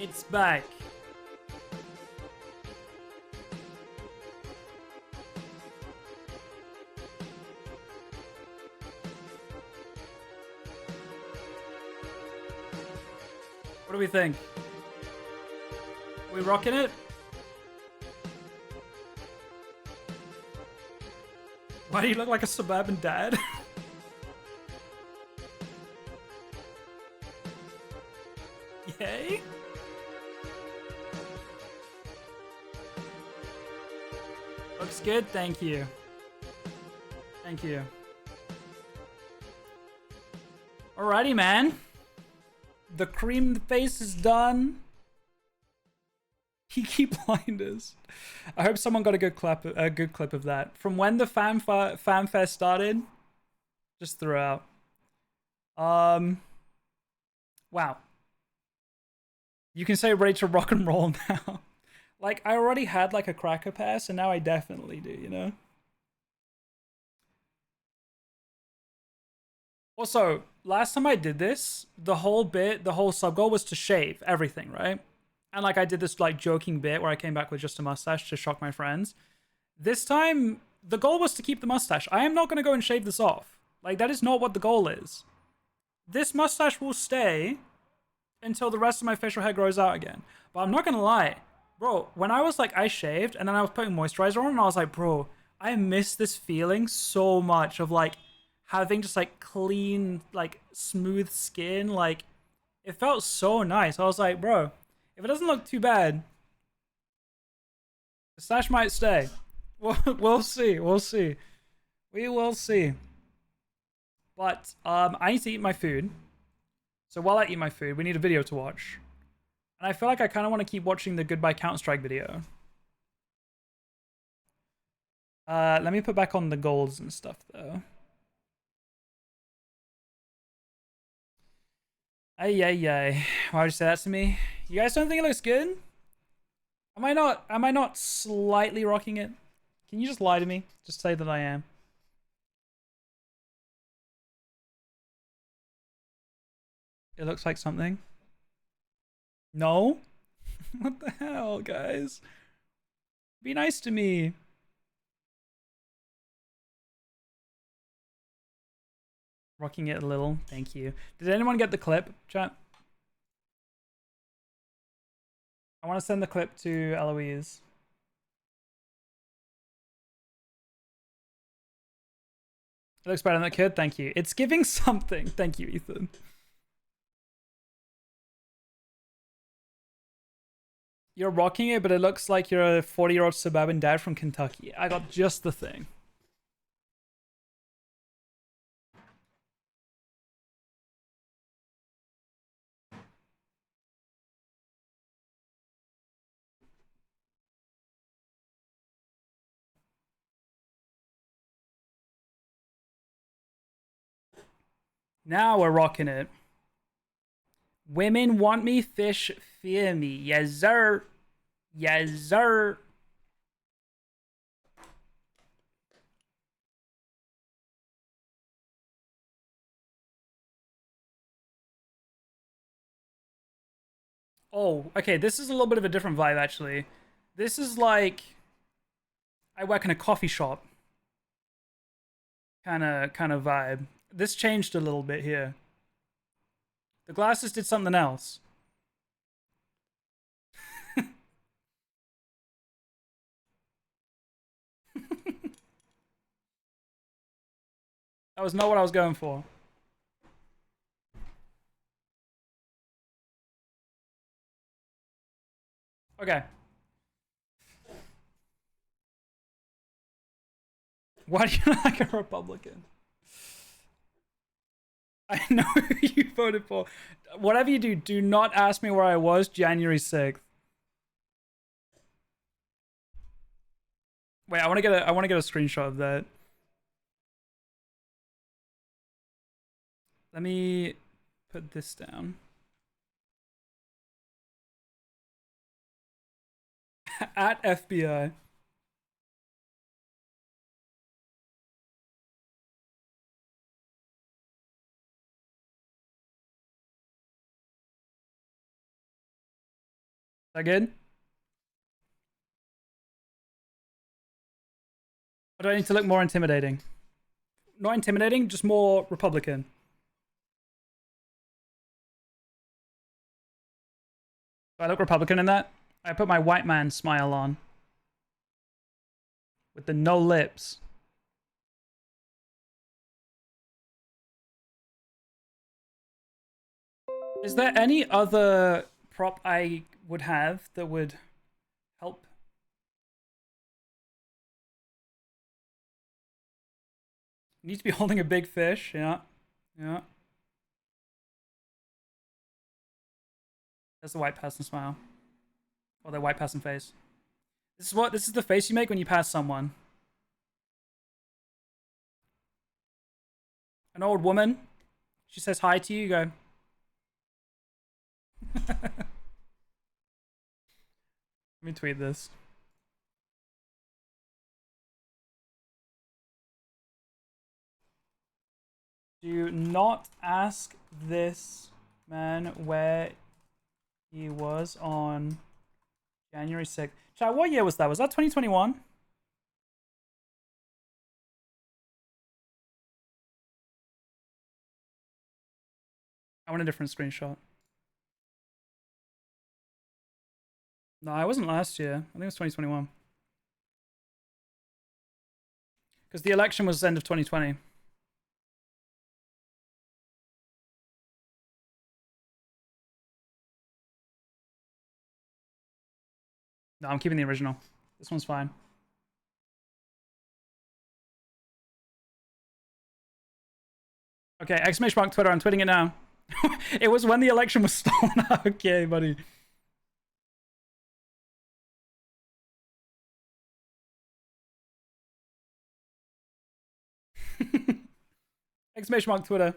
It's back. What do we think? We rocking it? Why do you look like a suburban dad? Yay? Looks good, thank you. Thank you. Alrighty, man. The cream face is done. Peaky Blinders. I hope someone got a good clip of that. From when the fanfare started, just throughout. Wow. You can say ready to rock and roll now. Like, I already had like a cracker pass, and now I definitely do, you know? Also, last time I did this, the whole sub goal was to shave everything, right? And like I did this like joking bit where I came back with just a mustache to shock my friends. This time, the goal was to keep the mustache. I am not going to go and shave this off. Like, that is not what the goal is. This mustache will stay until the rest of my facial hair grows out again. But I'm not going to lie. Bro, when I was like, I shaved and then I was putting moisturizer on and I was like, bro, I miss this feeling so much of like having just like clean, like smooth skin. Like, it felt so nice. I was like, bro, if it doesn't look too bad, the stash might stay. We'll see. We'll see. We will see. But I need to eat my food. So while I eat my food, we need a video to watch. And I feel like I kind of want to keep watching the Goodbye Counter-Strike video. Let me put back on the goals and stuff, though. Ay. Why would you say that to me? You guys don't think it looks good? Am I not slightly rocking it? Can you just lie to me? Just say that I am. It looks like something. No? What the hell, guys? Be nice to me. Rocking it a little. Thank you. Did anyone get the clip, chat? I want to send the clip to Eloise. It looks better than it could. Thank you. It's giving something. Thank you, Ethan. You're rocking it, but it looks like you're a 40-year-old suburban dad from Kentucky. I got just the thing. Now we're rocking it. Women want me, fish fear me. Yes, sir. Yes, sir. Oh, okay. This is a little bit of a different vibe, actually. This is like I work in a coffee shop kind of vibe. This changed a little bit here. The glasses did something else. That was not what I was going for. Okay. Why do you look like a Republican? I know who you voted for. Whatever you do, do not ask me where I was January 6th. Wait, I want to get a screenshot of that. Let me put this down. At FBI. that good? Or do I need to look more intimidating? Not intimidating, just more Republican. Do I look Republican in that? I put my white man smile on. With the no lips. Is there any other prop I would have that would help? Need to be holding a big fish, yeah. Yeah. That's the white person smile. Or the white person face. This is the face you make when you pass someone. An old woman. She says hi to you, you go. Let me tweet this. Do not ask this man where he was on January 6th. Chat, what year was that? Was that 2021? I want a different screenshot. No, it wasn't last year. I think it was 2021. Because the election was the end of 2020. No, I'm keeping the original. This one's fine. Okay, exclamation mark Twitter. I'm tweeting it now. It was when the election was stolen. Okay, buddy. Exclamation mark Twitter.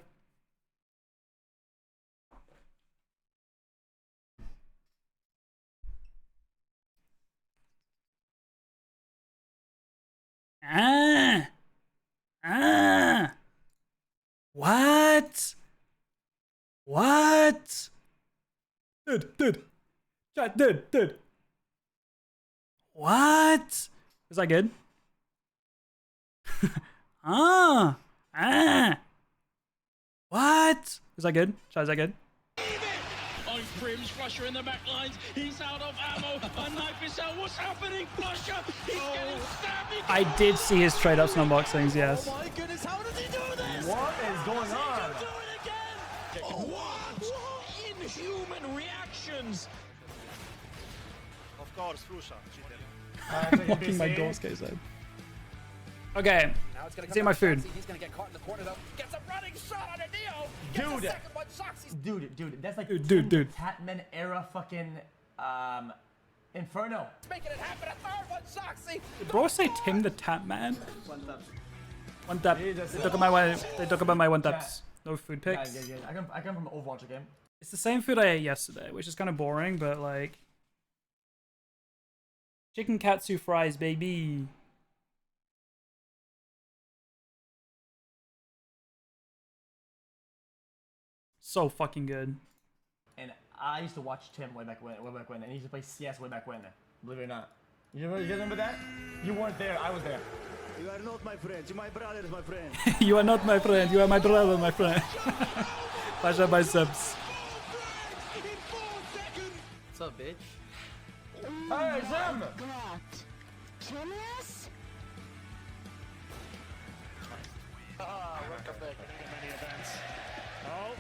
What? What? Dude. Chat, dude. What? Is that good? What? Is that good? Chat, is that good? Prim's Flusher in the back lines. He's out of ammo. A knife is out. What's happening? Flusher. He's getting stabbed. I did see his trade ups and unboxings, yes. Oh my goodness, how does he do this? What is going on? Do it again. Oh, what? Inhuman reactions. Of course, Flusher. Locking my doors, guys. Okay. See my food. He's gonna get caught in the corner though. Gets a running shot on a Neo. Gets a second one. Soxy's Dude, that's like dude. Tatman era fucking Inferno. making it happen. A third one. Soxy. Did bro say Tim the Tap Man? One tap. They talk about my one taps. No food picks. Yeah. I come from Overwatch again. It's the same food I ate yesterday, which is kind of boring, but like chicken katsu fries, baby. So fucking good. And I used to watch Tim way back when, and he used to play CS way back when. Believe it or not. You remember that? You weren't there. I was there. You are not my friend. You're my brother, my friend. You are not my friend. You are my brother, my friend. Pasha biceps. What's up, bitch? Hey, Sam! Welcome back. Many events. Oh,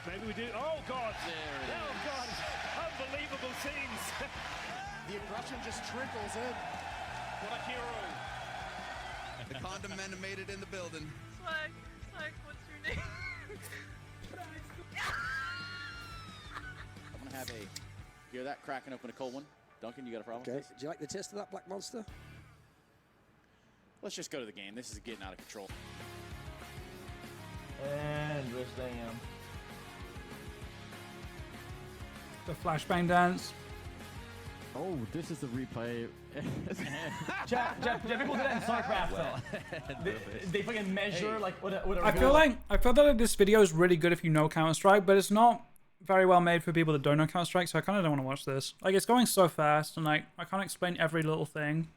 maybe we do. Oh God! Oh God! Unbelievable scenes. The aggression just trickles in. What a hero! The condom men made it in the building. Slag, what's your name? I'm gonna have a. Hear that cracking open a cold one? Duncan, you got a problem? Okay. Do you like the taste of that black monster? Let's just go to the game. This is getting out of control. And this damn. The flashbang dance. Oh, this is the replay. Jeff, people do that in StarCraft though. They fucking measure like what I feel that this video is really good if you know Counter-Strike, but it's not very well made for people that don't know Counter-Strike, so I kind of don't want to watch this. Like, it's going so fast, and like, I can't explain every little thing.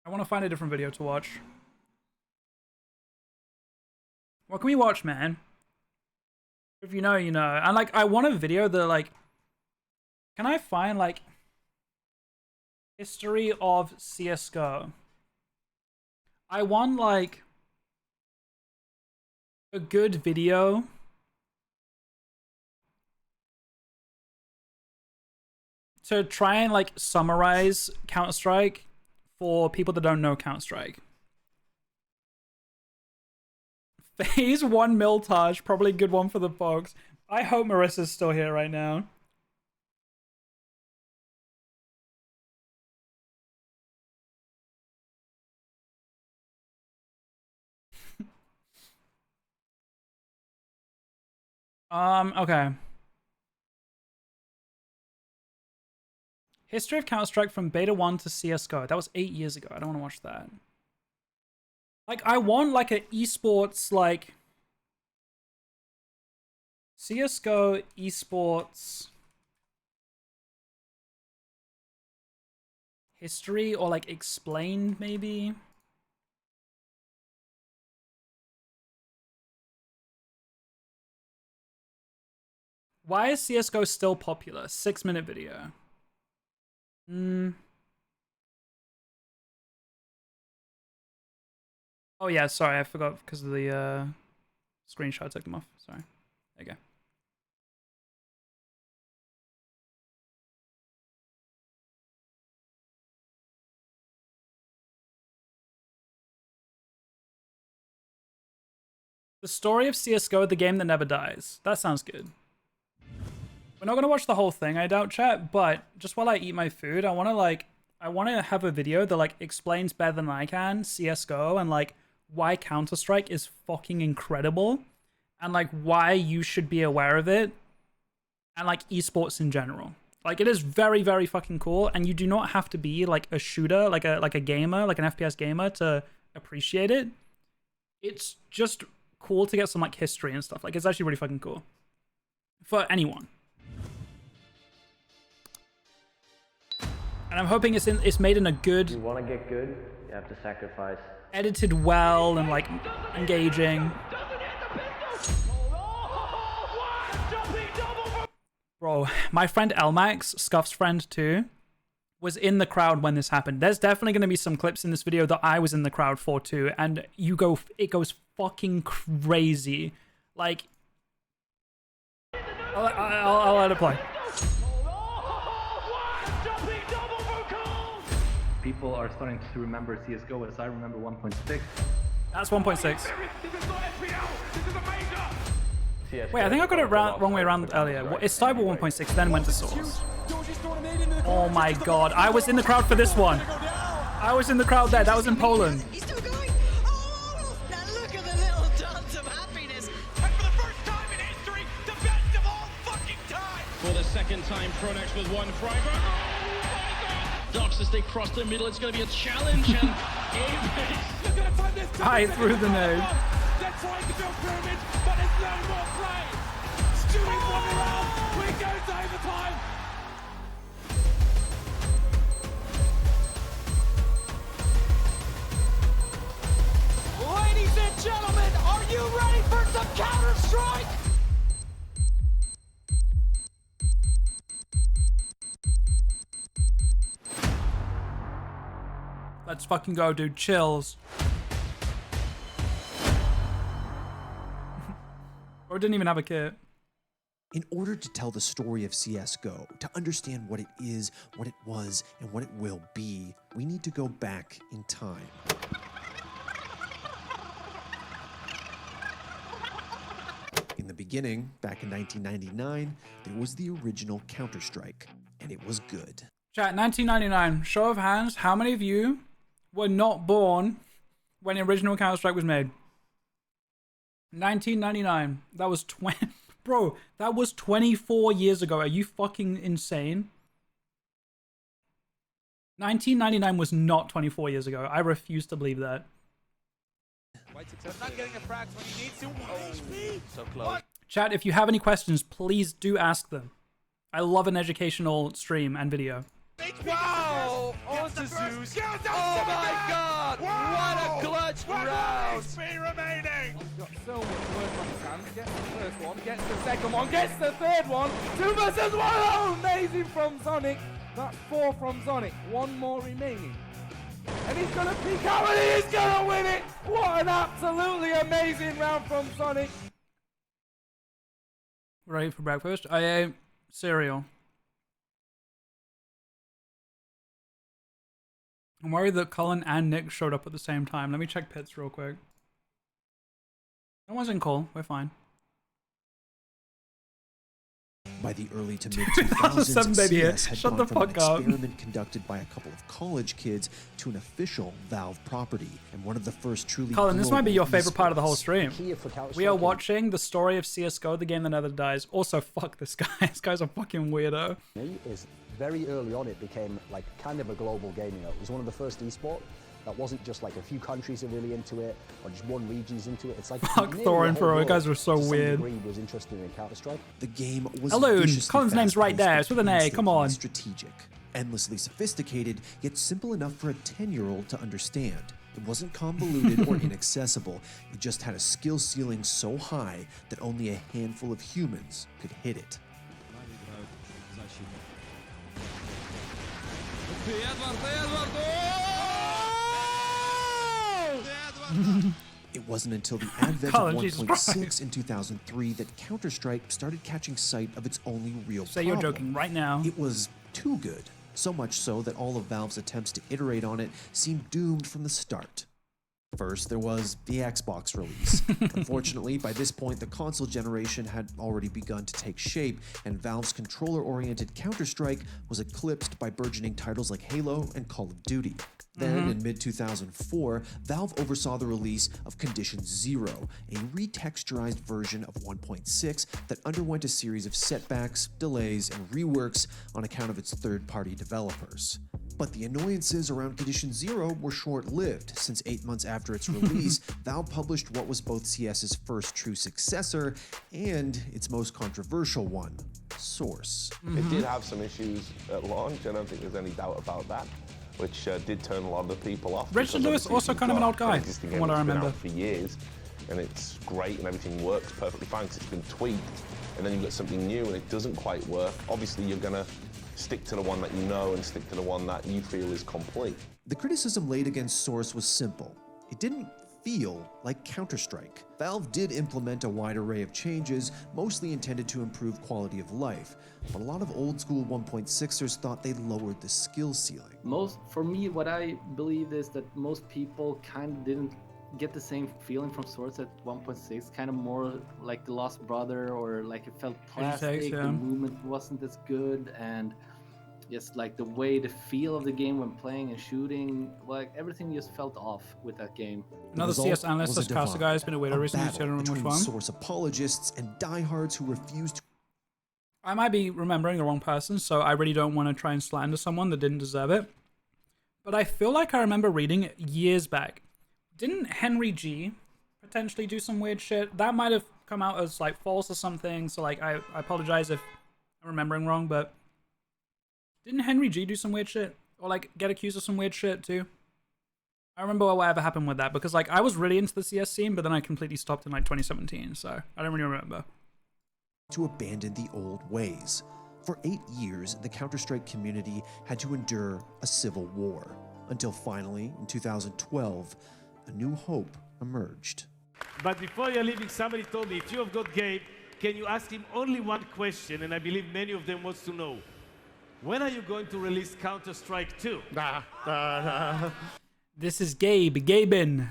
I want to find a different video to watch. What can we watch, man? If you know, you know. And like, I want a video that like, can I find like history of CSGO? I want like a good video to try and like summarize Counter-Strike for people that don't know Counter-Strike. Phase 1 Miltage, probably a good one for the folks. I hope Marissa's still here right now. Okay. History of Counter-Strike from Beta 1 to CSGO. That was 8 years ago. I don't want to watch that. Like, I want, like, a esports, like... CSGO esports... history, or, like, explained, maybe? Why is CSGO still popular? 6-minute video. Oh yeah, sorry, I forgot because of the screenshot. I took them off. Sorry. There you go. The story of CSGO, the game that never dies. That sounds good. We're not gonna watch the whole thing, I doubt, chat, but just while I eat my food, I wanna have a video that like explains better than I can CSGO and like why Counter-Strike is fucking incredible and like why you should be aware of it and like esports in general. Like, it is very, very fucking cool, and you do not have to be like a shooter, like a gamer, like an FPS gamer to appreciate it. It's just cool to get some like history and stuff. Like, it's actually really fucking cool for anyone. And I'm hoping it's made in a good... You want to get good, you have to sacrifice. Edited well and, like, engaging. Bro, my friend Elmax, Scuff's friend too, was in the crowd when this happened. There's definitely going to be some clips in this video that I was in the crowd for too, and it goes fucking crazy. Like, I'll let it play. People are starting to remember CSGO as I remember 1.6. That's 1.6. Wait, I think I got it wrong way around earlier. It started with 1.6, then went to source. Oh my god, I was in the crowd for this one. I was in the crowd there. That was in Poland. He's still going. Oh, now look at the little dance of happiness. And for the first time in history, the best of all fucking time. For the second time, Pronex with one fragment. Docs as they cross the middle, it's going to be a challenge, and I threw the nade. They're trying to build pyramids, but there's no more play. Stewie's one around. We go to overtime. Ladies and gentlemen, are you ready for some Counter-Strike? Let's fucking go, dude. Chills. Or didn't even have a kit. In order to tell the story of CSGO, to understand what it is, what it was, and what it will be, we need to go back in time. In the beginning, back in 1999, there was the original Counter-Strike, and it was good. Chat, 1999. Show of hands, how many of you were not born when the original Counter-Strike was made? 1999. That was 20... Bro, that was 24 years ago. Are you fucking insane? 1999 was not 24 years ago. I refuse to believe that. Not getting the frags when he needs to. Oh, so close. Chat, if you have any questions, please do ask them. I love an educational stream and video. Wow! Onto Zeus. Oh my god! What a clutch round! remaining! Got so much work on his hands. Gets the first one, gets the second one, gets the third one. 2 versus 1! Oh, amazing from Sonic. That's 4 from Sonic. 1 more remaining. And he's gonna peek out and he is gonna win it! What an absolutely amazing round from Sonic. Ready for breakfast? I ate cereal. I'm worried that Colin and Nick showed up at the same time. Let me check pits real quick. No one's in call. We're fine. By the early to mid 2000s, baby. CS had Shut gone the from an fuck up. experiment conducted by a couple of college kids to an official Valve property, and one of the first truly Colin, this might be your global favorite part of the whole stream. esports. We are watching the story of CSGO, the game that never dies. Also, fuck this guy. This guy's a fucking weirdo. Is very early on it became like kind of a global game. You know, it was one of the first esports that wasn't just like a few countries are really into it or just one region's into it. It's like fuck Thor and Furo. You guys are so weird. Was interested in Counter-Strike. The game was Hello, Colin's name's right there. It's with an A. Come on. Strategic, endlessly sophisticated, yet simple enough for a 10-year-old to understand. It wasn't convoluted or inaccessible. It just had a skill ceiling so high that only a handful of humans could hit it. It wasn't until the advent Colin, of Jesus 1.6 in 2003 that Counter-Strike started catching sight of its only real Say problem. you're joking right now. It was too good. So much so that all of Valve's attempts to iterate on it seemed doomed from the start. First, there was the Xbox release. Unfortunately, by this point, the console generation had already begun to take shape, and Valve's controller-oriented Counter-Strike was eclipsed by burgeoning titles like Halo and Call of Duty. Then, in mid-2004, Valve oversaw the release of Condition Zero, a retexturized version of 1.6 that underwent a series of setbacks, delays, and reworks on account of its third-party developers. But the annoyances around Condition Zero were short-lived, since 8 months after its release, Valve published what was both CS's first true successor and its most controversial one, Source. It did have some issues at launch, I don't think there's any doubt about that, which did turn a lot of the people off. Richard Lewis, also kind of an old guy, from what I remember. For years, and it's great and everything works perfectly fine because it's been tweaked, and then you've got something new and it doesn't quite work. Obviously, you're gonna stick to the one that you know and stick to the one that you feel is complete. The criticism laid against Source was simple. It didn't feel like Counter-Strike. Valve did implement a wide array of changes, mostly intended to improve quality of life, but a lot of old-school 1.6ers thought they lowered the skill ceiling. For me, what I believe is that most people kind of didn't get the same feeling from Source at 1.6, kind of more like The Lost Brother, or like it felt plastic, the movement wasn't as good, and just like the way, the feel of the game when playing and shooting, like everything just felt off with that game. Another CS analyst, this Casa guy has been a weirdo recently, so I don't remember which one. Source apologists and diehards who refused to... I might be remembering the wrong person, so I really don't want to try and slander someone that didn't deserve it. But I feel like I remember reading years back. Didn't Henry G potentially do some weird shit? That might have come out as like false or something, so like I apologize if I'm remembering wrong, but didn't Henry G do some weird shit? Or like get accused of some weird shit too? I remember whatever happened with that, because like I was really into the CS scene, but then I completely stopped in like 2017, so I don't really remember. To abandon the old ways. For 8 years, the Counter-Strike community had to endure a civil war, until finally, in 2012, a new hope emerged. But before you're leaving, somebody told me, if you have got Gabe, can you ask him only one question? And I believe many of them wants to know. When are you going to release Counter-Strike 2? This is Gabe, Gaben,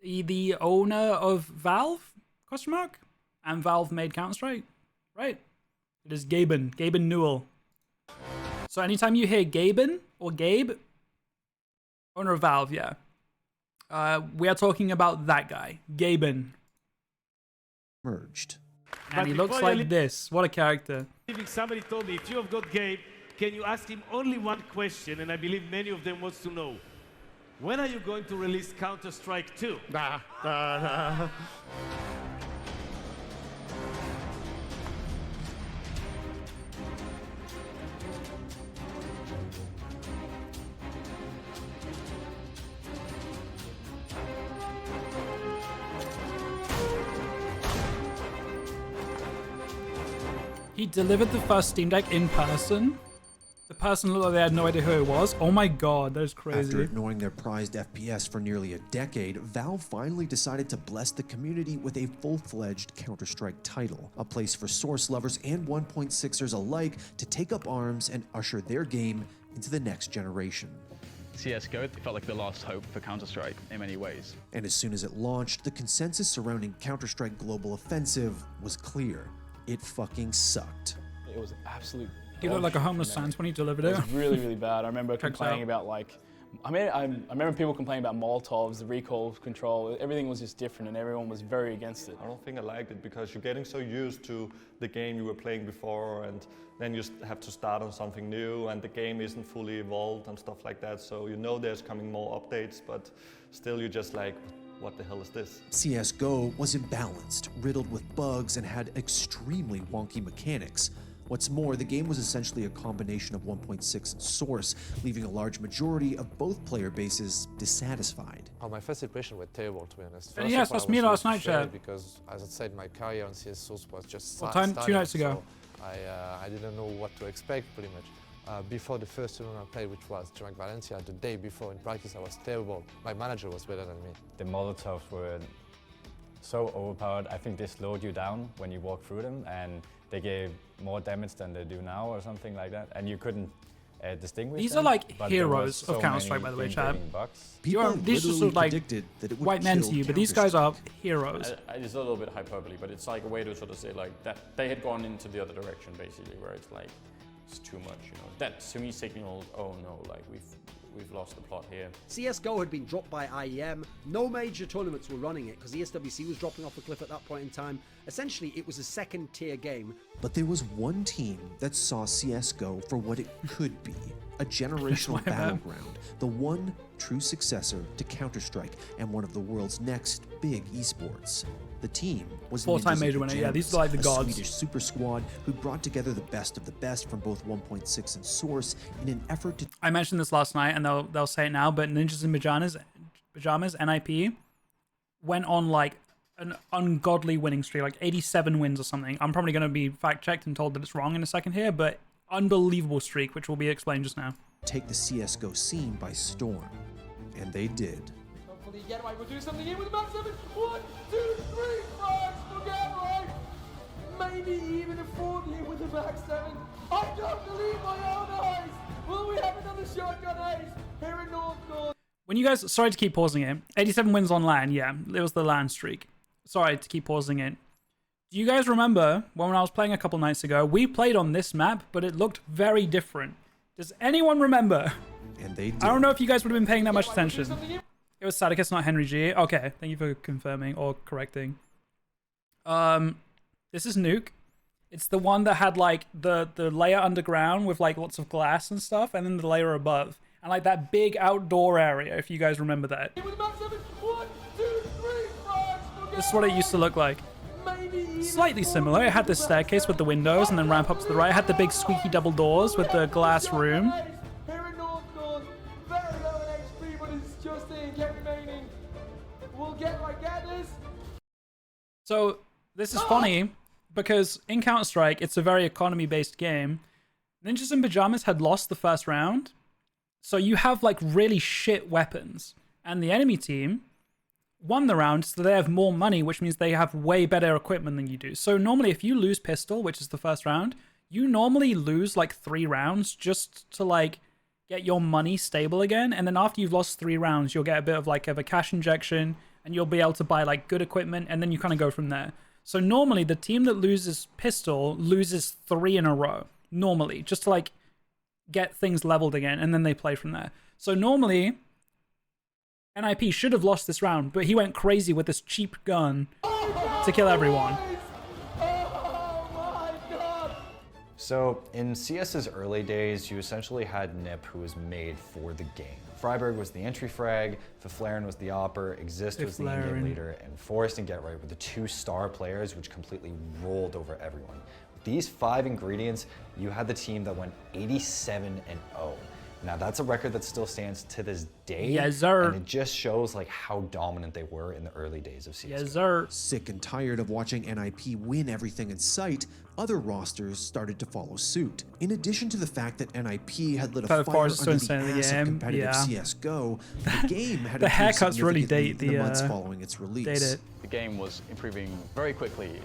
the owner of Valve, question mark? And Valve made Counter-Strike, right? It is Gaben, Gaben Newell. So anytime you hear Gaben or Gabe, owner of Valve, yeah. We are talking about that guy, Gaben. Merged. And he looks like this. What a character. Somebody told me, if you have got Gabe, can you ask him only one question? And I believe many of them wants to know. When are you going to release Counter-Strike 2? He delivered the first Steam Deck in person. The person looked like they had no idea who it was. Oh my god, that is crazy. After ignoring their prized FPS for nearly a decade, Valve finally decided to bless the community with a full-fledged Counter-Strike title, a place for Source lovers and 1.6ers alike to take up arms and usher their game into the next generation. CSGO, it felt like the last hope for Counter-Strike in many ways. And as soon as it launched, the consensus surrounding Counter-Strike Global Offensive was clear. It fucking sucked. It was absolute. He looked like a homeless sans when he delivered it. It was really, really bad. I remember complaining about like, I remember people complaining about Molotovs, the recoil control. Everything was just different, and everyone was very against it. I don't think I liked it because you're getting so used to the game you were playing before, and then you have to start on something new, and the game isn't fully evolved and stuff like that. So you know there's coming more updates, but still you're just like, what the hell is this? CSGO was imbalanced, riddled with bugs, and had extremely wonky mechanics. What's more, the game was essentially a combination of 1.6 and Source, leaving a large majority of both player bases dissatisfied. Oh, my first impression was terrible, to be honest. And yes, that's me last night, Chad. Because, as I said, my career on CS Source was just what time? 2 nights ago. So I didn't know what to expect, pretty much. Before the first tournament I played, which was during Valencia, the day before in practice I was terrible. My manager was better than me. The Molotovs were so overpowered. I think they slowed you down when you walk through them, and they gave more damage than they do now or something like that, and you couldn't distinguish These them, are like but heroes so of Counter-Strike, by the way, Chad. These just look like white men to you, but these guys are heroes. It's a little bit hyperbole, but it's like a way to sort of say like that they had gone into the other direction, basically, where it's like, it's too much, you know. That to me signaled, oh no, like we've lost the plot here. CSGO had been dropped by IEM. No major tournaments were running it because the ESWC was dropping off the cliff at that point in time. Essentially, it was a second-tier game. But there was one team that saw CSGO for what it could be, a generational battleground, the one true successor to Counter-Strike and one of the world's next big esports. The team was four-time major winner. Yeah, these are like the gods. A Swedish super squad who brought together the best of the best from both 1.6 and Source in an effort to. I mentioned this last night, and they'll say it now, but Ninjas in Pajamas, NIP, went on like an ungodly winning streak, like 87 wins or something. I'm probably going to be fact-checked and told that it's wrong in a second here, but unbelievable streak, which will be explained just now. Take the CSGO scene by storm, and they did. Hopefully you get right. We'll do something here with the back seven. 1, 2, 3, France, we'll get right. Maybe even a fourth here with the back seven. I don't believe my own eyes. Will we have another shotgun ace here in North? When you guys, sorry to keep pausing it, 87 wins on LAN, yeah, it was the LAN streak. Sorry to keep pausing it. Do you guys remember when I was playing a couple nights ago, we played on this map, but it looked very different? Does anyone remember? And they did. I don't know if you guys would have been paying that much attention. It was Sadicus, not Henry G. Okay, thank you for confirming or correcting. This is Nuke. It's the one that had like the layer underground with like lots of glass and stuff, and then the layer above. And like that big outdoor area, if you guys remember that. 1, 2, 3, This is what it used to look like. Slightly similar. It had the staircase with the windows and then ramp up to the right. It had the big squeaky double doors with the glass room. Here in North North, very low in HP, but it's just in, get remaining. We'll get this. So this is funny because in Counter-Strike, it's a very economy-based game. Ninjas in Pajamas had lost the first round. So you have like really shit weapons. And the enemy team won the round, so they have more money, which means they have way better equipment than you do. So normally if you lose pistol, which is the first round, you normally lose like 3 rounds just to like get your money stable again. And then after you've lost 3 rounds, you'll get a bit of like a cash injection and you'll be able to buy like good equipment, and then you kind of go from there. So normally the team that loses pistol loses 3 in a row, normally, just to like get things leveled again, and then they play from there. So normally NIP should have lost this round, but he went crazy with this cheap gun to kill everyone. So in CS's early days, you essentially had Nip, who was made for the game, Freiburg was the entry frag, Fiflaren was the opper, Exist was the in-game leader, and Forest and Get Right were the 2 star players which completely rolled over everyone. These 5 ingredients, you had the team that went 87-0. Now that's a record that still stands to this day. Yes, sir. And it just shows like how dominant they were in the early days of CSGO. Yes, sir. Sick and tired of watching NIP win everything in sight, other rosters started to follow suit. In addition to the fact that NIP had lit a fire under the ass of competitive CSGO, the game had the improved haircuts really date in the months following its release. The game was improving very quickly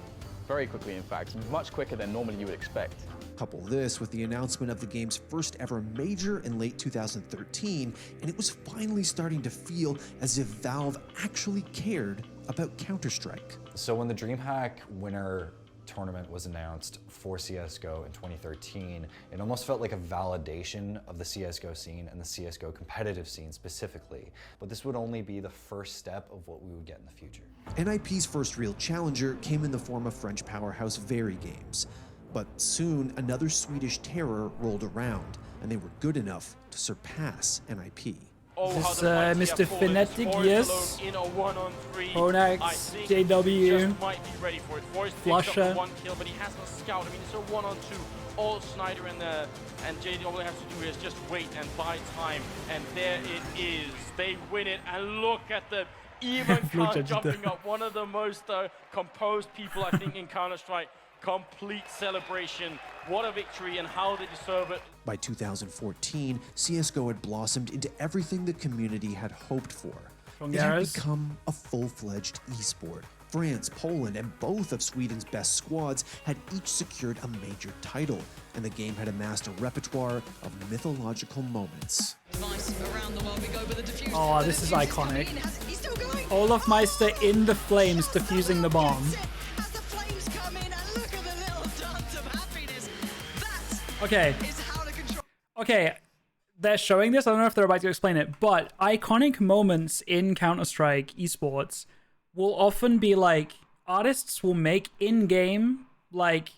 in fact, much quicker than normally you would expect. Couple this with the announcement of the game's first ever major in late 2013, and it was finally starting to feel as if Valve actually cared about Counter-Strike. So when the DreamHack winner tournament was announced for CSGO in 2013, it almost felt like a validation of the CSGO scene and the CSGO competitive scene specifically. But this would only be the first step of what we would get in the future. NIP's first real challenger came in the form of French powerhouse Very Games. But soon, another Swedish terror rolled around, and they were good enough to surpass NIP. This Mr. Phonetic, yes. Onax, JW, Flusher. One kill, but he has no scout. I mean, it's a 1-on-2. All Snyder and JW all they have to do is just wait and buy time. And there it is. They win it. And look at the Kart jumping up. One of the most composed people, I think, in Counter-Strike. Complete celebration. What a victory, and how they deserve it. By 2014, CSGO had blossomed into everything the community had hoped for. It had become a full-fledged esport. France, Poland, and both of Sweden's best squads had each secured a major title, and the game had amassed a repertoire of mythological moments. Oh, this is iconic. Olaf Meister in the flames defusing the bomb. Okay. Okay, they're showing this. I don't know if they're about to explain it, but iconic moments in Counter-Strike esports will often be like, artists will make in-game like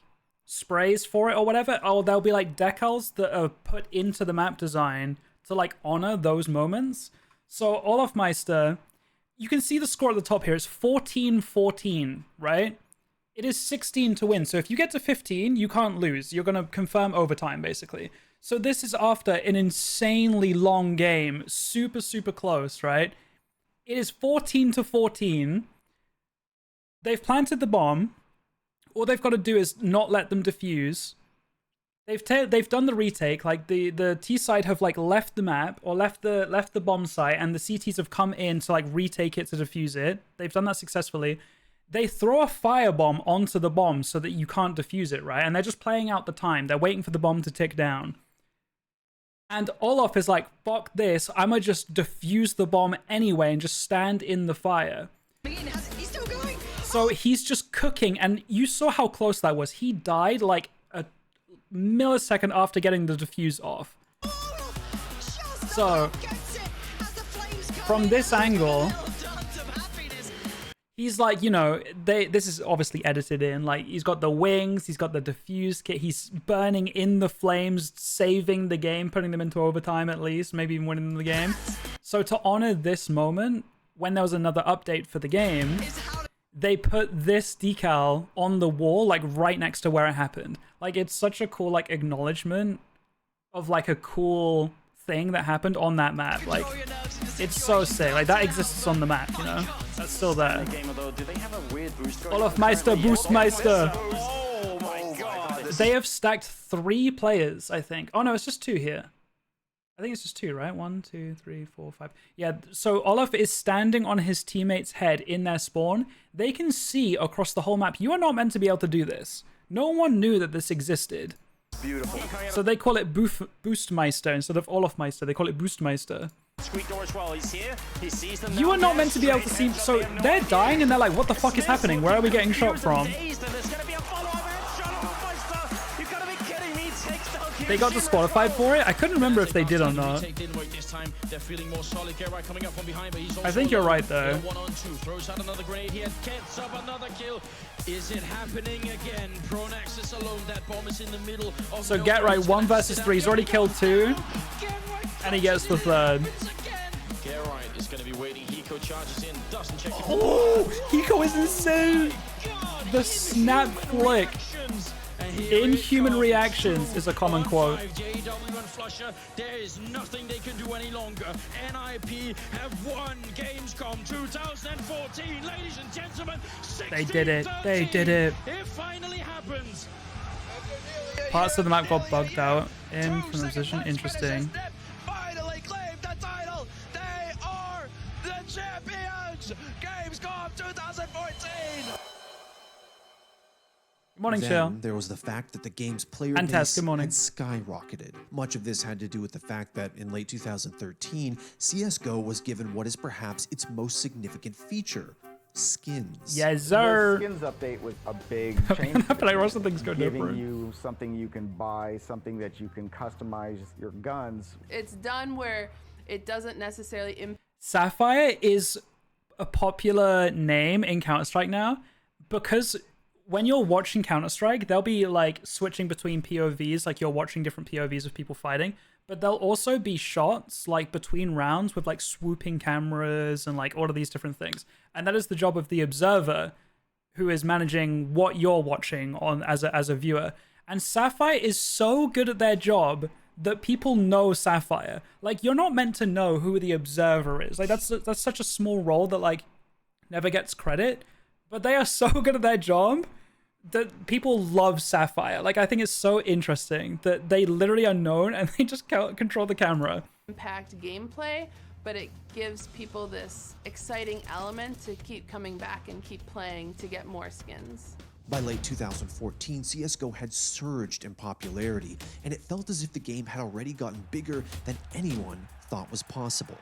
sprays for it or whatever, or there'll be like decals that are put into the map design to like honor those moments. So Olaf Meister, you can see the score at the top here. It's 14-14, right? It is 16 to win. So if you get to 15, you can't lose. You're going to confirm overtime, basically. So this is after an insanely long game. Super, super close, right? It is 14-14. They've planted the bomb. All they've got to do is not let them defuse. They've done the retake. Like the T side have like left the map or left the bomb site, and the CTs have come in to like retake it to defuse it. They've done that successfully. They throw a firebomb onto the bomb so that you can't defuse it, right? And they're just playing out the time. They're waiting for the bomb to tick down. And Olaf is like, fuck this. I'm going to just defuse the bomb anyway and just stand in the fire. He's still going. So he's just cooking. And you saw how close that was. He died like a millisecond after getting the defuse off. So from this angle, he's like, you know, this is obviously edited in. Like, he's got the wings, he's got the defuse kit, he's burning in the flames, saving the game, putting them into overtime at least, maybe even winning the game. So to honor this moment, when there was another update for the game, they put this decal on the wall, like right next to where it happened. Like, it's such a cool, like, acknowledgement of like a cool thing that happened on that map. Like, it's so sick. Like, that exists on the map, you know? That's still there. Olaf Meister, Boostmeister. Oh my god. They have stacked 3 players, I think. Oh no, it's just 2 here. I think it's just 2, right? 1, 2, 3, 4, 5. Yeah, so Olaf is standing on his teammate's head in their spawn. They can see across the whole map. You are not meant to be able to do this. No one knew that this existed. Beautiful. So they call it Boostmeister instead of Olaf Meister. They call it Boostmeister. Squeak door as well. He's here. He sees them. You are not meant to be able to see. So they're dying and they're like, what the fuck is happening? Where are we getting shot from? They got disqualified for it? I couldn't remember if they did or not. I think you're right though. Is it happening again? Pronaxis alone. That bomb is in the middle of So Get Right 1 versus 3. He's already killed 2. And he gets the 3rd. Pico charges in, doesn't check it. Oh, Pico is insane. The snap flick. Inhuman reactions is a common quote. JW and Flusher, there is nothing they can do any longer. NIP have won Gamescom 2014, ladies and gentlemen. They did it. They did it. It finally happens. Parts of the map got bugged out in from the position. Interesting. Finally claimed the title. They are the champions. Gamescom 2014. Good morning, then Chill. there was the fact that the game's player And base Tess, good morning. had skyrocketed. Much of this had to do with the fact that in late 2013, CSGO was given what is perhaps its most significant feature, skins. Yes, sir. The skins update was a big change. But I also think it's good giving you something you can buy, something that you can customize your guns. It's done where it doesn't necessarily Sapphire is a popular name in Counter-Strike now because when you're watching Counter-Strike, they'll be like switching between POVs, like you're watching different POVs of people fighting, but there'll also be shots like between rounds with like swooping cameras and like all of these different things. And that is the job of the observer who is managing what you're watching on as a viewer. And Sapphire is so good at their job that people know Sapphire. Like, you're not meant to know who the observer is. Like, that's such a small role that like never gets credit, but they are so good at their job that people love Sapphire. Like, I think it's so interesting that they literally are known and they just control the camera. impact gameplay, but it gives people this exciting element to keep coming back and keep playing to get more skins. By late 2014, CSGO had surged in popularity, and it felt as if the game had already gotten bigger than anyone thought was possible.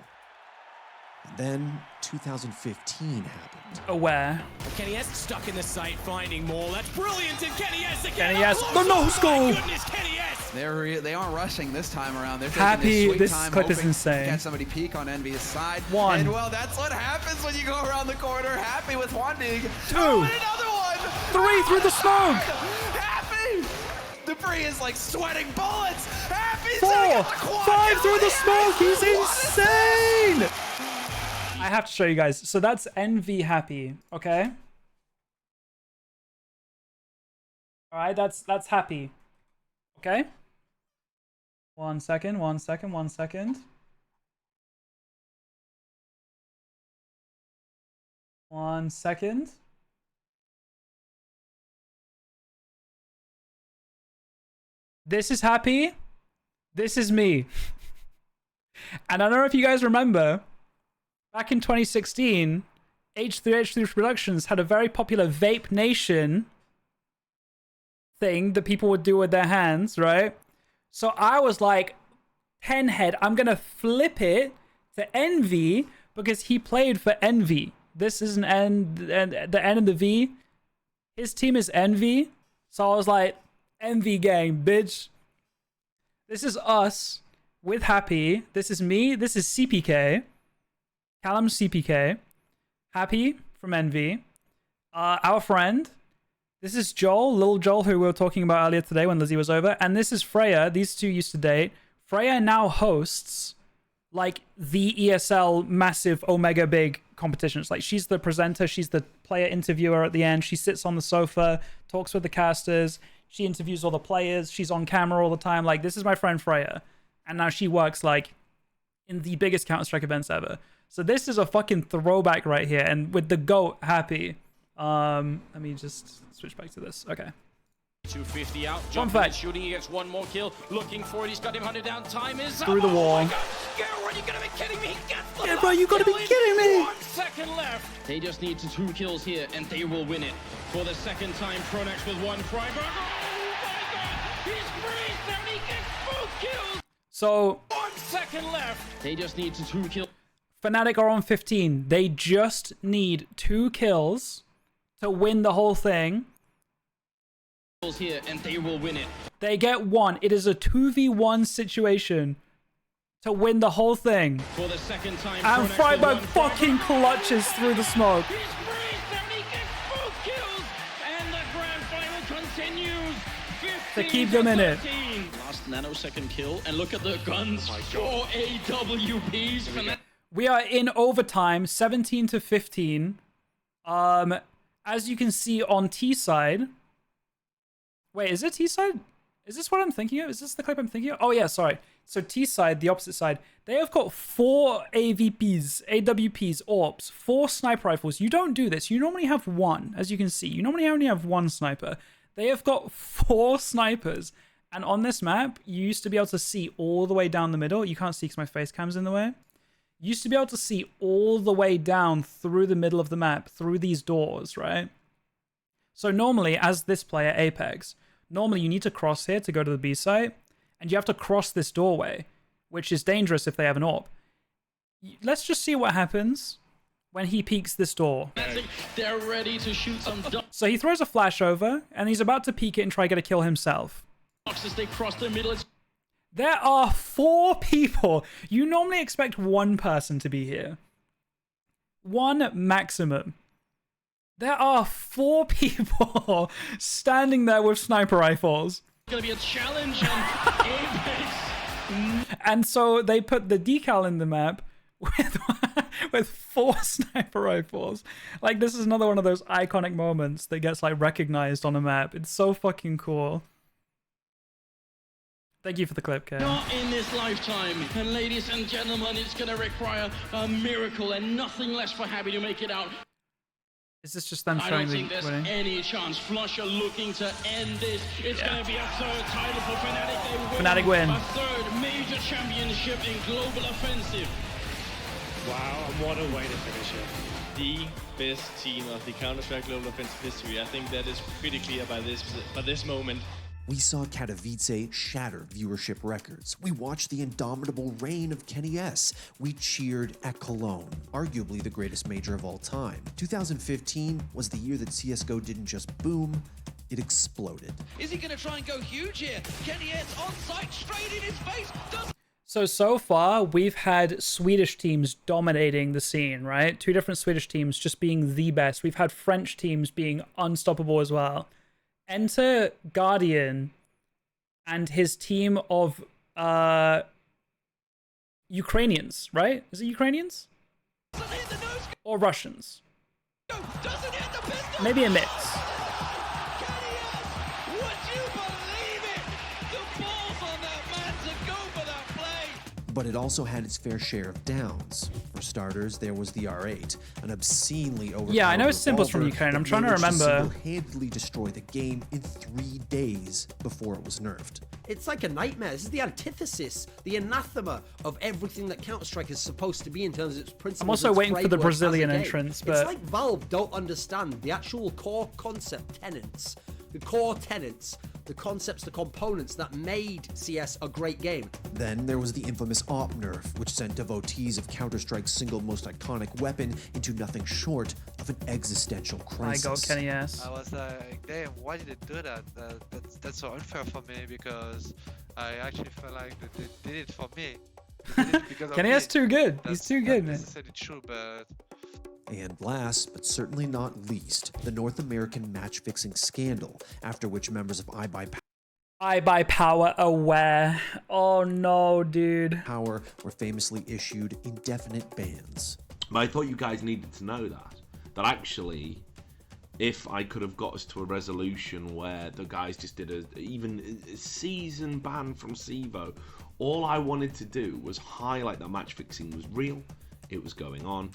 And then 2015 happened. Aware. Kenny S stuck in the site, finding more. That's brilliant, and Kenny S again. Kenny S, the no-scope! Goodness, Kenny S! They aren't rushing this time around. They're Happy, taking their sweet this time, clip is hoping insane. to catch somebody peek on Envy's side. One. And well, that's what happens when you go around the corner. Happy with one dig. Two. Oh, and another one. Three through the smoke. Happy. Debris is like sweating bullets. Happy's 4, 5 through the smoke. He's insane. I have to show you guys. So that's Envy Happy, okay? All right, that's Happy, okay? One second. One second. This is Happy. This is me. And I don't know if you guys remember, back in 2016, H3H3 Productions had a very popular Vape Nation thing that people would do with their hands, right? So I was like, 10 head, I'm gonna flip it to Envy because he played for Envy. This is an N, the N and the V. His team is Envy. So I was like, Envy gang, bitch. This is us with Happy. This is me. This is CPK. Callum CPK. Happy from Envy. Our friend. This is Joel, Little Joel, who we were talking about earlier today when Lizzie was over. And this is Freya. These two used to date. Freya now hosts like the ESL massive Omega big competitions. Like, she's the presenter. She's the player interviewer at the end. She sits on the sofa, talks with the casters. She interviews all the players. She's on camera all the time. Like, this is my friend Freya. And now she works like in the biggest Counter-Strike events ever. So this is a fucking throwback right here. And with the GOAT Happy. Let me just switch back to this. Okay. 250 out, jumping, shooting, he gets one more kill, looking for it, he's got him hunted down, time is through the wall. Are you gonna be kidding me? Yeah, bro, you gotta be kidding me! 1 second left. They just need 2 kills here, and they will win it. For the second time, Pronex with 1 Freiburg. Oh my god! He's breathed and he gets both kills! So 1 second left. They just need 2 kills. Fnatic are on 15. They just need 2 kills to win the whole thing. Here, and they will win it. They get 1. It is a 2v1 situation to win the whole thing. For the second time, and Freiburg fucking clutches through the smoke. He's breathed and he gets both kills, and the grand final continues. To keep them in it. Last nanosecond kill, and look at the guns. 4 AWPs. We are in overtime, 17 to 15. As you can see on T side. Wait, is it T side? Is this what I'm thinking of? Is this the clip I'm thinking of? Oh yeah, sorry. So T side, the opposite side, they have got 4 AVPs, AWPs, AWPs, 4 sniper rifles. You don't do this. You normally have 1, as you can see. You normally only have 1 sniper. They have got 4 snipers. And on this map, you used to be able to see all the way down the middle. You can't see because my face cam's in the way. You used to be able to see all the way down through the middle of the map, through these doors, right? So normally, as this player, Apex, normally you need to cross here to go to the B site, and you have to cross this doorway, which is dangerous if they have an AWP. Let's just see what happens when he peeks this door. They're ready to shoot some So he throws a flash over, and he's about to peek it and try to get a kill himself. boxes. They cross the middle. There are 4 people. You normally expect 1 person to be here. 1 maximum. There are 4 people standing there with sniper rifles. It's gonna be a challenge on Apex. And so they put the decal in the map with 4 sniper rifles. Like, this is another one of those iconic moments that gets like recognized on a map. It's so fucking cool. Thank you for the clip, Kay. Not in this lifetime. And ladies and gentlemen, it's gonna require a miracle and nothing less for Happy to make it out. Is this just them I showing don't the think there's winning? any chance. Flusher looking to end this. It's going to be a 3rd title for Fnatic. Fnatic win. A 3rd major championship in global offensive. Wow, and what a way to finish it. The best team of the Counter-Strike Global Offensive history. I think that is pretty clear by this moment. We saw Katowice shatter viewership records. We watched the indomitable reign of Kenny S. We cheered at Cologne, arguably the greatest major of all time. 2015 was the year that CSGO didn't just boom, it exploded. Is he going to try and go huge here? Kenny S on site, straight in his face. So far, we've had Swedish teams dominating the scene, right? 2 different Swedish teams just being the best. We've had French teams being unstoppable as well. Enter Guardian and his team of Ukrainians, right? Is it Ukrainians? Or Russians? Maybe a mix. But it also had its fair share of downs. For starters, there was the R8, an obscenely overpowered Yeah, I know Symbol's from revolver Ukraine. I'm that trying to managed remember. single-handedly destroy the game in 3 days before it was nerfed. It's like a nightmare. This is the antithesis, the anathema of everything that Counter-Strike is supposed to be in terms of its principles. I'm also its waiting for the framework as a Brazilian game. entrance, It's but like Valve don't understand the actual core concept tenets, the core tenets, the concepts, the components that made CS a great game. Then there was the infamous AWP nerf, which sent devotees of Counter-Strike's single most iconic weapon into nothing short of an existential crisis. I go Kenny S. I was like, damn, why did it do that? That's so unfair for me because I actually felt like they did it for me. They did it because of Kenny me. S too good. He's too good, man. That's necessarily true, but And last, but certainly not least, the North American match-fixing scandal, after which members of iBuyPower aware. Oh no, dude. Power were famously issued indefinite bans. But I thought you guys needed to know that actually, if I could have got us to a resolution where the guys just did even a season ban from SIVO, all I wanted to do was highlight that match fixing was real, it was going on,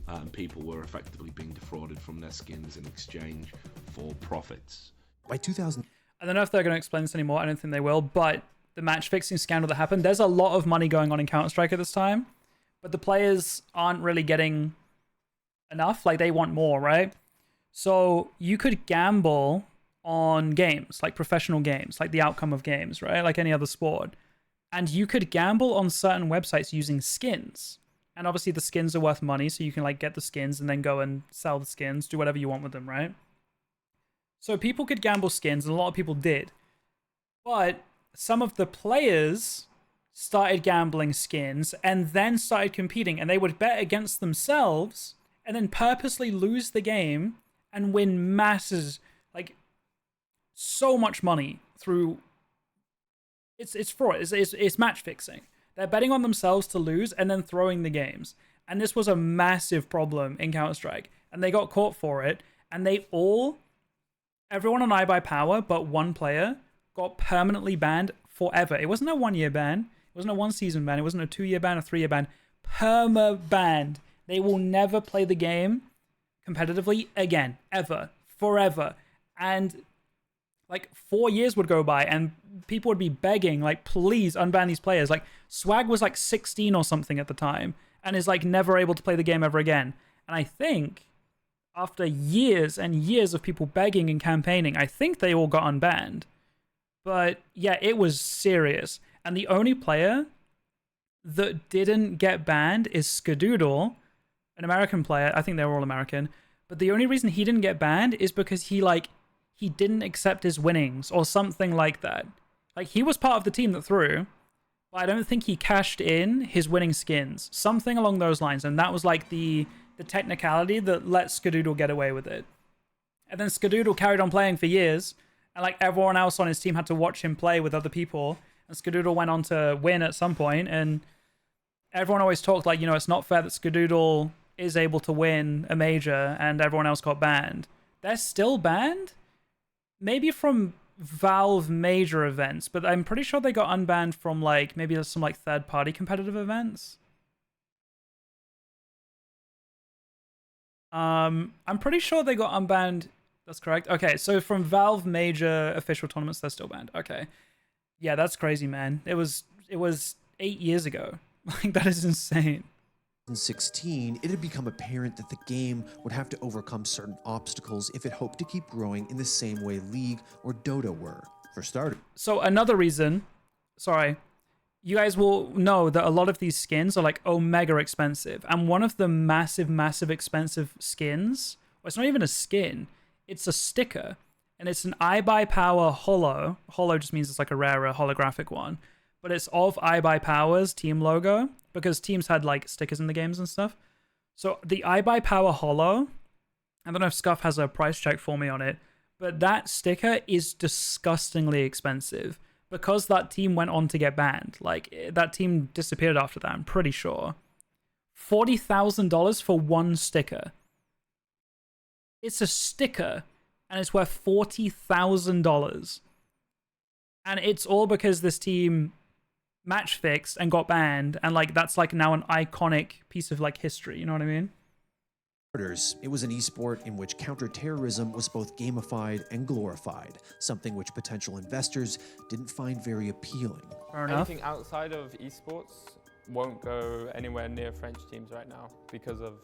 and people were effectively being defrauded from their skins in exchange for profits. By 2000, I don't know if they're going to explain this anymore. I don't think they will. But the match fixing scandal that happened, there's a lot of money going on in Counter-Strike at this time, but the players aren't really getting enough. Like, they want more, right? So you could gamble on games, like professional games, like the outcome of games, right? Like any other sport. And you could gamble on certain websites using skins. And obviously the skins are worth money, so you can like get the skins and then go and sell the skins, do whatever you want with them, right? So people could gamble skins, and a lot of people did. But some of the players started gambling skins and then started competing, and they would bet against themselves and then purposely lose the game and win masses, like so much money through... It's fraud. It's match fixing. They're betting on themselves to lose and then throwing the games. And this was a massive problem in Counter-Strike. And they got caught for it. And everyone on iBuyPower but one player got permanently banned forever. It wasn't a 1-year ban. It wasn't a 1-season ban. It wasn't a 2-year ban, a 3-year ban. Perma-banned. They will never play the game competitively again. Ever. Forever. And like 4 years would go by and people would be begging, like, please unban these players. Like, Swag was like 16 or something at the time and is like never able to play the game ever again. And I think after years and years of people begging and campaigning, I think they all got unbanned. But yeah, it was serious. And the only player that didn't get banned is Skadoodle, an American player. I think they were all American. But the only reason he didn't get banned is because he didn't accept his winnings or something like that. Like, he was part of the team that threw, but I don't think he cashed in his winning skins. Something along those lines. And that was like the technicality that let Skadoodle get away with it. And then Skadoodle carried on playing for years, and like everyone else on his team had to watch him play with other people. And Skadoodle went on to win at some point, and everyone always talked like, you know, it's not fair that Skadoodle is able to win a major and everyone else got banned. They're still banned? Maybe from Valve major events, but I'm pretty sure they got unbanned from like maybe some like third-party competitive events. I'm pretty sure they got unbanned. That's correct. Okay, so from Valve major official tournaments, they're still banned. Okay. Yeah, that's crazy, man. It was 8 years ago. Like, that is insane. In 2016, it had become apparent that the game would have to overcome certain obstacles if it hoped to keep growing in the same way League or Dota were. For starters. So another reason, sorry, you guys will know that a lot of these skins are like omega expensive. And one of the massive expensive skins, well, it's not even a skin, it's a sticker. And it's an iBuyPower holo. Holo just means it's like a rarer holographic one. But it's of iBuyPower's team logo, because teams had like stickers in the games and stuff. So the iBuyPower holo, I don't know if Scuff has a price check for me on it, but that sticker is disgustingly expensive because that team went on to get banned. Like, that team disappeared after that, I'm pretty sure. $40,000 for one sticker. It's a sticker, and it's worth $40,000. And it's all because this team match fixed and got banned, and like that's like now an iconic piece of like history, you know what I mean? It was an esport in which counterterrorism was both gamified and glorified, something which potential investors didn't find very appealing. Fair enough. Anything outside of esports won't go anywhere near French teams right now because of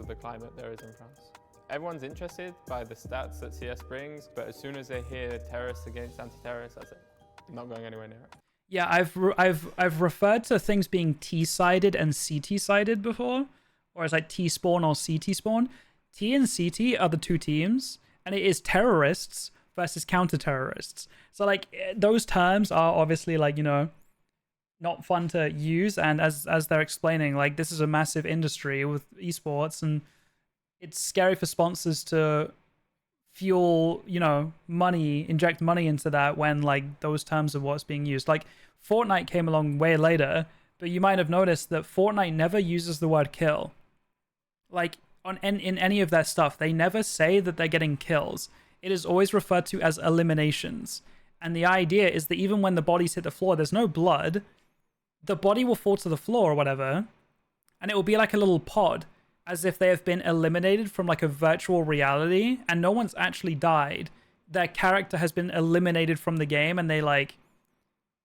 the climate there is in France. Everyone's interested by the stats that CS brings, but as soon as they hear terrorists against anti-terrorists, that's it. Not going anywhere near it. Yeah, I've referred to things being T-sided and CT-sided before, or it's like T-spawn or CT-spawn. T and CT are the two teams, and it is terrorists versus counter-terrorists. So like those terms are obviously like, you know, not fun to use, and as they're explaining, like this is a massive industry with esports, and it's scary for sponsors to fuel, you know, money, inject money into that when like those terms are what's being used. Like Fortnite came along way later, but you might have noticed that Fortnite never uses the word kill. Like in any of their stuff, they never say that they're getting kills. It is always referred to as eliminations. And the idea is that even when the bodies hit the floor, there's no blood. The body will fall to the floor or whatever, and it will be like a little pod, as if they have been eliminated from like a virtual reality and no one's actually died. Their character has been eliminated from the game, and they like,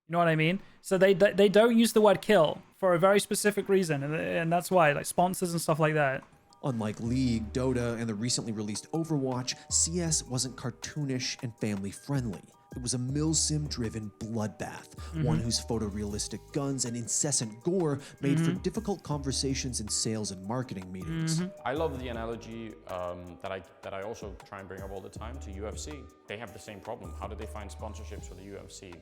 you know what I mean? So they don't use the word kill for a very specific reason, and that's why, like sponsors and stuff like that. Unlike League, Dota, and the recently released Overwatch, CS wasn't cartoonish and family-friendly. It was a milsim-driven bloodbath, one whose photorealistic guns and incessant gore made for difficult conversations in sales and marketing meetings. I love the analogy that I also try and bring up all the time to UFC. They have the same problem. How do they find sponsorships for the UFC?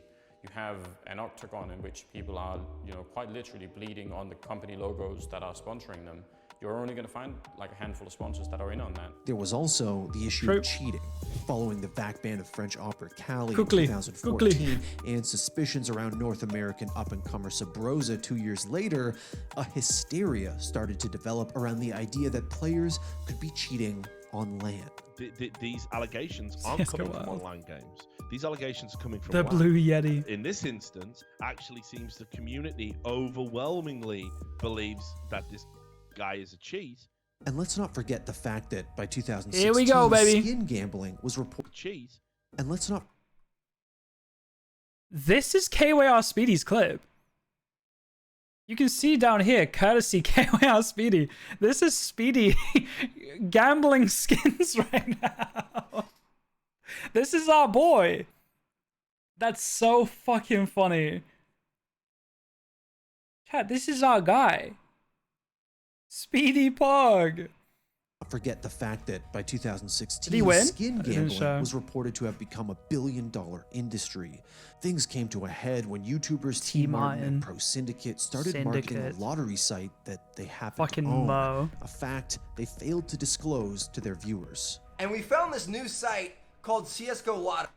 You have an octagon in which people are, you know, quite literally bleeding on the company logos that are sponsoring them. you're only going to find like a handful of sponsors that are in on that. There was also the issue True. of cheating. Following the VAC ban of French opera Cali Quickly, in 2014 and suspicions around North American up-and-comer Subrosa 2 years later, a hysteria started to develop around the idea that players could be cheating on LAN. These allegations aren't coming from online games. These allegations are coming from The LAN. Blue Yeti. In this instance, actually seems the community overwhelmingly believes that this guy is a cheat. And let's not forget the fact that by 2016, Here we go, baby. skin gambling was reported. Cheat. And let's not. This is KYR Speedy's clip. You can see down here, courtesy KYR Speedy. This is Speedy gambling skins right now. This is our boy. That's so fucking funny. Chat, this is our guy. Speedy Pog. Forget the fact that by 2016, Did he win? skin It didn't gambling show. was reported to have become a billion-dollar industry. Things came to a head when YouTubers T Martin and Pro Syndicate started marketing a lottery site that they happened Fucking to own, Mo. a fact they failed to disclose to their viewers. And we found this new site called CSGO Lottery.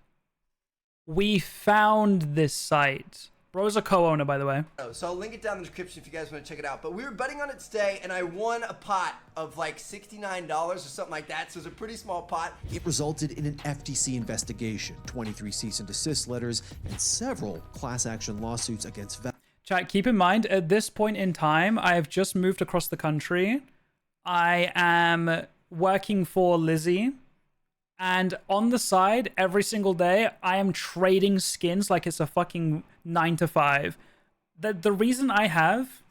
We found this site. Bro's a co-owner, by the way. So I'll link it down in the description if you guys want to check it out. But we were betting on it today, and I won a pot of like $69 or something like that. So it's a pretty small pot. It resulted in an FTC investigation, 23 cease and desist letters, and several class action lawsuits against Valve. Chat, keep in mind, at this point in time, I have just moved across the country. I am working for Lizzie. And on the side, every single day, I am trading skins like it's a fucking 9 to 5. The reason I have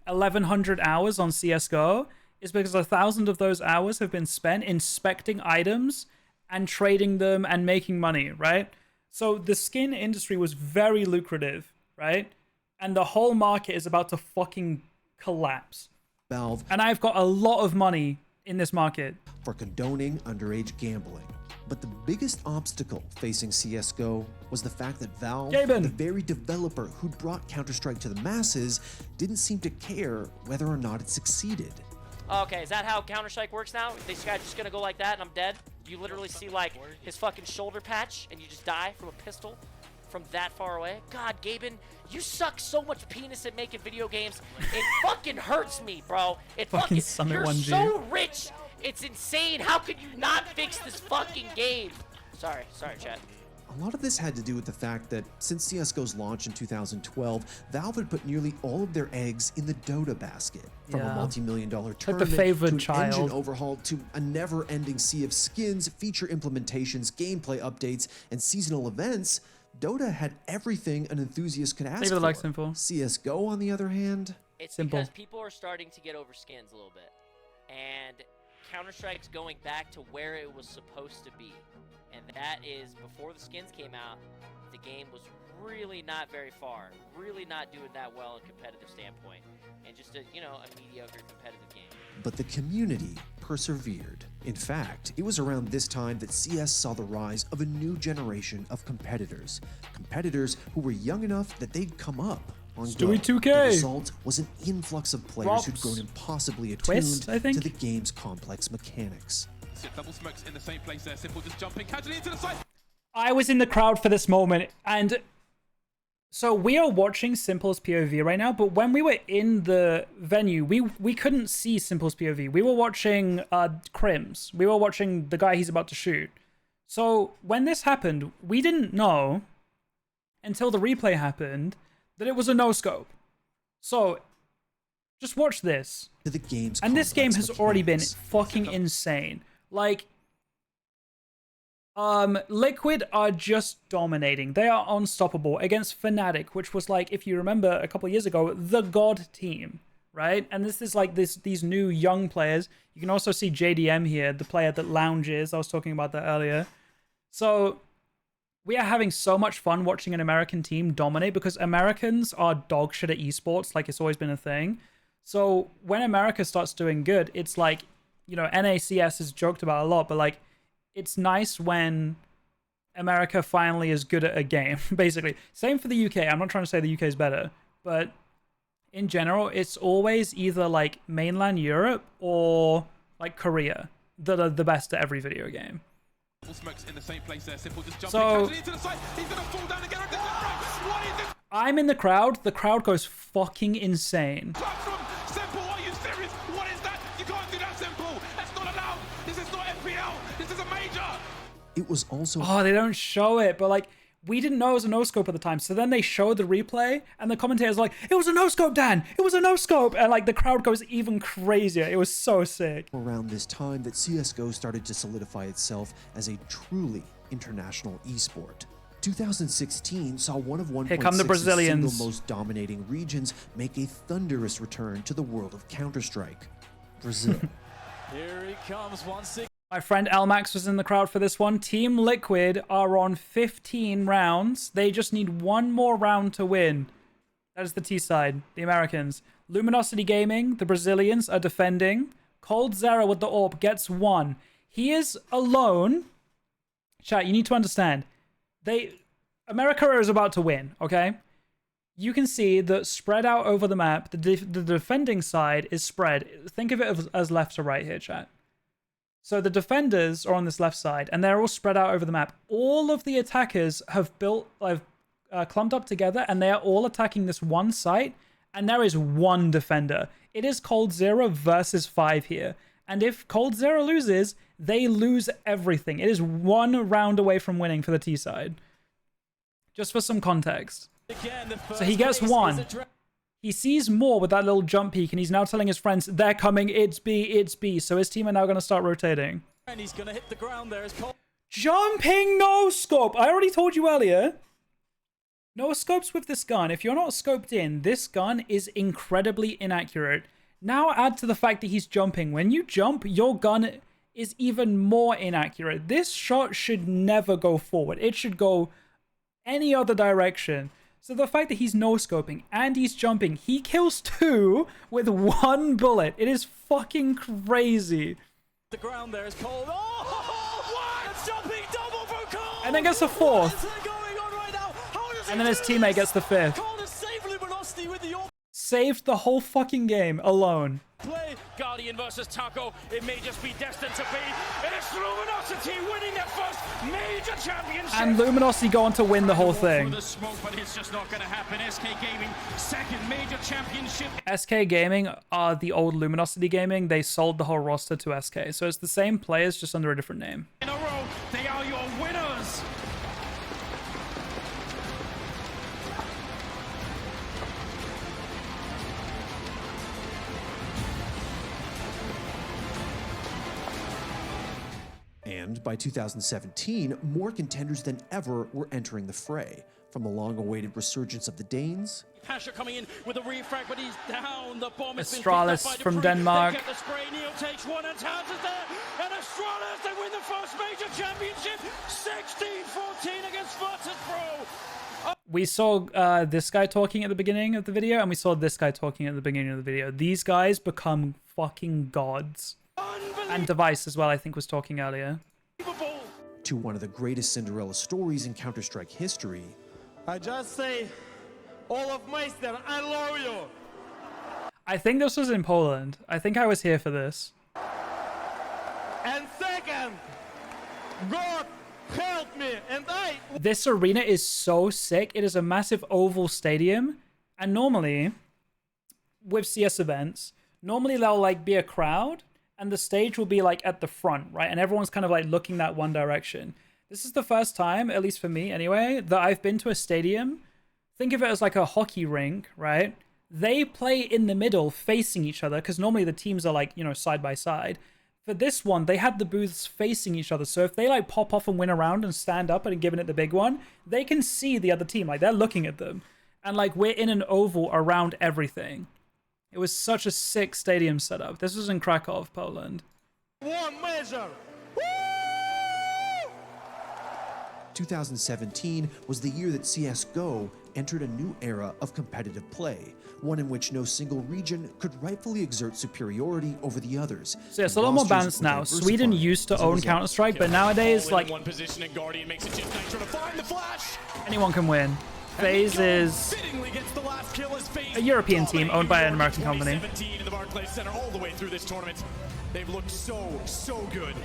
1,100 hours on CSGO is because 1,000 of those hours have been spent inspecting items and trading them and making money, right? So the skin industry was very lucrative, right? And the whole market is about to fucking collapse. Valve. And I've got a lot of money in this market for condoning underage gambling. But the biggest obstacle facing CSGO was the fact that Valve, the very developer who brought Counter-Strike to the masses, didn't seem to care whether or not it succeeded. Okay, is that how Counter-Strike works now? This guy's just gonna go like that and I'm dead? You literally see like his fucking shoulder patch and you just die from a pistol from that far away? God, Gaben, you suck so much penis at making video games. It fucking hurts me, bro. It fucking Summit you're 1G. so rich. It's insane. How could you not fix this fucking game? Sorry, chat. A lot of this had to do with the fact that since CSGO's launch in 2012, Valve had put nearly all of their eggs in the Dota basket. From a multi-million-dollar tournament favored to an child. engine overhaul to a never-ending sea of skins, feature implementations, gameplay updates, and seasonal events, Dota had everything an enthusiast could ask for. Simple. CSGO, on the other hand, It's because people are starting to get over skins a little bit. And Counter-Strike's going back to where it was supposed to be. And that is, before the skins came out, the game was really not very far. Really not doing that well in a competitive standpoint. And just a, you know, a mediocre competitive game. but the community persevered. In fact, it was around this time that CS saw the rise of a new generation of competitors. Competitors who were young enough that they'd come up on Go. Stewie 2K. The result was an influx of players who'd grown impossibly attuned to the game's complex mechanics. Double smokes in the same place there. Simple just jumping casually into the side. I was in the crowd for this moment, and so we are watching Simple's POV right now, but when we were in the venue, we couldn't see Simple's POV. We were watching Crim's. We were watching the guy he's about to shoot. So when this happened, we didn't know until the replay happened that it was a no-scope. So just watch this. To the game's and this game complex has already been mechanics. fucking insane. Like, Liquid are just dominating. They are unstoppable against Fnatic, which was like, if you remember a couple of years ago, the god team, right? And this is like these new young players. You can also see JDM here, the player that lounges. I was talking about that earlier. So we are having so much fun watching an American team dominate because Americans are dog shit at esports, like it's always been a thing. So when America starts doing good, it's like, you know, NACS is joked about a lot, but like, it's nice when America finally is good at a game, basically. Same for the UK. I'm not trying to say the UK is better, but in general, it's always either like mainland Europe or like Korea that are the best at every video game. Smokes in the same place there. Simple just jumping So casually into the side. He's gonna fall down again. What is this? I'm in the crowd. The crowd goes fucking insane. Simple, are you serious? What is that? You can't do that, Simple. That's not allowed. This is not FPL. This is a major. It was also... Oh, they don't show it, but like, we didn't know it was a no-scope at the time. So then they showed the replay, and the commentators were like, it was a no-scope, Dan! It was a no-scope! And like, the crowd goes even crazier. It was so sick. Around this time that CSGO started to solidify itself as a truly international esport. 2016 saw one of 1.6's single most dominating regions make a thunderous return to the world of Counter-Strike, Brazil. Here he comes once again. My friend Elmax was in the crowd for this one. Team Liquid are on 15 rounds. They just need one more round to win. That is the T side, the Americans. Luminosity Gaming, the Brazilians, are defending. coldzera with the AWP gets one. He is alone. Chat, you need to understand. America is about to win, okay? You can see that spread out over the map, the defending side is spread. Think of it as left to right here, chat. So the defenders are on this left side, and they're all spread out over the map. All of the attackers have clumped up together, and they are all attacking this one site, and there is one defender. It is coldzera versus 5 here. And if coldzera loses, they lose everything. It is one round away from winning for the T side. Just for some context. So he gets one. He sees more with that little jump peek, and he's now telling his friends, they're coming, it's B, it's B. So his team are now going to start rotating. And he's going to hit the ground there. Jumping no scope. I already told you earlier. No scopes with this gun. If you're not scoped in, this gun is incredibly inaccurate. Now add to the fact that he's jumping. When you jump, your gun is even more inaccurate. This shot should never go forward. It should go any other direction. So the fact that he's no-scoping and he's jumping, he kills 2 with 1 bullet. It is fucking crazy. The ground there is cold. Oh, what? It's jumping double for Cole. And then gets a 4th. And then his teammate gets the 5th. Cole is saved Luminosity with the Saved the whole fucking game alone. play. Guardian versus Taco. It may just be destined to be. It is Luminosity winning their first major championship. And Luminosity go on to win the whole thing. The smoke, but it's just not going to happen. SK Gaming, second major championship. SK Gaming are the old Luminosity Gaming. They sold the whole roster to SK. So it's the same players, just under a different name. In a row, they are your winners. And by 2017, more contenders than ever were entering the fray. From the long-awaited resurgence of the Danes, Pasha coming in with a refrag, but he's down. The bomb has been Astralis picked up by from Dupree. Denmark. They get the spray. Neil takes one, and Towns is there. And Astralis, they win the first major championship. 16-14 against Virtus.pro. We saw this guy talking at the beginning of the video, and we saw this guy talking at the beginning of the video. These guys become fucking gods. And Device as well, I think, was talking earlier. to one of the greatest Cinderella stories in Counter-Strike history. I just say, Olaf Meister, I love you. I think this was in Poland. I think I was here for this. And second, God help me, and I... This arena is so sick. It is a massive oval stadium. And normally, with CS events, normally there'll like be a crowd and the stage will be like at the front, right? And everyone's kind of like looking that one direction. This is the first time, at least for me anyway, that I've been to a stadium. Think of it as like a hockey rink, right? They play in the middle facing each other because normally the teams are like, you know, side by side. For this one, they had the booths facing each other. So if they like pop off and win a round and stand up and giving it the big one, they can see the other team. Like they're looking at them. And like we're in an oval around everything. It was such a sick stadium setup. This was in Krakow, Poland. One measure. 2017 was the year that CSGO entered a new era of competitive play, one in which no single region could rightfully exert superiority over the others. So yeah, it's a lot more balanced now. Sweden used to own Counter-Strike, but nowadays, like, one position and Guardian makes a chip trying to find the flash. Anyone can win. FaZe is a European team owned by an American company. 2017 in the Barclays Center all the way through this tournament. They've looked so good.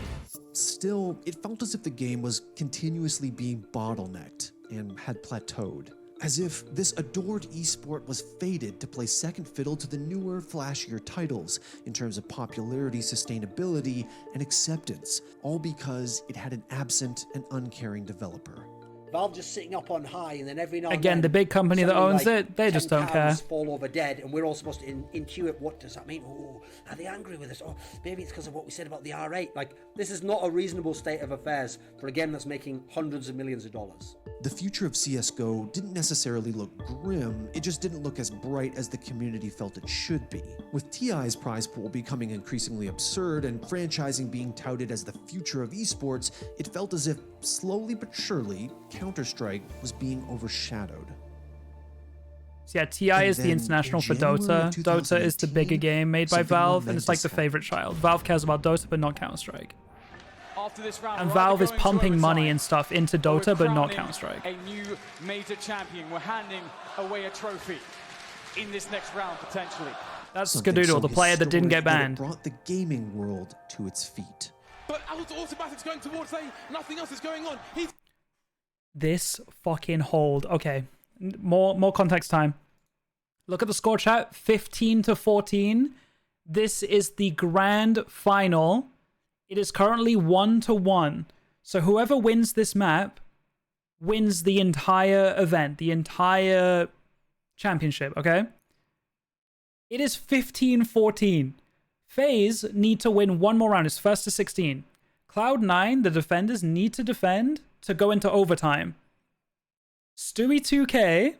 Still, it felt as if the game was continuously being bottlenecked and had plateaued. As if this adored esport was fated to play second fiddle to the newer, flashier titles in terms of popularity, sustainability, and acceptance, all because it had an absent and uncaring developer. Valve just sitting up on high, and then every now and Again, then, the big company that suddenly, owns it, they just 10 don't care. cows fall over dead, and we're all supposed to intuit what does that mean. Oh, are they angry with us? Oh, maybe it's because of what we said about the R8. Like, this is not a reasonable state of affairs for a game that's making hundreds of millions of dollars. The future of CSGO didn't necessarily look grim, it just didn't look as bright as the community felt it should be. With TI's prize pool becoming increasingly absurd and franchising being touted as the future of esports, it felt as if, slowly but surely, Counter-Strike was being overshadowed. So yeah, TI is the international for Dota. Dota is the bigger game made by Valve, and it's like the favorite child. Valve cares about Dota, but not Counter-Strike. After this round, And Valve is pumping money and stuff into Dota, but not Counter-Strike. A new major champion. We're handing away a trophy in this next round, potentially. That's Something Skadoodle, so the player that didn't get historic banned. It brought the gaming world to its feet. But automatic's going towards lane. Nothing else is going on. This fucking hold. Okay, more context time. Look at the score chat, 15-14. This is the grand final. It is currently 1-1. So whoever wins this map wins the entire event, the entire championship, okay? It is 15-14. FaZe need to win one more round. It's first to 16. Cloud9, the defenders, need to defend to go into overtime. Stewie2k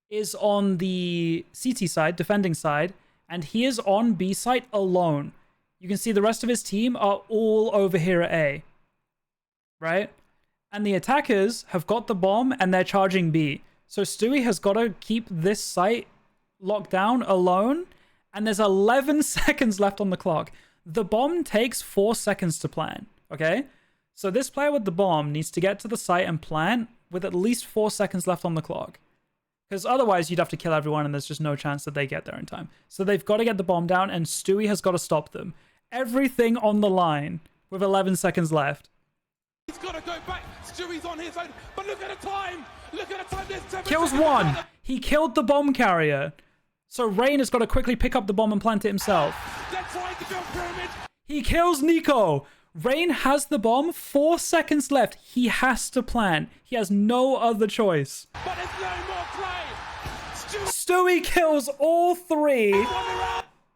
is on the CT side, defending side, and he is on B site alone. You can see the rest of his team are all over here at A. Right? And the attackers have got the bomb and they're charging B. So Stewie has got to keep this site locked down alone, and there's 11 seconds left on the clock. The bomb takes 4 seconds to plant, okay? So this player with the bomb needs to get to the site and plant with at least 4 seconds left on the clock. Because otherwise you'd have to kill everyone and there's just no chance that they get there in time. So they've got to get the bomb down and Stewie has got to stop them. Everything on the line with 11 seconds left. He's got to go back. Stewie's on his own. But look at the time. Look at the time. There's 7 Kills seconds. one. He killed the bomb carrier. So Rain has got to quickly pick up the bomb and plant it himself. They're trying to build pyramid. He kills Nico. Rain has the bomb. 4 seconds left. He has to plant. He has no other choice. But there's no more play. Stewie kills all 3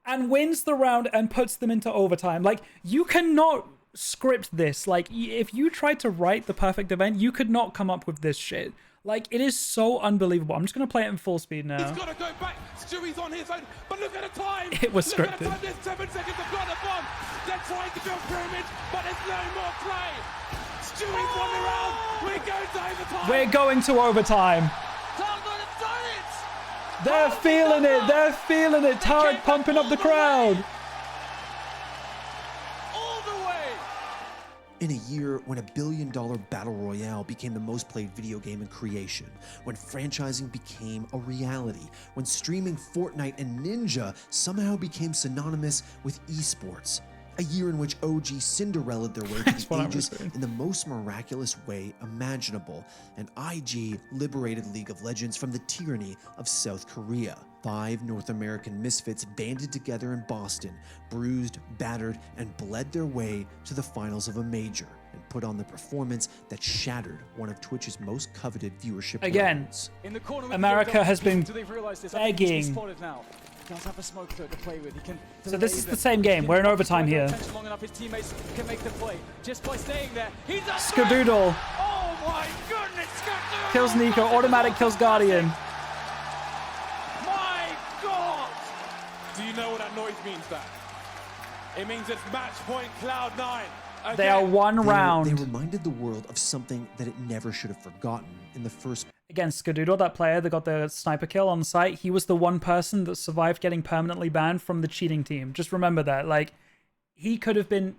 and wins the round and puts them into overtime. Like, you cannot script this. Like, if you tried to write the perfect event, you could not come up with this shit. Like, it is so unbelievable. I'm just going to play it in full speed now. He's got to go back. Stewie's on his own. But look at the time. It was look at the scripted. time. There's 7 seconds. They've got the bomb. They're trying to build pyramid. But there's no more play. Stewie's won the round. We're going to overtime. We're going to overtime. They're feeling it. They're feeling it. Tarek pumping up the crowd. All the way. In a year when $1 billion Battle Royale became the most played video game in creation, when franchising became a reality, when streaming Fortnite and Ninja somehow became synonymous with esports, a year in which OG Cinderella'd their way to the ages in the most miraculous way imaginable, and IG liberated League of Legends from the tyranny of South Korea. 5 North American misfits banded together in Boston, bruised, battered, and bled their way to the finals of a major, and put on the performance that shattered one of Twitch's most coveted viewership Again, records. America has been begging. Does have a smoke to play with. He can So this is the same game. We're in overtime here. long enough, his teammates can make the play just by staying there. He's up. Skadoodle Oh my goodness! Skadoodle! kills Nico. Automatic kills Guardian. My God! Do you know what that noise means? That it means it's match point Cloud9. They are one round. They reminded the world of something that it never should have forgotten in the first. Again, Skadoodle, that player that got the sniper kill on site, he was the one person that survived getting permanently banned from the cheating team. Just remember that. Like, he could have been,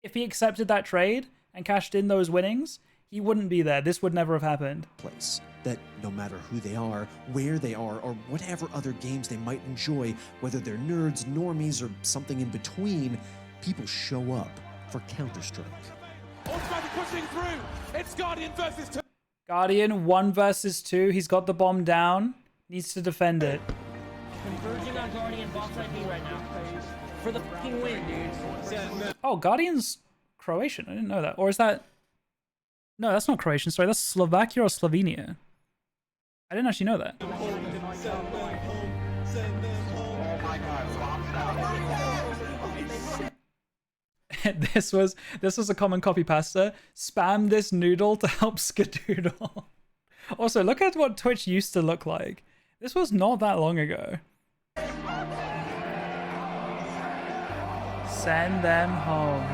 if he accepted that trade and cashed in those winnings, he wouldn't be there. This would never have happened. Place that no matter who they are, where they are, or whatever other games they might enjoy, whether they're nerds, normies, or something in between, people show up for Counter-Strike. Automatic pushing through. It's Guardian versus 2. Guardian 1 versus 2. He's got the bomb down. Needs to defend it. Converging on Guardian box ID right now. For the fucking win, dude. Oh, Guardian's Croatian. I didn't know that. Or is that... No, that's not Croatian. Sorry, that's Slovakia or Slovenia. I didn't actually know that. This was a common copy pasta. Spam this noodle to help skadoodle. Also, look at what Twitch used to look like. This was not that long ago. Send them home.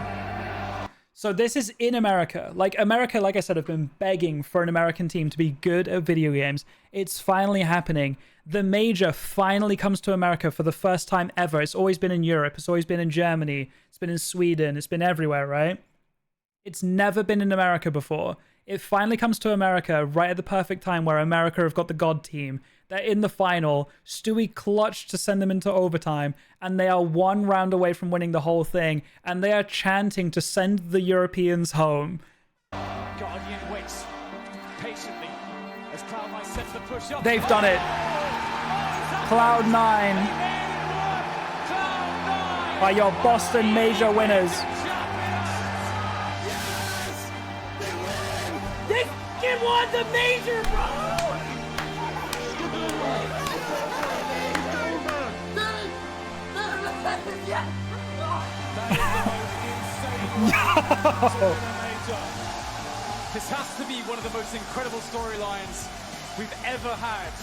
So this is in America. Like America, like I said, have been begging for an American team to be good at video games. It's finally happening. The major finally comes to America for the first time ever. It's always been in Europe. It's always been in Germany. It's been in Sweden. It's been everywhere, right? It's never been in America before. It finally comes to America right at the perfect time where America have got the God team. They're in the final. Stewie clutched to send them into overtime, and they are one round away from winning the whole thing, and they are chanting to send the Europeans home. Guardian waits patiently as Cloud9 sets the push up. They've done it. Cloud9 are your Boston major winners. They won the major, bro! This has to be one of the most incredible storylines we've ever had.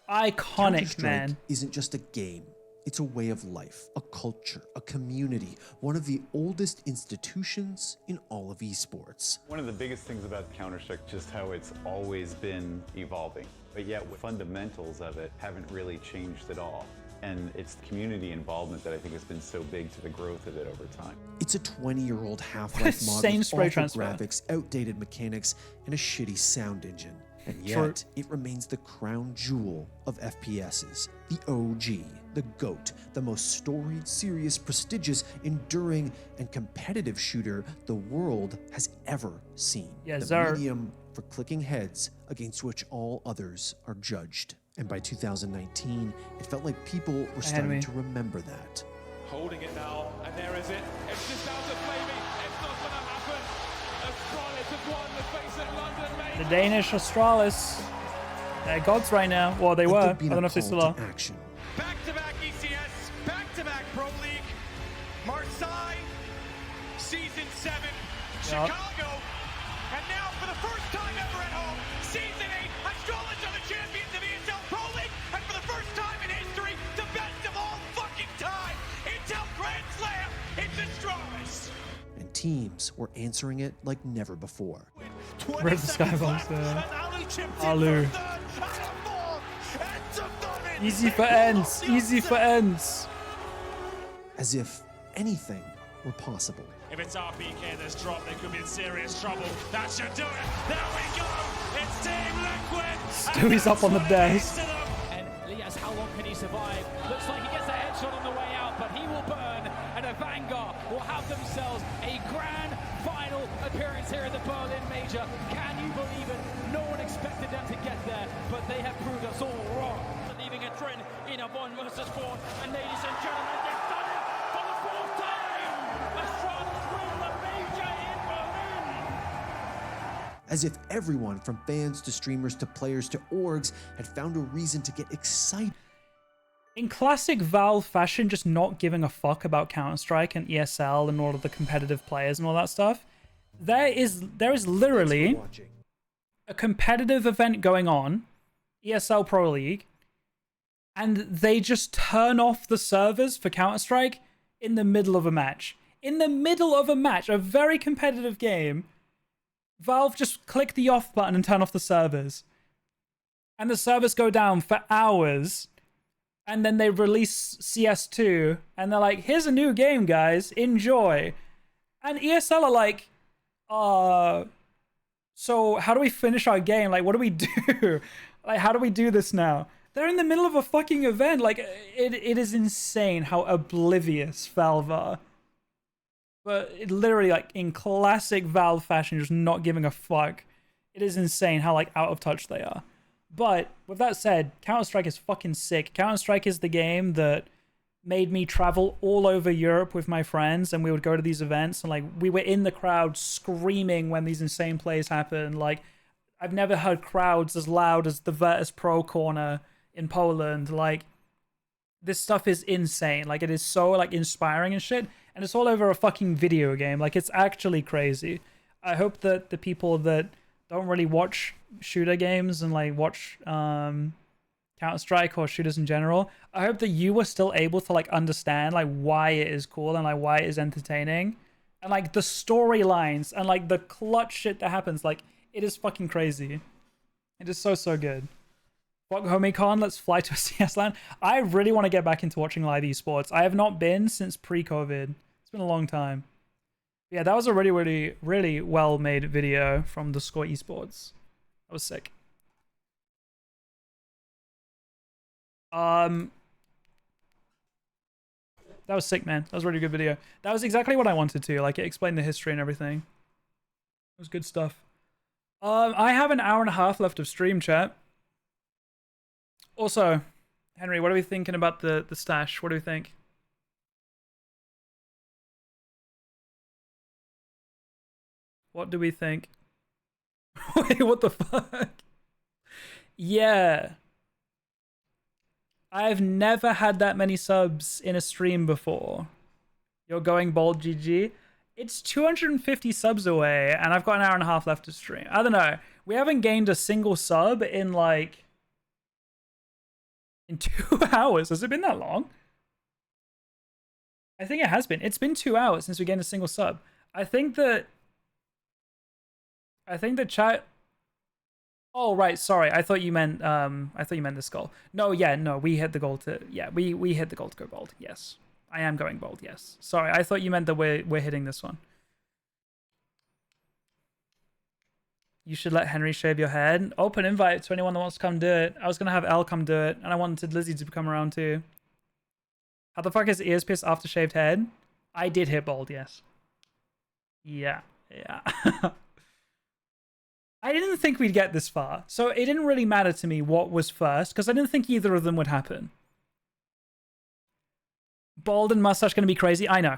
Iconic, Counter-Strike man. Isn't just a game. It's a way of life, a culture, a community, one of the oldest institutions in all of esports. One of the biggest things about Counter-Strike, just how it's always been evolving, but yet the fundamentals of it haven't really changed at all. And it's the community involvement that I think has been so big to the growth of it over time. It's a 20-year-old Half-Life mod Insane with spray awful transfer. graphics, outdated mechanics, and a shitty sound engine. And True. yet, it remains the crown jewel of FPSs. The OG, the GOAT, the most storied, serious, prestigious, enduring, and competitive shooter the world has ever seen. Yes, the sir. medium for clicking heads against which all others are judged. And by 2019, it felt like people were starting to remember that. Holding it now, and there is it. It's just out of Flamey. It's not going to happen. Astralis has won the face at London, mate. The Danish Astralis. They're gods right now. Well, they were. I don't know if they still are. Action. Back-to-back ECS, back-to-back Pro League, Marseille, Season 7, Chicago, and now for the first time ever at home, Season 8, Astralis are the champions of ESL Pro League, and for the first time in history, the best of all fucking time, Intel Grand Slam, it's Astralis. And teams were answering it like never before. Where's the skybox? Alu. Easy for ends. Easy for ends. As if anything were possible. If it's RPK that's dropped, they could be in serious trouble. That should do it. There we go. It's Team Liquid. Stewie's up on the desk. And Lias, how long can he survive? Looks like he gets a headshot on the way out, but he will burn, and a Vanguard will have themselves a grand final appearance here at the Berlin Major. Can you believe it? No one expected them to get there, but they have proved us all wrong. Leaving a trend in a 1 versus 4, and ladies and gentlemen, they've done it for the 4th time! Astralis win the Major in Berlin! As if everyone from fans to streamers to players to orgs had found a reason to get excited. In classic Valve fashion, just not giving a fuck about Counter-Strike and ESL and all of the competitive players and all that stuff, there is literally a competitive event going on, ESL Pro League, and they just turn off the servers for Counter-Strike in the middle of a match. In the middle of a match, a very competitive game, Valve just click the off button and turn off the servers. And the servers go down for hours. And then they release CS2, and they're like, here's a new game, guys. Enjoy. And ESL are like, So how do we finish our game? Like, what do we do? Like, how do we do this now? They're in the middle of a fucking event. Like, it is insane how oblivious Valve are. But it literally, like, in classic Valve fashion, just not giving a fuck. It is insane how, like, out of touch they are. But with that said, Counter-Strike is fucking sick. Counter-Strike is the game that made me travel all over Europe with my friends, and we would go to these events, and, like, we were in the crowd screaming when these insane plays happen. Like, I've never heard crowds as loud as the Virtus Pro corner in Poland. Like, this stuff is insane. Like, it is so, like, inspiring and shit. And it's all over a fucking video game. Like, it's actually crazy. I hope that the people that don't really watch shooter games and, like, watch Counter-Strike or shooters in general, I hope that you were still able to, like, understand, like, why it is cool and, like, why it is entertaining. And, like, the storylines and, like, the clutch shit that happens. Like, it is fucking crazy. It is so, so good. Fuck HomieCon, let's fly to a CS land. I really want to get back into watching live esports. I have not been since pre-COVID. It's been a long time. Yeah, that was a really, really, really well-made video from the Score Esports. That was sick. That was sick, man. That was a really good video. That was exactly what I wanted to. Like, it explained the history and everything. It was good stuff. I have an hour and a half left of stream, chat. Also, Henry, what are we thinking about the stash? What do we think? What do we think? Wait, what the fuck? Yeah. I've never had that many subs in a stream before. You're going bold, GG. It's 250 subs away, and I've got an hour and a half left to stream. I don't know. We haven't gained a single sub in, like, in 2 hours. Has it been that long? I think it has been. It's been 2 hours since we gained a single sub. I think the chat. Oh right, sorry. I thought you meant this goal. No, yeah, no, we hit the goal to we hit the goal to go bold. Yes. I am going bold, yes. Sorry, I thought you meant that we're hitting this one. You should let Henry shave your head. Open invite to anyone that wants to come do it. I was gonna have Elle come do it, and I wanted Lizzie to come around too. How the fuck is ears pierced after shaved head? I did hit bold, yes. Yeah. I didn't think we'd get this far, so it didn't really matter to me what was first, because I didn't think either of them would happen. Bald and mustache gonna be crazy? I know.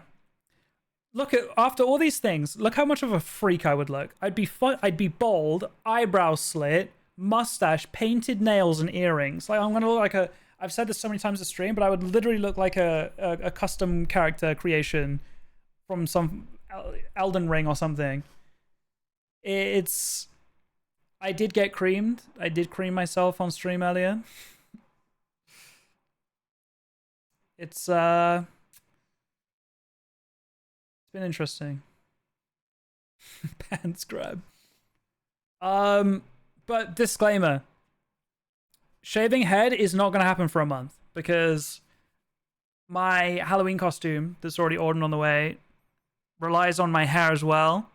Look at, after all these things, look how much of a freak I would look. I'd be bald, eyebrow slit, mustache, painted nails, and earrings. Like, I'm gonna look like a. I've said this so many times in the stream, but I would literally look like a custom character creation from some Elden Ring or something. It's. I did get creamed. I did cream myself on stream earlier. It's been interesting. Pants grab. But disclaimer. Shaving head is not going to happen for a month because my Halloween costume that's already ordered on the way relies on my hair as well.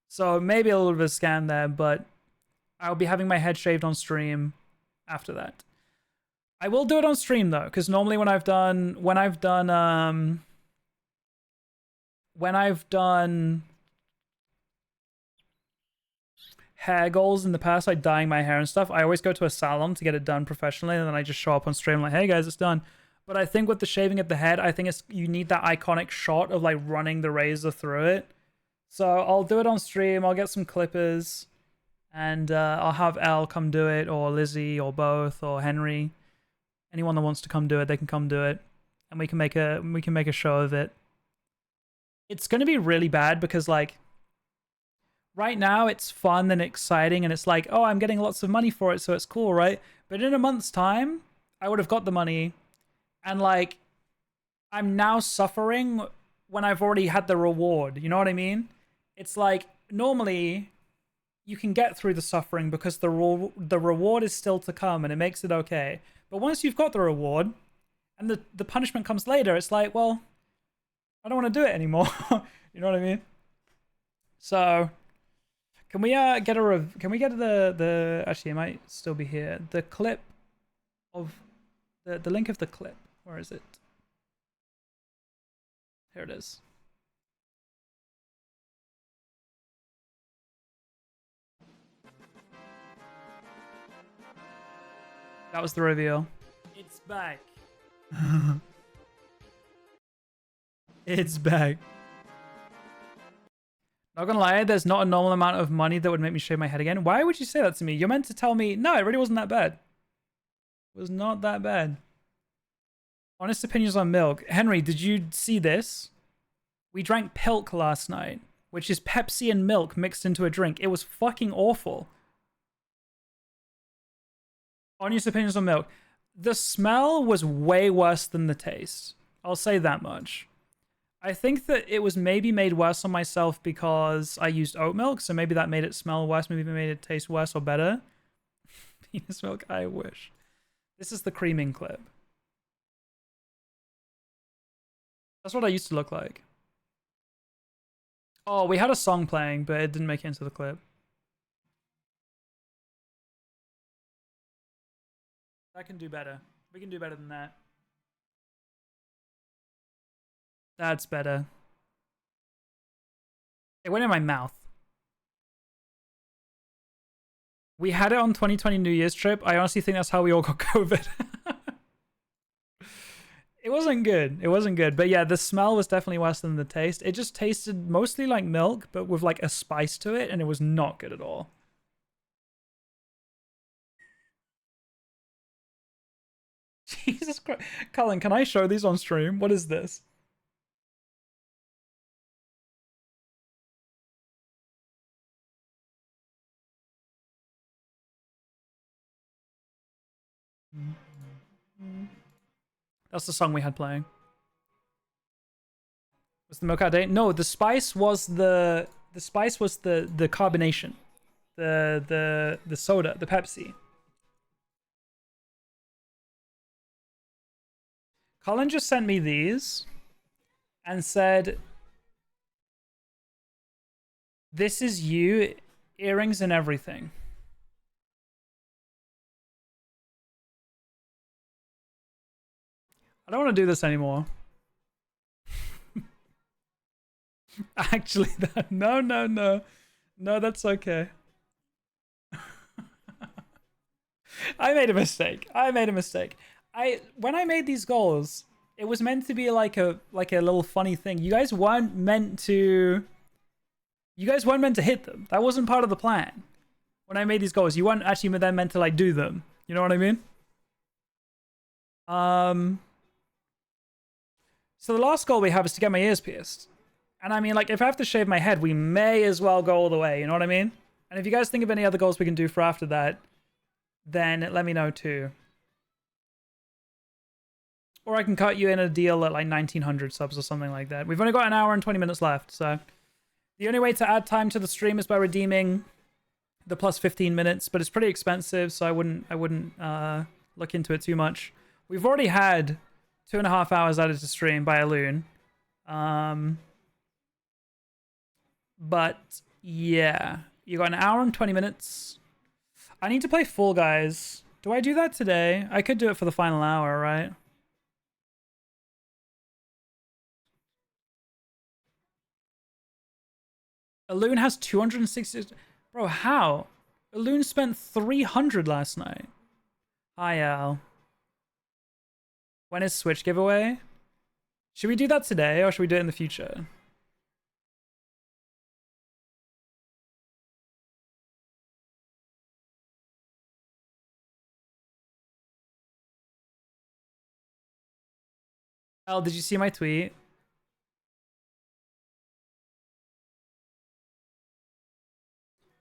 So maybe a little bit of a scam there, but I'll be having my head shaved on stream after that. I will do it on stream though, because normally when I've done hair goals in the past, like dyeing my hair and stuff, I always go to a salon to get it done professionally, and then I just show up on stream like, hey guys, it's done. But I think with the shaving of the head, I think you need that iconic shot of like running the razor through it. So I'll do it on stream, I'll get some clippers, and I'll have Elle come do it, or Lizzie, or both, or Henry. Anyone that wants to come do it, they can come do it, and we can make a show of it. It's going to be really bad because, like, right now it's fun and exciting, and it's like, oh, I'm getting lots of money for it, so it's cool, right? But in a month's time, I would have got the money, and, like, I'm now suffering when I've already had the reward. You know what I mean? It's like, normally you can get through the suffering because the reward is still to come, and it makes it okay. But once you've got the reward and the punishment comes later, it's like, well, I don't want to do it anymore. You know what I mean? So Can we get a can we get the actually it might still be here. The clip of the link of the clip. Where is it? Here it is. That was the reveal. It's back. It's back. Not gonna lie, there's not a normal amount of money that would make me shave my head again. Why would you say that to me? You're meant to tell me, no, it really wasn't that bad. It was not that bad. Honest opinions on milk. Henry, did you see this? We drank Pilk last night, which is Pepsi and milk mixed into a drink. It was fucking awful. Honest opinions on milk. The smell was way worse than the taste. I'll say that much. I think that it was maybe made worse on myself because I used oat milk, so maybe that made it smell worse, maybe it made it taste worse or better. Penis milk, I wish. This is the creaming clip. That's what I used to look like. Oh, we had a song playing, but it didn't make it into the clip. I can do better. We can do better than that. That's better. It went in my mouth. We had it on 2020 New Year's trip. I honestly think that's how we all got COVID. It wasn't good. It wasn't good. But yeah, the smell was definitely worse than the taste. It just tasted mostly like milk, but with like a spice to it, and it was not good at all. Jesus Christ. Cullen, can I show these on stream? What is this? That's the song we had playing. Was the milk out of date? No, the spice was the carbonation. The soda, the Pepsi. Colin just sent me these and said, "This is you, earrings and everything." I don't want to do this anymore. Actually, no, that's okay. I made a mistake. When I made these goals, it was meant to be like a little funny thing. You guys weren't meant to hit them. That wasn't part of the plan. When I made these goals, you weren't actually then meant to like do them. You know what I mean? So the last goal we have is to get my ears pierced. And I mean, like, if I have to shave my head, we may as well go all the way, you know what I mean? And if you guys think of any other goals we can do for after that, then let me know too. Or I can cut you in a deal at like 1900 subs or something like that. We've only got an hour and 20 minutes left, so the only way to add time to the stream is by redeeming the plus 15 minutes, but it's pretty expensive, so I wouldn't look into it too much. We've already had 2.5 hours added to stream by a loon. But yeah, you got an hour and 20 minutes. I need to play Fall Guys. Do I do that today? I could do it for the final hour, right? A loon has 260. Bro, how? A loon spent 300 last night. Hi, Al. When is Switch giveaway? Should we do that today or should we do it in the future? Al, did you see my tweet?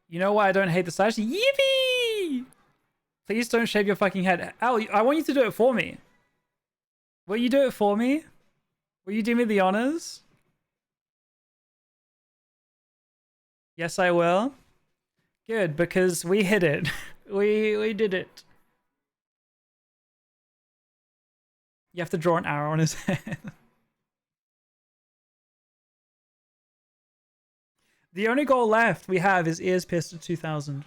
You know why I don't hate the slash? Yippee! Please don't shave your fucking head. Al, I want you to do it for me. Will you do it for me? Will you do me the honors? Yes, I will. Good, because we hit it. we did it. You have to draw an arrow on his head. The only goal left we have is ears pierced at 2,000.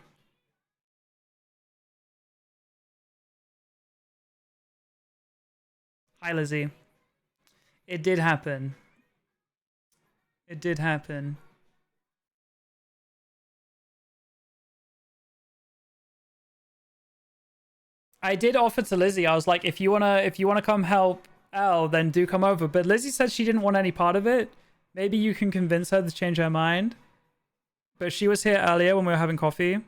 Hi, Lizzie. It did happen. It did happen. I did offer to Lizzie. I was like, if you wanna come help Elle, then do come over. But Lizzie said she didn't want any part of it. Maybe you can convince her to change her mind. But she was here earlier when we were having coffee.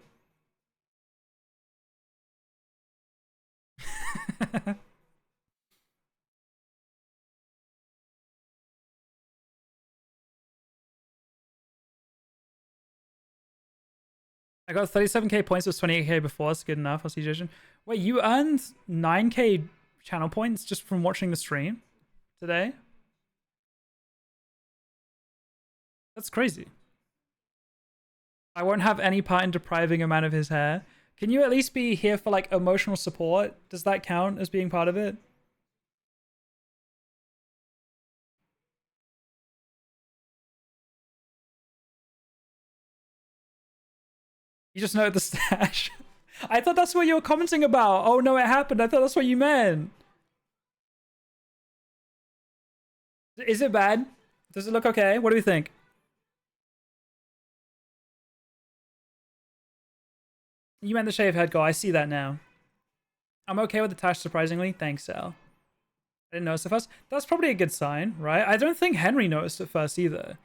I got 37k points, was 28k before. That's good enough. I'll see Jason. Wait, you earned 9k channel points just from watching the stream today? That's crazy. I won't have any part in depriving a man of his hair. Can you at least be here for like emotional support? Does that count as being part of it? You just know the stash. I thought that's what you were commenting about. Oh no, it happened. I thought that's what you meant. Is it bad? Does it look okay? What do you think? You meant the shave head goal. I see that now. I'm okay with the tash, surprisingly. Thanks, Sal. I didn't notice at first. That's probably a good sign, right? I don't think Henry noticed at first either.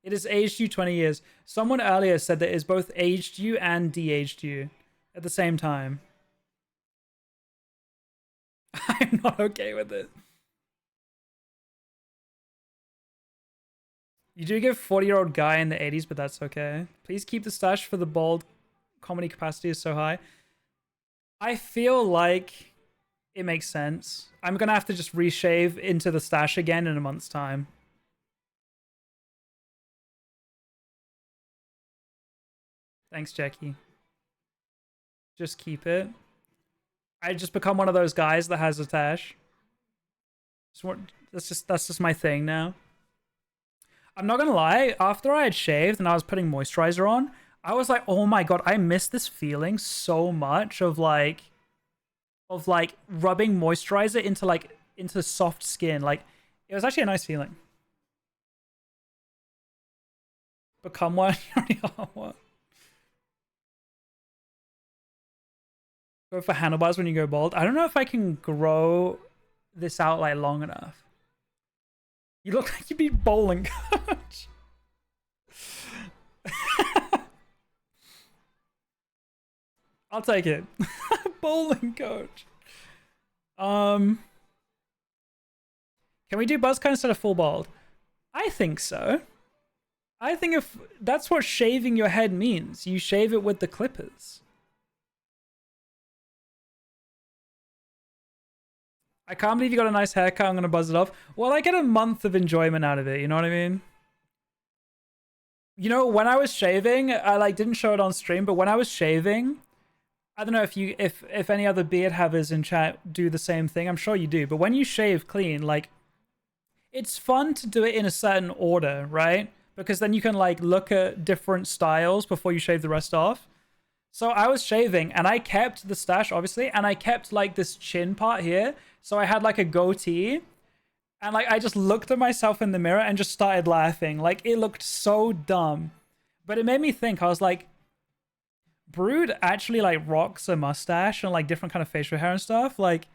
It has aged you 20 years. Someone earlier said that it has both aged you and de-aged you at the same time. I'm not okay with it. You do give 40-year-old guy in the 80s, but that's okay. Please keep the stash for the bald. Comedy capacity is so high. I feel like it makes sense. I'm gonna have to just reshave into the stash again in a month's time. Thanks, Jackie. Just keep it. I just become one of those guys that has a tash. That's just my thing now. I'm not gonna lie, after I had shaved and I was putting moisturizer on, I was like, oh my god, I miss this feeling so much of like rubbing moisturizer into soft skin. Like, it was actually a nice feeling. Become one. You already are one. Go for handlebars when you go bald. I don't know if I can grow this out like long enough. You look like you'd be bowling coach. I'll take it. Bowling coach. Can we do buzz cut instead of full bald? I think so. I think if that's what shaving your head means. You shave it with the clippers. I can't believe you got a nice haircut. I'm gonna buzz it off. Well, I get a month of enjoyment out of it. You know what I mean? You know, when I was shaving, I like didn't show it on stream, but when I was shaving, I don't know if any other beard havers in chat do the same thing. I'm sure you do. But when you shave clean, like, it's fun to do it in a certain order, right? Because then you can like look at different styles before you shave the rest off. So I was shaving and I kept the stash, obviously, and I kept like this chin part here. So I had like a goatee. And like I just looked at myself in the mirror and just started laughing. Like, it looked so dumb. But it made me think. I was like, Brood actually like rocks a mustache and like different kind of facial hair and stuff. Like,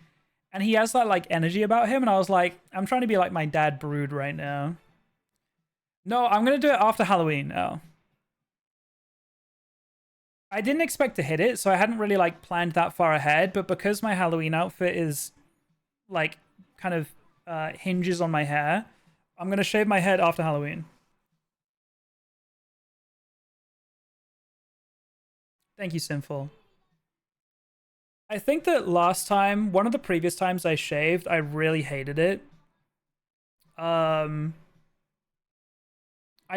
and he has that like energy about him. And I was like, I'm trying to be like my dad Brood right now. No, I'm going to do it after Halloween now. I didn't expect to hit it, so I hadn't really like planned that far ahead. But because my Halloween outfit is like kind of hinges on my hair, I'm going to shave my head after Halloween. Thank you, Sinful. I think that last time, one of the previous times I shaved, I really hated it. I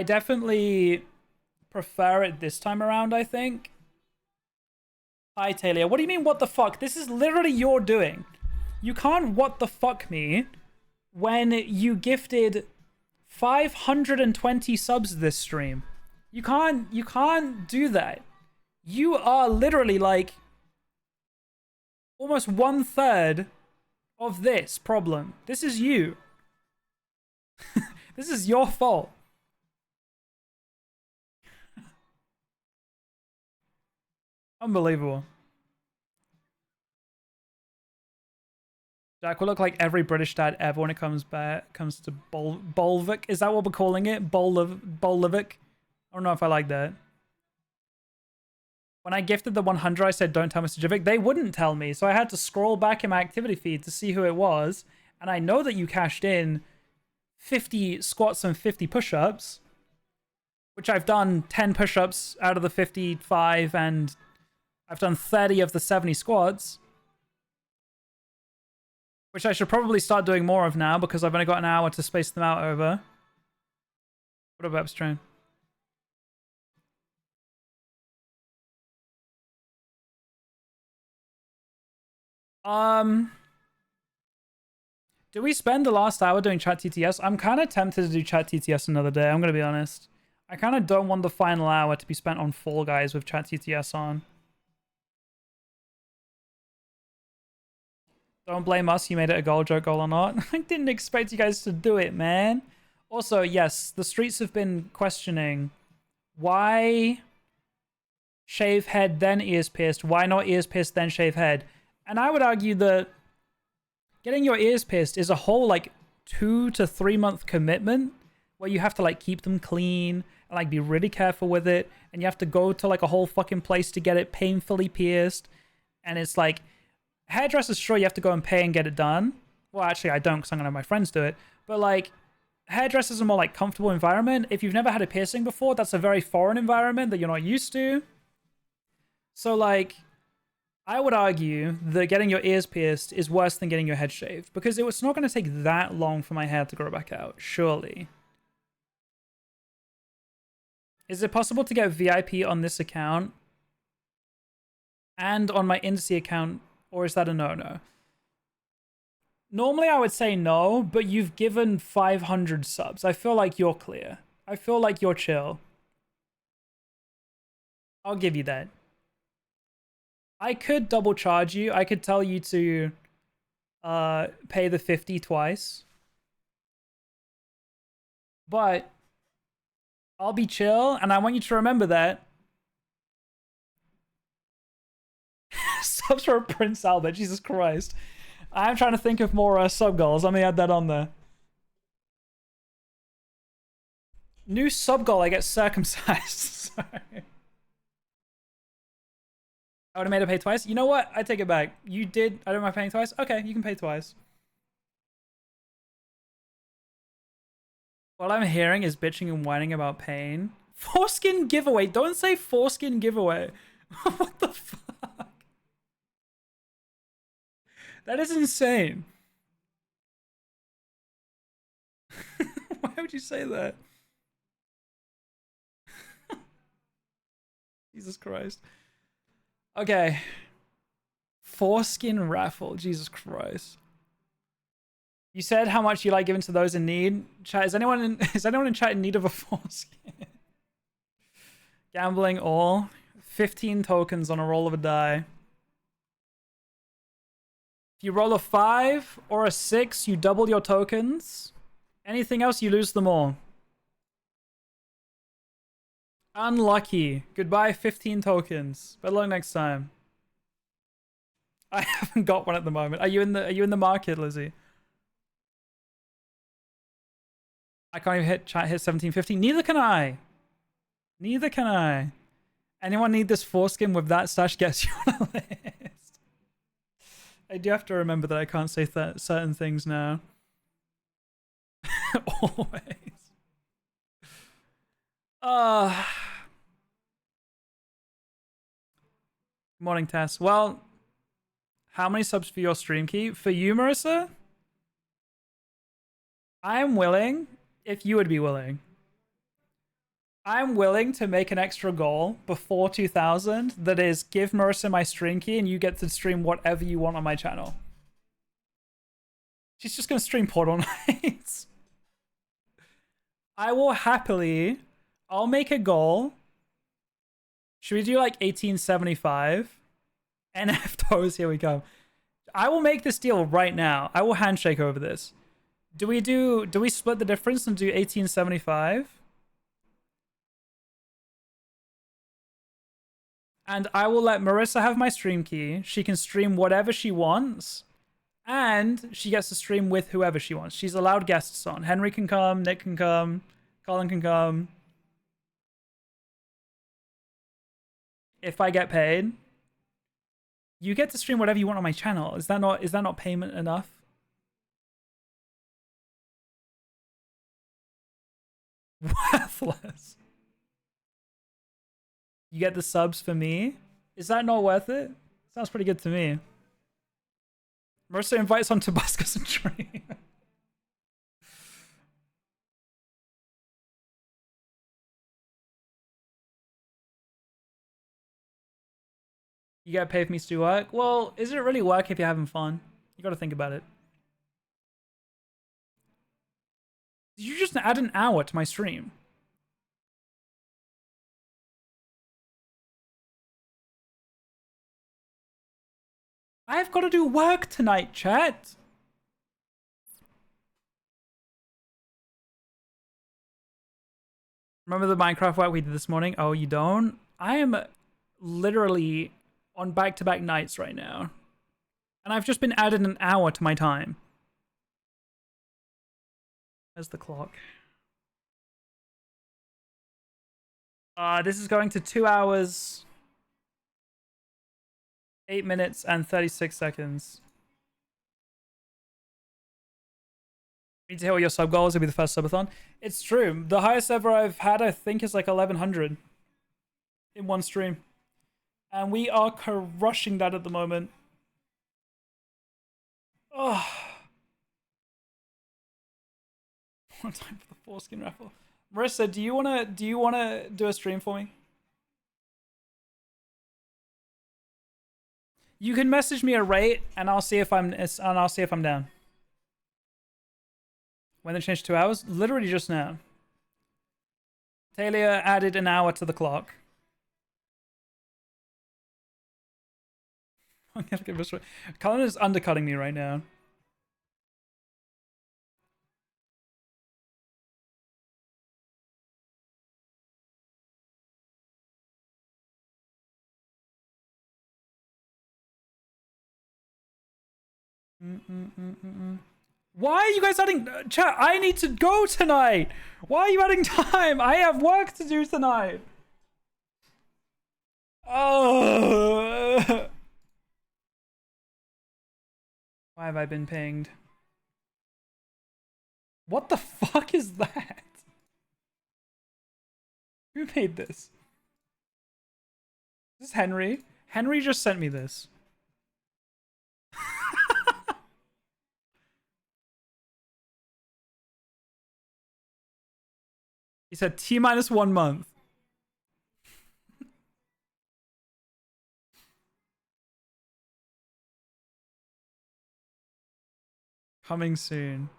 definitely prefer it this time around, I think. Hi, Talia. What do you mean, what the fuck? This is literally your doing. You can't what the fuck me when you gifted 520 subs this stream. You can't do that. You are literally like almost 1/3 of this problem. This is you. This is your fault. Unbelievable. Jack will look like every British dad ever when it comes to Bolvik. Is that what we're calling it? Bolivik? I don't know if I like that. When I gifted the 100, I said, don't tell Mr. Jivik. They wouldn't tell me, so I had to scroll back in my activity feed to see who it was. And I know that you cashed in 50 squats and 50 push-ups, which I've done 10 push-ups out of the 55, and I've done 30 of the 70 squats, which I should probably start doing more of now because I've only got an hour to space them out over. What about upstream? Do we spend the last hour doing chat TTS? I'm kind of tempted to do chat TTS another day, I'm going to be honest. I kind of don't want the final hour to be spent on Fall Guys with chat TTS on. Don't blame us, you made it a goal, joke goal or not. I didn't expect you guys to do it, man. Also, yes, the streets have been questioning why shave head then ears pierced, why not ears pierced then shave head? And I would argue that getting your ears pierced is a whole like 2 to 3 month commitment where you have to like keep them clean and like be really careful with it, and you have to go to like a whole fucking place to get it painfully pierced. And it's like, hairdressers, sure, you have to go and pay and get it done. Well, actually I don't because I'm gonna have my friends do it, but like hairdressers are more like comfortable environment. If you've never had a piercing before, that's a very foreign environment that you're not used to. So like, I would argue that getting your ears pierced is worse than getting your head shaved, because it's not going to take that long for my hair to grow back out, surely. Is it possible to get VIP on this account and on my Indie account, or is that a no-no? Normally I would say no, but you've given 500 subs. I feel like you're clear. I feel like you're chill. I'll give you that. I could double charge you. I could tell you to pay the 50 twice. But I'll be chill, and I want you to remember that. Subs for Prince Albert, Jesus Christ. I'm trying to think of more sub goals. Let me add that on there. New sub goal, I get circumcised. Sorry. I would have made her pay twice. You know what? I take it back. You did. I don't mind paying twice. Okay, you can pay twice. All I'm hearing is bitching and whining about pain. Foreskin giveaway. Don't say foreskin giveaway. What the fuck? That is insane. Why would you say that? Jesus Christ. Okay. Foreskin raffle. Jesus Christ. You said how much you like giving to those in need. Chat, is anyone in chat in need of a foreskin? Gambling all. 15 tokens on a roll of a die. If you roll a 5 or a 6, you double your tokens. Anything else, you lose them all. Unlucky. Goodbye, 15 tokens. Better luck next time. I haven't got one at the moment. Are you in the market, Lizzie? I can't even hit 1750. Neither can I. Neither can I. Anyone need this foreskin with that stash gets you on a list. I do have to remember that I can't say certain things now. Always. Morning, Tess. Well, how many subs for your stream key? For you, Marissa? I'm willing, if you would be willing. I'm willing to make an extra goal before 2000 that is give Marissa my stream key and you get to stream whatever you want on my channel. She's just going to stream Portal Nights. I will happily I'll make a goal. Should we do like 1875? NF toes, here we go. I will make this deal right now. I will handshake over this. Do we split the difference and do 1875? And I will let Marissa have my stream key. She can stream whatever she wants. And she gets to stream with whoever she wants. She's allowed guests on. Henry can come, Nick can come, Colin can come. If I get paid, you get to stream whatever you want on my channel. Is that not payment enough? Worthless. You get the subs for me? Is that not worth it? Sounds pretty good to me. Marissa invites on Tabascus and Tree. You get paid for me to do work? Well, is it really work if you're having fun? You gotta think about it. Did you just add an hour to my stream? I've got to do work tonight, chat. Remember the Minecraft work we did this morning? Oh, you don't? I am literally on back-to-back nights right now. And I've just been added an hour to my time. Where's the clock? This is going to 2 hours, 8 minutes, and 36 seconds. Need to hear what your sub goal is. It'll be the first subathon. It's true. The highest ever I've had, I think, is like 1100 in one stream. And we are crushing that at the moment. Oh. One time for the foreskin raffle. Marissa, do you wanna do a stream for me? You can message me a rate, and I'll see if I'm down. When they changed 2 hours, literally just now. Talia added an hour to the clock. I'm gonna give this. Colin is undercutting me right now. Why are you guys adding chat? I need to go tonight. Why are you adding time? I have work to do tonight. Oh. Why have I been pinged? What the fuck is that? Who made this? This is Henry. Henry just sent me this. He said T-1 month. Coming soon.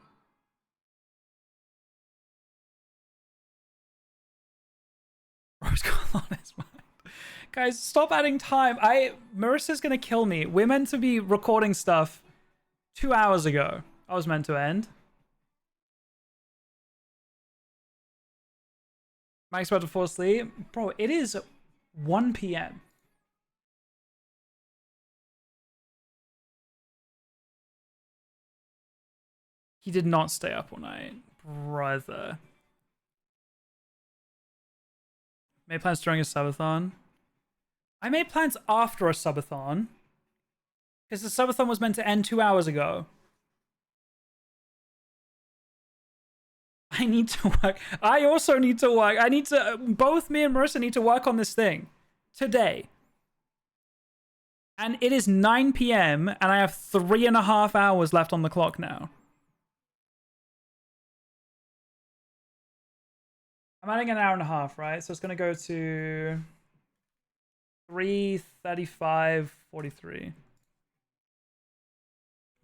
What's going on in his mind? Guys, stop adding time. Marissa's gonna kill me. We're meant to be recording stuff 2 hours ago. I was meant to end. Mike's about to fall asleep. Bro, it is 1 p.m. He did not stay up all night. Brother. Made plans during a subathon. I made plans after a subathon. Because the subathon was meant to end 2 hours ago. I need to work. I also need to work. I need to... Both me and Marissa need to work on this thing. Today. And it is 9 p.m. and I have 3.5 hours left on the clock now. I'm adding an hour and a half, right? So it's going to go to 3:35:43.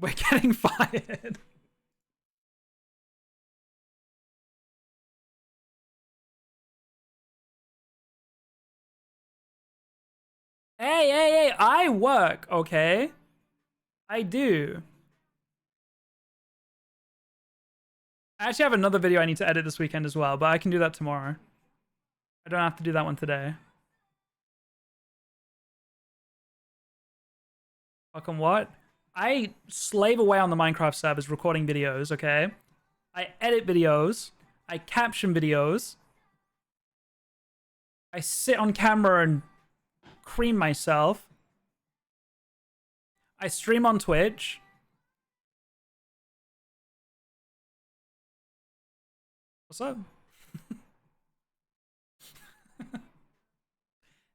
We're getting fired. Hey, I work, okay? I do. I actually have another video I need to edit this weekend as well, but I can do that tomorrow. I don't have to do that one today. Fucking what? I slave away on the Minecraft servers recording videos, okay? I edit videos. I caption videos. I sit on camera and cream myself. I stream on Twitch. What's up?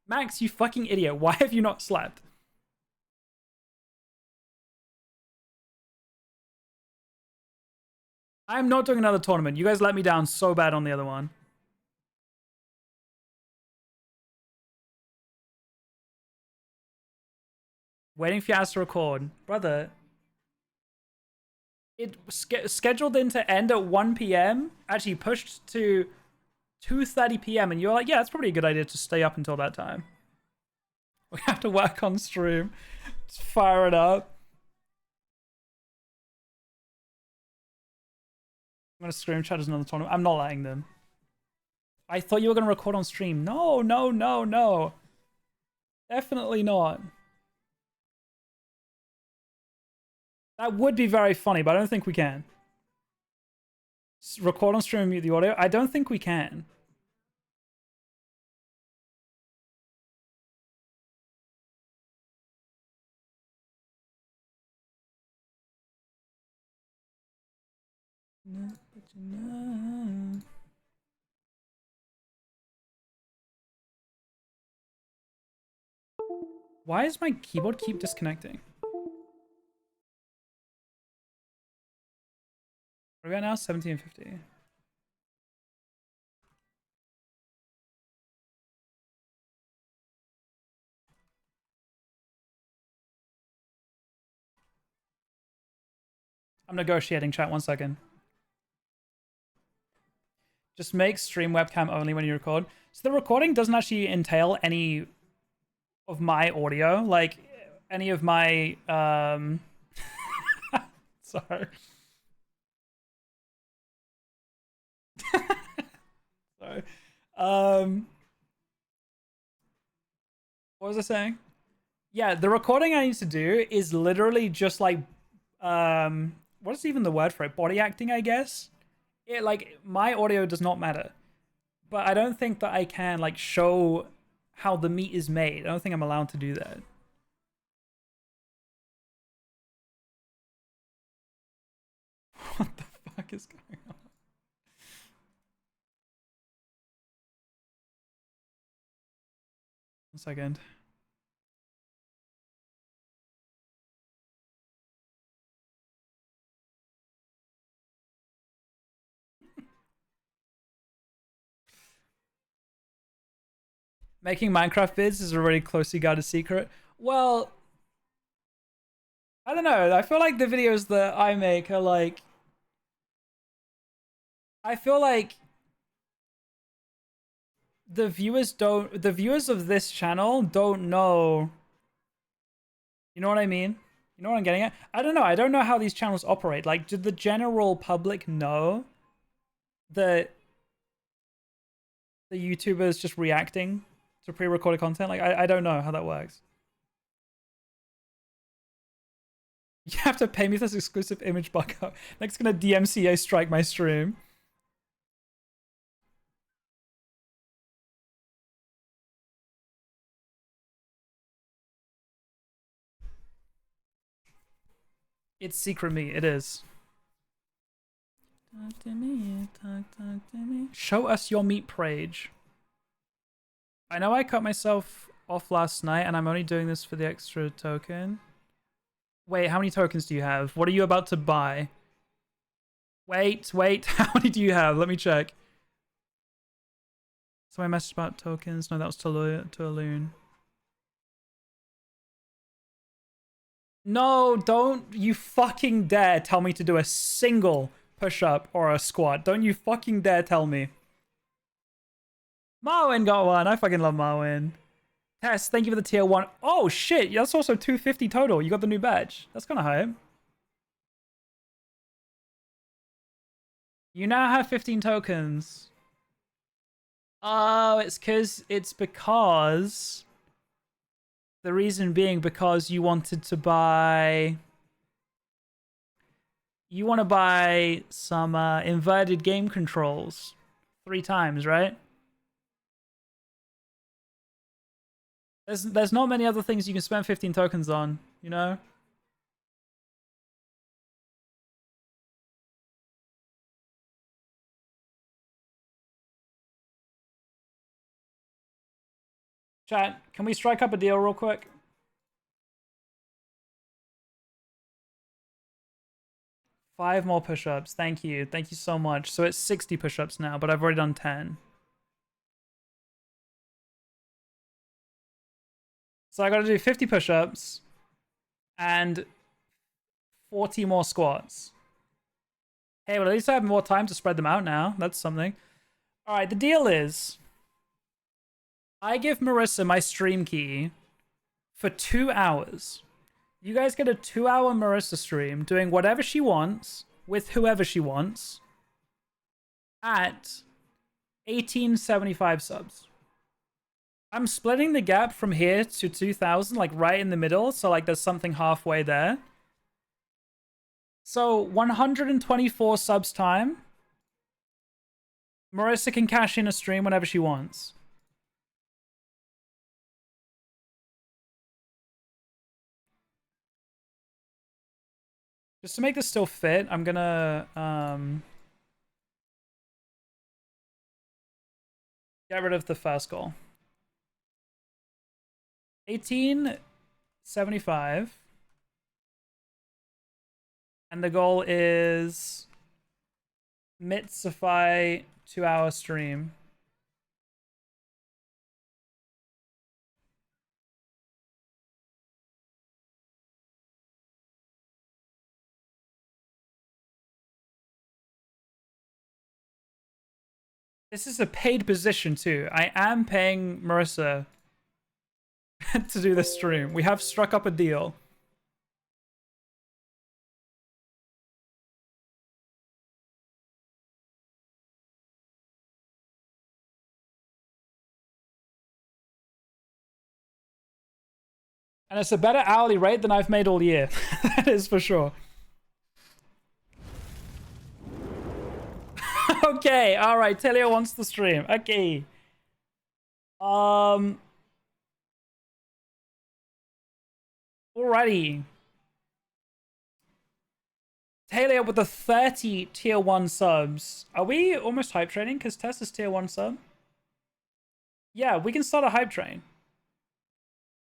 Max, you fucking idiot. Why have you not slept? I'm not doing another tournament. You guys let me down so bad on the other one. Waiting for you guys to record. Brother. It scheduled in to end at 1 p.m. Actually pushed to 2:30 p.m. And you're like, yeah, it's probably a good idea to stay up until that time. We have to work on stream. Just fire it up. I'm going to scream chat as another tournament. I'm not letting them. I thought you were going to record on stream. No. Definitely not. That would be very funny, but I don't think we can. Record on stream and mute the audio? I don't think we can. Why does my keyboard keep disconnecting? What are we at now? 1750. I'm negotiating, chat, 1 second. Just make stream webcam only when you record. So the recording doesn't actually entail any of my audio, like any of my sorry. Sorry. What was I saying? Yeah, the recording I need to do is literally just like what is even the word for it? Body acting, I guess. It, like, my audio does not matter. But I don't think that I can like show how the meat is made. I don't think I'm allowed to do that. What the fuck is going on? One second. Making Minecraft vids is a really closely guarded secret. Well, I don't know. I feel like the videos that I make are like... I feel like the viewers of this channel don't know. You know what I mean? You know what I'm getting at? I don't know. I don't know how these channels operate. Like, did the general public know that the YouTubers just reacting to pre-recorded content? Like, I don't know how that works. You have to pay me for this exclusive image backup. Next gonna DMCA strike my stream. It's secret me, it is. Talk to me, talk to me. Show us your meat page. I know I cut myself off last night and I'm only doing this for the extra token. Wait, how many tokens do you have? What are you about to buy? Wait, how many do you have? Let me check. Somebody messaged about tokens. No, that was to Loon. No, don't you fucking dare tell me to do a single push-up or a squat. Don't you fucking dare tell me. Marwin got one. I fucking love Marwin. Tess, thank you for the tier 1. Oh, shit. That's also 250 total. You got the new badge. That's kind of hype. You now have 15 tokens. Oh, it's because... The reason being because you wanted to buy... You want to buy some inverted game controls 3 times, right? There's not many other things you can spend 15 tokens on, you know? Chat, can we strike up a deal real quick? Five more push-ups. Thank you. Thank you so much. So it's 60 push-ups now, but I've already done 10. So I got to do 50 push-ups and 40 more squats. Hey, well, at least I have more time to spread them out now. That's something. All right, the deal is I give Marissa my stream key for 2 hours. You guys get a 2-hour Marissa stream doing whatever she wants with whoever she wants at 1875 subs. I'm splitting the gap from here to 2000, like right in the middle. So like there's something halfway there. So 124 subs time. Marissa can cash in a stream whenever she wants. Just to make this still fit, I'm gonna get rid of the first goal. 1875. And the goal is Mitsify 2-hour stream. This is a paid position too. I am paying Marissa to do this stream. We have struck up a deal. And it's a better hourly rate than I've made all year. That is for sure. Okay, alright. Telio wants the stream. Okay. Alrighty. Talia with the 30 tier 1 subs. Are we almost hype training? Because Tess is tier 1 sub. Yeah, we can start a hype train.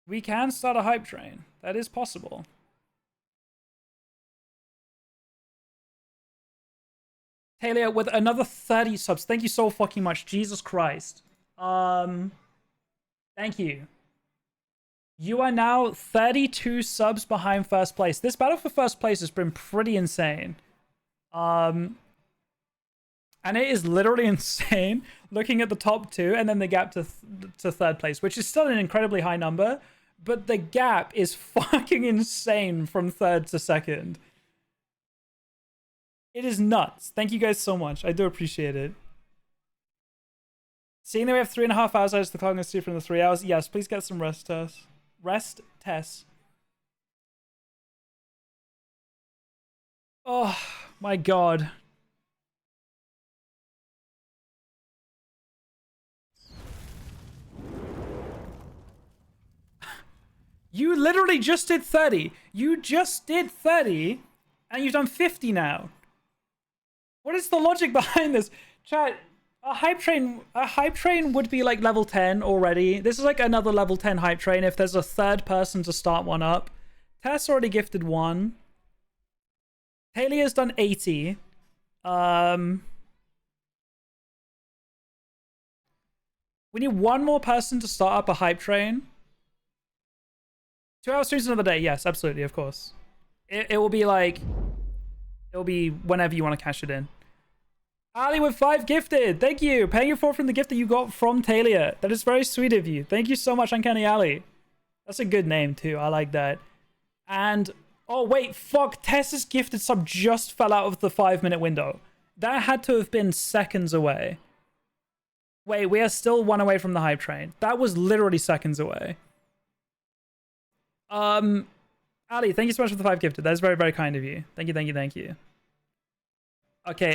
We can start a hype train. That is possible. Talia with another 30 subs. Thank you so fucking much. Jesus Christ. Thank you. You are now 32 subs behind first place. This battle for first place has been pretty insane. And it is literally insane looking at the top 2 and then the gap to third place, which is still an incredibly high number, but the gap is fucking insane from third to second. It is nuts. Thank you guys so much. I do appreciate it. Seeing that we have 3.5 hours, I just the clock and see from the 3 hours. Yes, please get some rest, Tess. Rest, Tess. Oh my god. You literally just did 30. You just did 30, and you've done 50 now. What is the logic behind this? Chat, a hype train would be like level 10 already. This is like another level 10 hype train if there's a third person to start one up. Tess already gifted 1. Talia's done 80. We need 1 more person to start up a hype train. 2 hour streams another day. Yes, absolutely, of course. It will be like... It'll be whenever you want to cash it in. Ali with 5 gifted. Thank you. Paying you for from the gift that you got from Talia. That is very sweet of you. Thank you so much, Uncanny Ali. That's a good name too. I like that. And oh wait, fuck. Tessa's gifted sub just fell out of the 5-minute window. That had to have been seconds away. Wait, we are still 1 away from the hype train. That was literally seconds away. Ali, thank you so much for the 5 gifted. That is very, very kind of you. Thank you, thank you, thank you. Okay,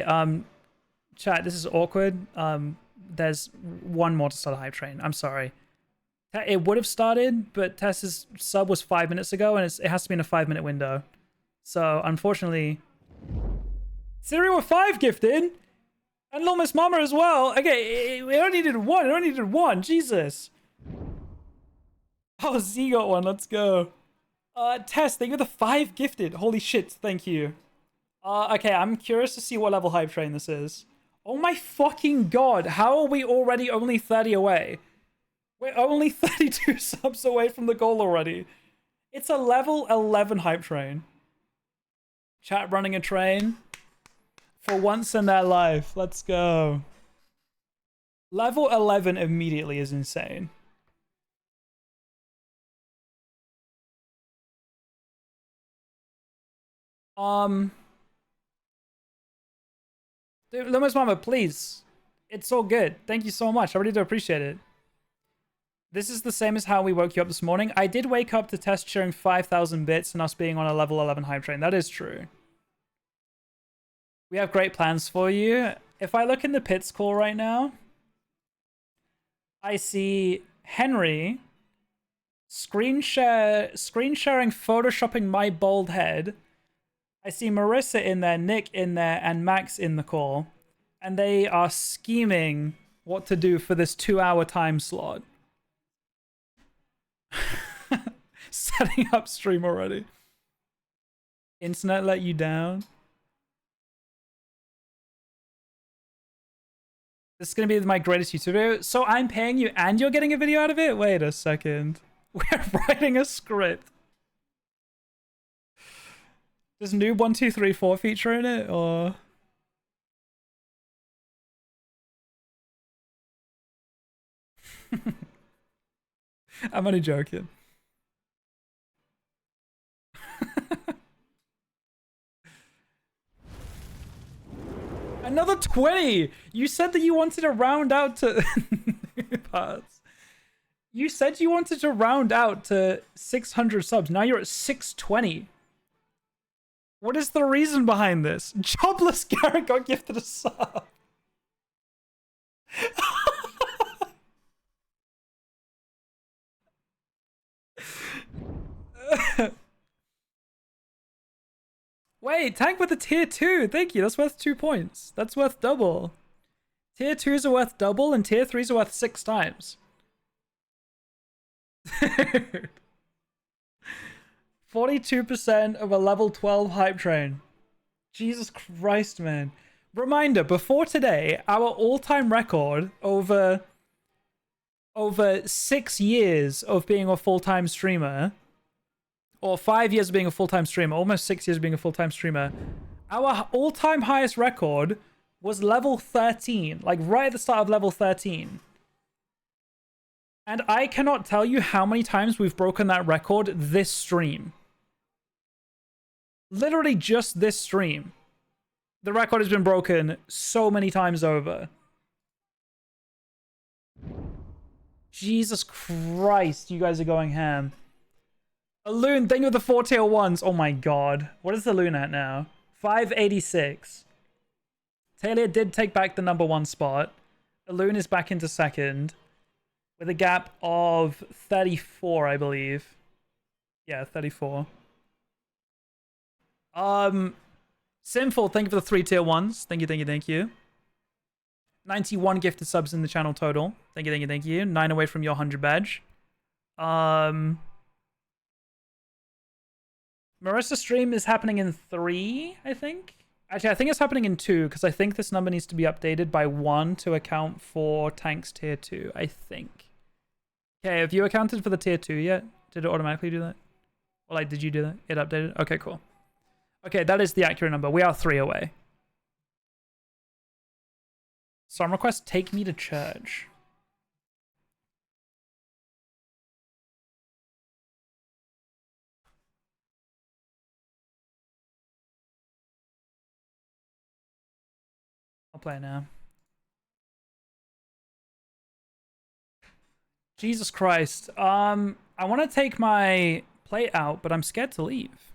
chat, this is awkward. There's 1 more to start a hype train. I'm sorry. It would have started, but Tessa's sub was 5 minutes ago, and it has to be in a 5-minute window. So, unfortunately... Siri with 5 gifted! And Little Miss Mama as well! Okay, we only needed 1. It only needed 1. Jesus. Oh, Z got 1. Let's go. Tess, thank you for the 5 gifted. Holy shit, thank you. Okay, I'm curious to see what level hype train this is. Oh my fucking god, how are we already only 30 away? We're only 32 subs away from the goal already. It's a level 11 hype train. Chat running a train. For once in their life, let's go. Level 11 immediately is insane. Dude, Lumas Mama, please. It's all good. Thank you so much. I really do appreciate it. This is the same as how we woke you up this morning. I did wake up to test sharing 5,000 bits and us being on a level 11 hype train. That is true. We have great plans for you. If I look in the pits call right now, I see Henry screen sharing photoshopping my bald head. I see Marissa in there, Nick in there, and Max in the call. And they are scheming what to do for this 2-hour time slot. Setting up stream already. Internet let you down. This is going to be my greatest YouTube video. So I'm paying you and you're getting a video out of it? Wait a second. We're writing a script. Does Noob 1234 feature in it, or? I'm only joking. Another 20! You said that you wanted to round out to... parts. You said you wanted to round out to 600 subs. Now you're at 620. What is the reason behind this? Jobless Garrett got gifted a sub. Wait, tank with a tier 2. Thank you. That's worth 2 points. That's worth double. Tier 2s are worth double and tier 3s are worth 6 times. 42% of a level 12 hype train. Jesus Christ, man. Reminder, before today, our all-time record over 6 years of being a full-time streamer, or 5 years of being a full-time streamer, almost 6 years of being a full-time streamer, our all-time highest record was level 13, like right at the start of level 13. And I cannot tell you how many times we've broken that record this stream. Literally just this stream. The record has been broken so many times over. Jesus Christ, you guys are going ham. A loon, thank you for the 4 tier 1s. Oh my god. What is the loon at now? 586. Talia did take back the #1 spot. A loon is back into second. With a gap of 34, I believe. Yeah, 34. Sinful, thank you for the 3 tier 1s. Thank you, thank you, thank you. 91 gifted subs in the channel total. Thank you, thank you, thank you. 9 away from your 100 badge. Marissa's stream is happening in 3, I think. Actually, I think it's happening in 2, because I think this number needs to be updated by 1 to account for Tank's tier 2, I think. Okay, have you accounted for the tier 2 yet? Did it automatically do that? Or like, did you do that? It updated? Okay, cool. Okay, that is the accurate number. We are 3 away. Song request, take me to church. I'll play it now. Jesus Christ. I want to take my plate out, but I'm scared to leave.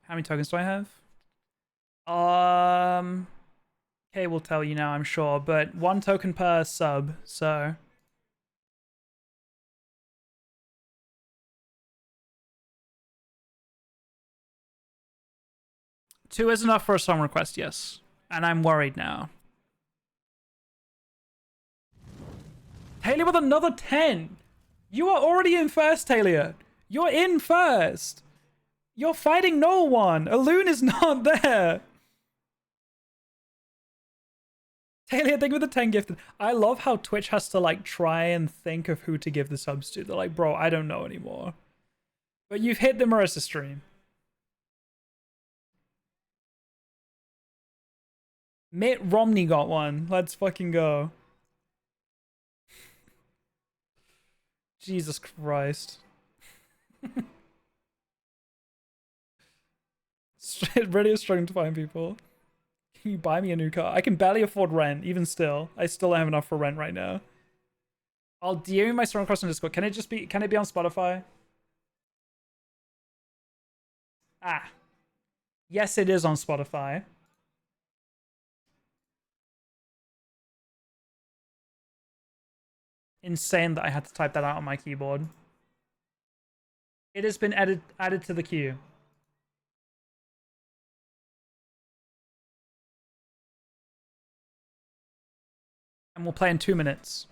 How many tokens do I have? Okay, we'll tell you now, I'm sure, but 1 token per sub, so. Two is enough for a song request, yes. And I'm worried now. Talia with another 10. You are already in first, Talia. You're in first. You're fighting no one. Alune is not there. Talia, thank you for the 10 gifted. I love how Twitch has to like try and think of who to give the subs to. They're like, bro, I don't know anymore. But you've hit the Marissa stream. Mitt Romney got one. Let's fucking go. Jesus Christ. Really struggling to find people. Can you buy me a new car? I can barely afford rent, even still. I still don't have enough for rent right now. I'll DM my song across on Discord. Can it be on Spotify? Ah. Yes, it is on Spotify. Insane that I had to type that out on my keyboard. It has been added to the queue. And we'll play in 2 minutes.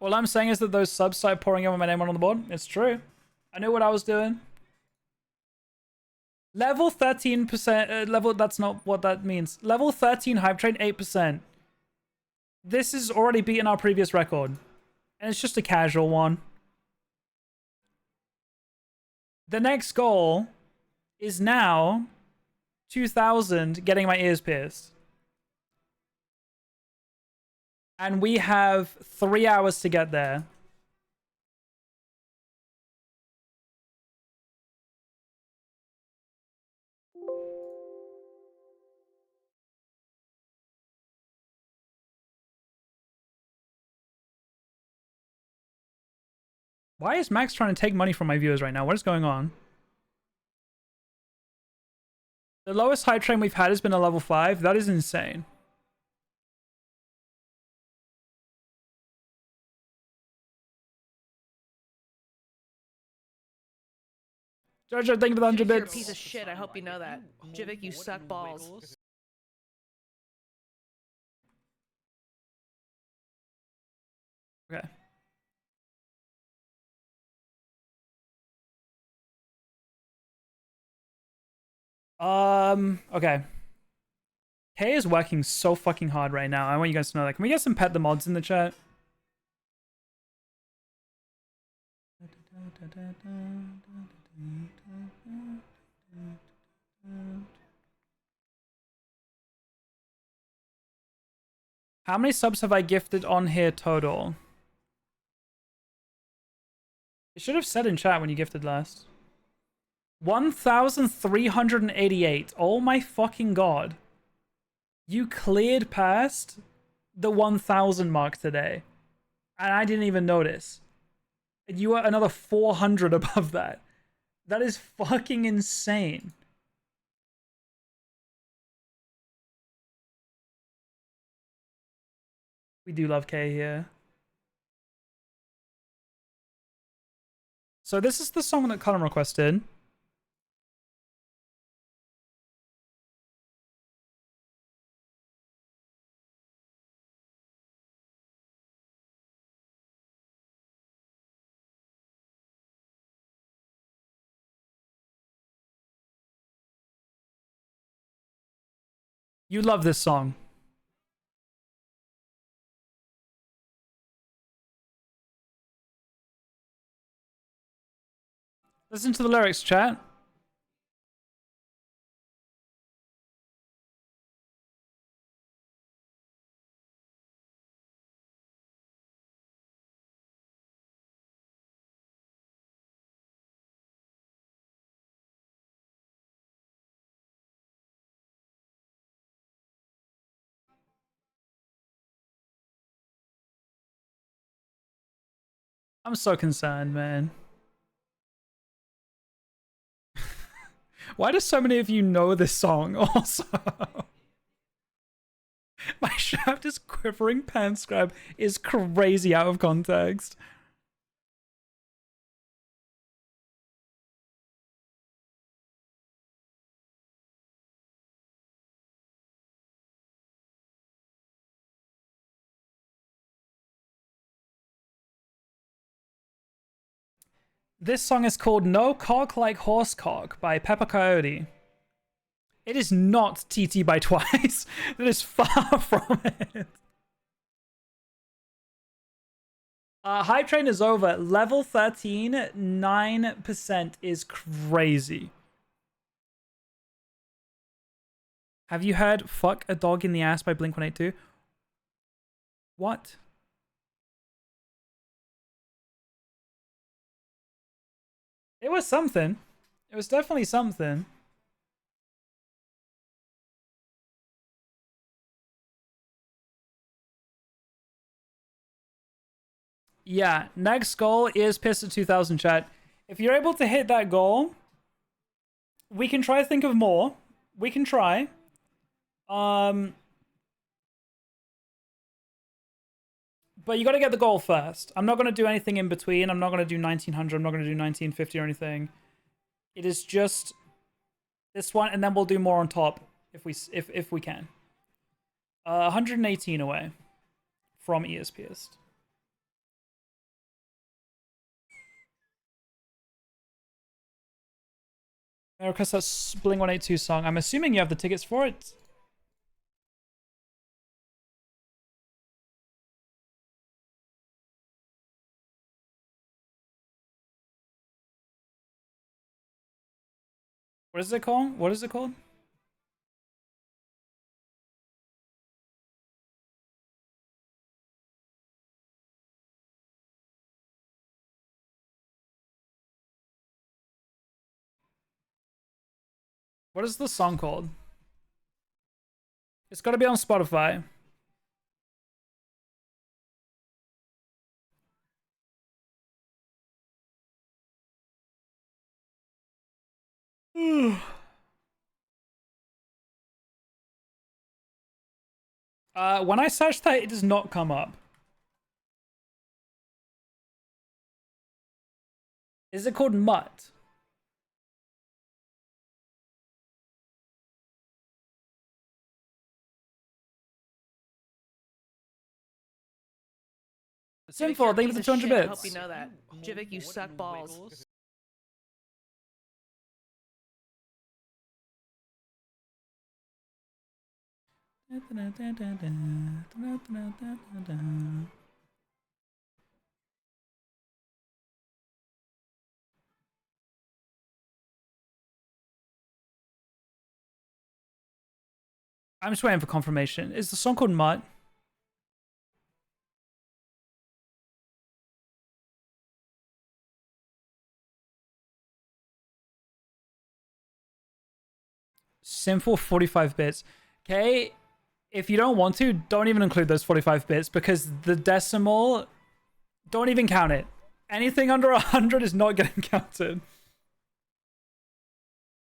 All I'm saying is that those subs started pouring in with my name on the board. It's true. I knew what I was doing. Level 13%. Level, that's not what that means. Level 13 hype train, 8%. This is already beaten our previous record. And it's just a casual one. The next goal is now 2,000 getting my ears pierced. And we have 3 hours to get there. Why is Max trying to take money from my viewers right now? What is going on? The lowest hype train we've had has been a level 5. That is insane. Jojo, thank you for the 100 You're a bits. piece of shit. I hope you know that. Jivik, you suck balls. Okay. Okay. Kay is working so fucking hard right now. I want you guys to know that. Can we get some pet the mods in the chat? How many subs have I gifted on here total? It should have said in chat when you gifted last. 1,388. Oh my fucking god. You cleared past the 1,000 mark today. And I didn't even notice. And you are another 400 above that. That is fucking insane. We do love K here. So this is the song that Colin requested. You love this song. Listen to the lyrics, chat. I'm so concerned, man. Why do so many of you know this song also? My shaft is quivering pan scribe is crazy out of context. This song is called No Cock Like Horse Cock by Pepper Coyote. It is not TT by Twice. That is far from it. Hype train is over. Level 13, 9% is crazy. Have you heard Fuck a Dog in the Ass by Blink-182? What? It was something. It was definitely something. Yeah, next goal is Pista 2000 chat. If you're able to hit that goal, we can try to think of more. We can try. But you got to get the goal first. I'm not going to do anything in between. I'm not going to do 1900. I'm not going to do 1950 or anything. It is just this one, and then we'll do more on top if we can. 118 away from ESPist. Because that's Blink-182 song. I'm assuming you have the tickets for it. What is it called? What is it called? What is the song called? It's got to be on Spotify. When I search that, it does not come up. Is it called Mutt? Sinful, thank you for the 200 bits. I hope you know that. Jivik, you suck balls. I'm just waiting for confirmation. Is the song called Mutt? Sinful 45 bits. Okay, if you don't want to, don't even include those 45 bits because the decimal, don't even count it. Anything under 100 is not getting counted.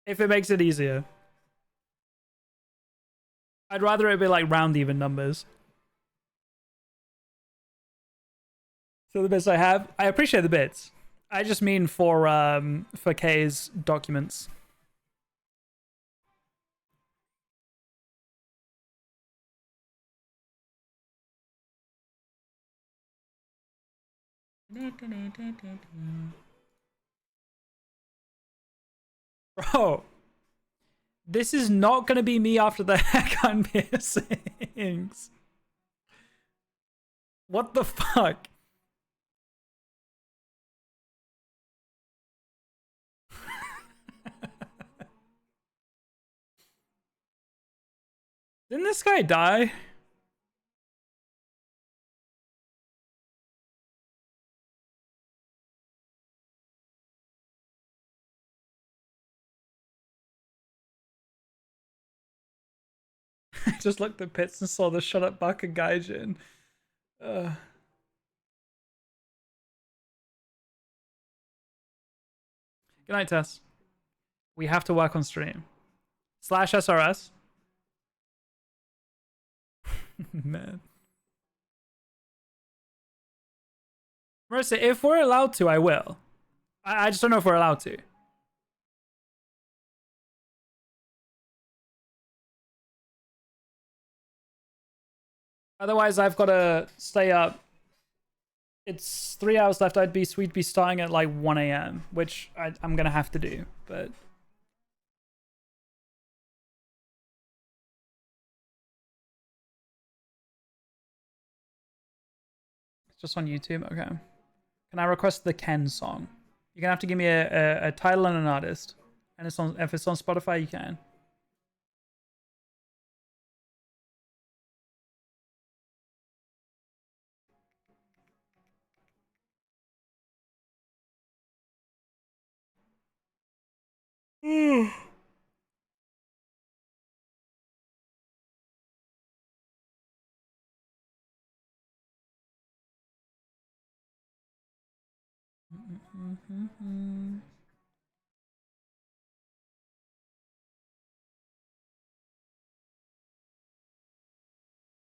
If it makes it easier. I'd rather it be like round even numbers. So the bits I have, I appreciate the bits. I just mean for K's documents. Bro, this is not gonna be me after the haircut piercings. What the fuck? Didn't this guy die? I just looked at pits and saw the shut up Baka Gaijin. Good night, Tess. We have to work on stream. /SRS. Man. Marissa, if we're allowed to, I will. I just don't know if we're allowed to. Otherwise, I've got to stay up. It's 3 hours left. We'd be starting at like 1 a.m., which I'm going to have to do, but... It's just on YouTube? Okay. Can I request the Ken song? You're going to have to give me a title and an artist. And it's on, if it's on Spotify, you can.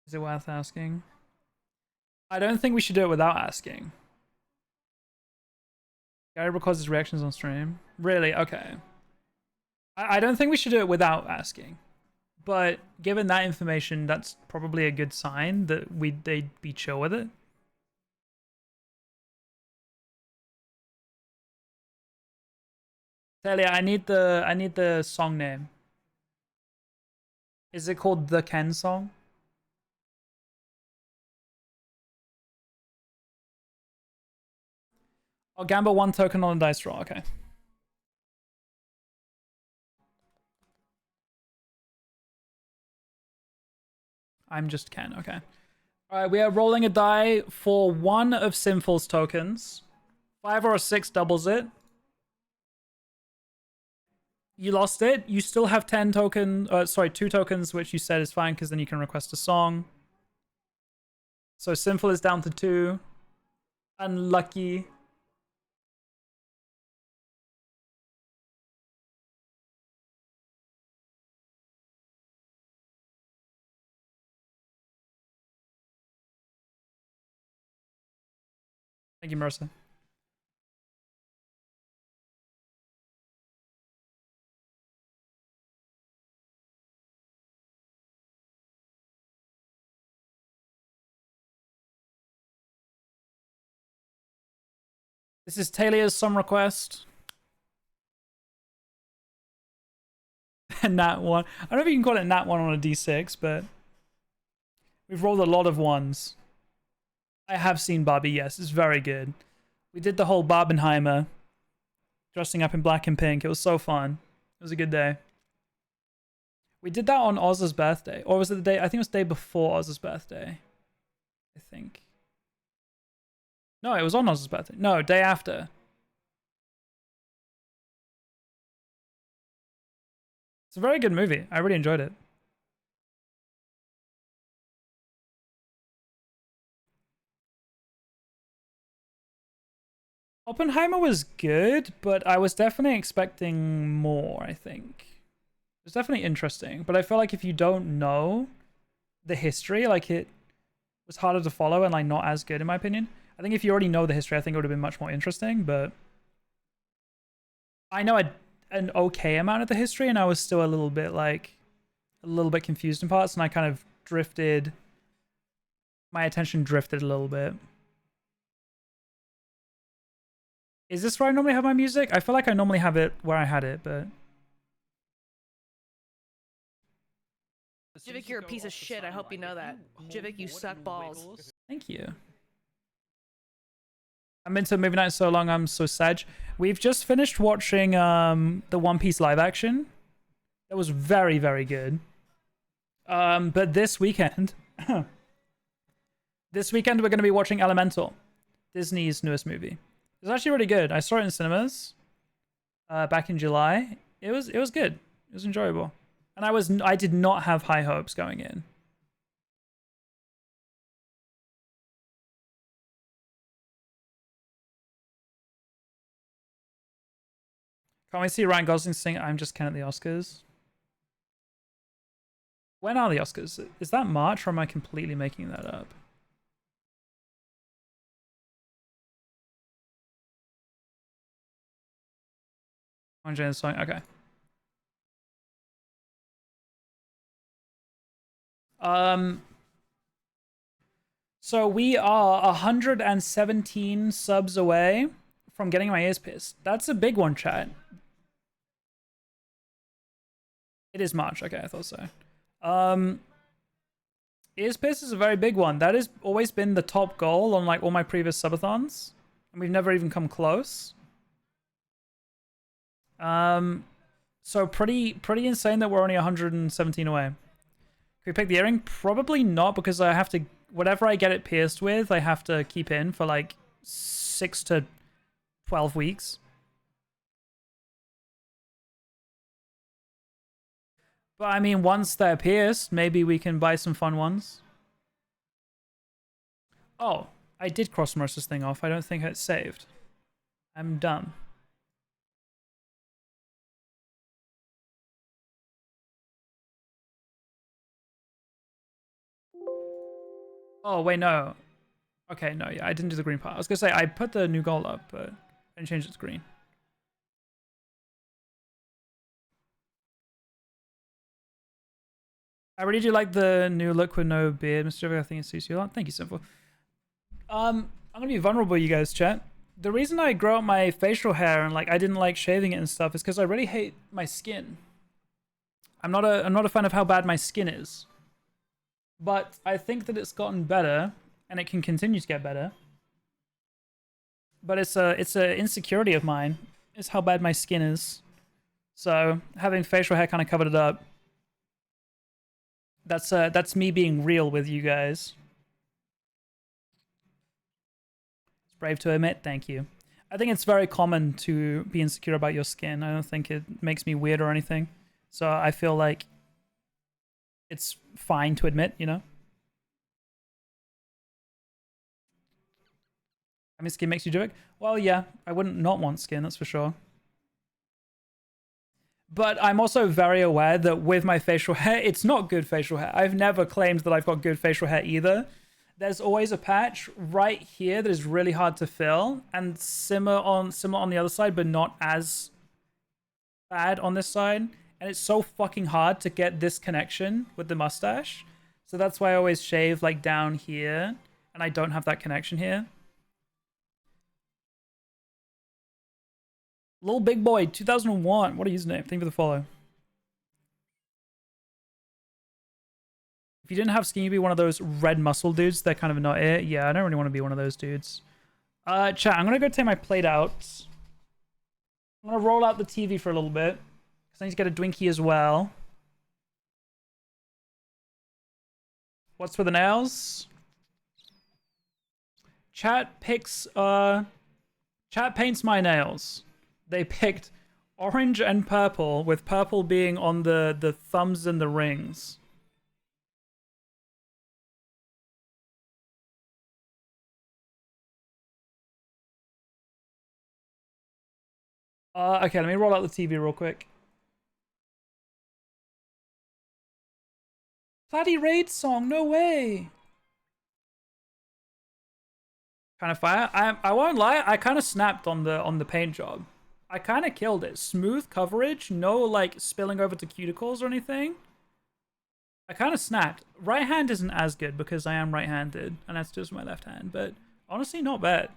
Is it worth asking? I don't think we should do it without asking. Gary records his reactions on stream. Really? Okay. I don't think we should do it without asking. But given that information, that's probably a good sign that they'd be chill with it. Talia, I need the song name. Is it called the Ken song? I'll gamble 1 token on a dice roll. Okay. I'm just Ken. Okay. All right, we are rolling a die for 1 of Sinful's tokens. 5 or a 6 doubles it. You lost it. You still have 10 tokens. Sorry, 2 tokens, which you said is fine because then you can request a song. So Sinful is down to 2. Unlucky. Thank you, Marissa. This is Talia's song request. Nat 1. I don't know if you can call it Nat 1 on a D6, but we've rolled a lot of 1s. I have seen Barbie, yes. It's very good. We did the whole Barbenheimer. Dressing up in black and pink. It was so fun. It was a good day. We did that on Oz's birthday. Or was it the day? I think it was the day before Oz's birthday. I think. No, it was on Oz's birthday. No, day after. It's a very good movie. I really enjoyed it. Oppenheimer was good, but I was definitely expecting more, I think. It was definitely interesting, but I feel like if you don't know the history, like it was harder to follow and like not as good in my opinion. I think if you already know the history, I think it would have been much more interesting, but I know an okay amount of the history and I was still a little bit confused in parts and I kind of drifted, my attention drifted a little bit. Is this where I normally have my music? I feel like I normally have it where I had it, but... Jivik, you're a piece of shit. I hope you know that. Jivik, you suck balls. Thank you. I've been to movie night so long, I'm so sad. We've just finished watching the One Piece live action. It was very, very good. But this weekend... this weekend we're going to be watching Elemental. Disney's newest movie. It was actually really good. I saw it in cinemas back in July. It was good. It was enjoyable. And I did not have high hopes going in. Can't we see Ryan Gosling sing I'm Just Ken at the Oscars? When are the Oscars? Is that March or am I completely making that up? Song. Okay. So we are 117 subs away from getting my ears pierced. That's a big one, chat. It is March. Okay, I thought so. Ears pierced is a very big one. That has always been the top goal on like all my previous subathons, and we've never even come close. So pretty insane that we're only 117 away. Can we pick the earring? Probably not, because I have to, whatever I get it pierced with, I have to keep in for like 6 to 12 weeks. But I mean, once they're pierced, maybe we can buy some fun ones. Oh, I did cross Marissa's thing off. I don't think it's saved. I'm done. Oh, wait, no. Okay, no, yeah, I didn't do the green part. I was gonna say, I put the new goal up, but I didn't change it to green. I really do like the new look with no beard, Mr. Jvckk. I think it suits you a lot. Thank you, Simple. I'm gonna be vulnerable, you guys, chat. The reason I grow out my facial hair and like I didn't like shaving it and stuff is because I really hate my skin. I'm not a fan of how bad my skin is. But I think that it's gotten better, and it can continue to get better. But it's a insecurity of mine, is how bad my skin is. So having facial hair kind of covered it up. That's me being real with you guys. It's brave to admit. Thank you. I think it's very common to be insecure about your skin. I don't think it makes me weird or anything. So I feel like it's fine to admit, you know? I mean, skin makes you do it? Well, yeah, I wouldn't not want skin, that's for sure. But I'm also very aware that with my facial hair, it's not good facial hair. I've never claimed that I've got good facial hair either. There's always a patch right here that is really hard to fill, and similar on the other side, but not as bad on this side. And it's so fucking hard to get this connection with the mustache. So that's why I always shave like down here, and I don't have that connection here. Little Big Boy 2001. What a username. Thank you for the follow. If you didn't have skin, you'd be one of those red muscle dudes. They're kind of not it. Yeah, I don't really want to be one of those dudes. Chat, I'm gonna go take my plate out. I'm gonna roll out the TV for a little bit, because I need to get a Dwinkie as well. What's for the nails? Chat picks, Chat paints my nails. They picked orange and purple, with purple being on the thumbs and the rings. Okay, let me roll out the TV real quick. Platy Raid song, no way. Kind of fire. I won't lie, I kind of snapped on the paint job. I kind of killed it. Smooth coverage, no like spilling over to cuticles or anything. I kind of snapped. Right hand isn't as good because I am right-handed, and that's just my left hand, but honestly, not bad.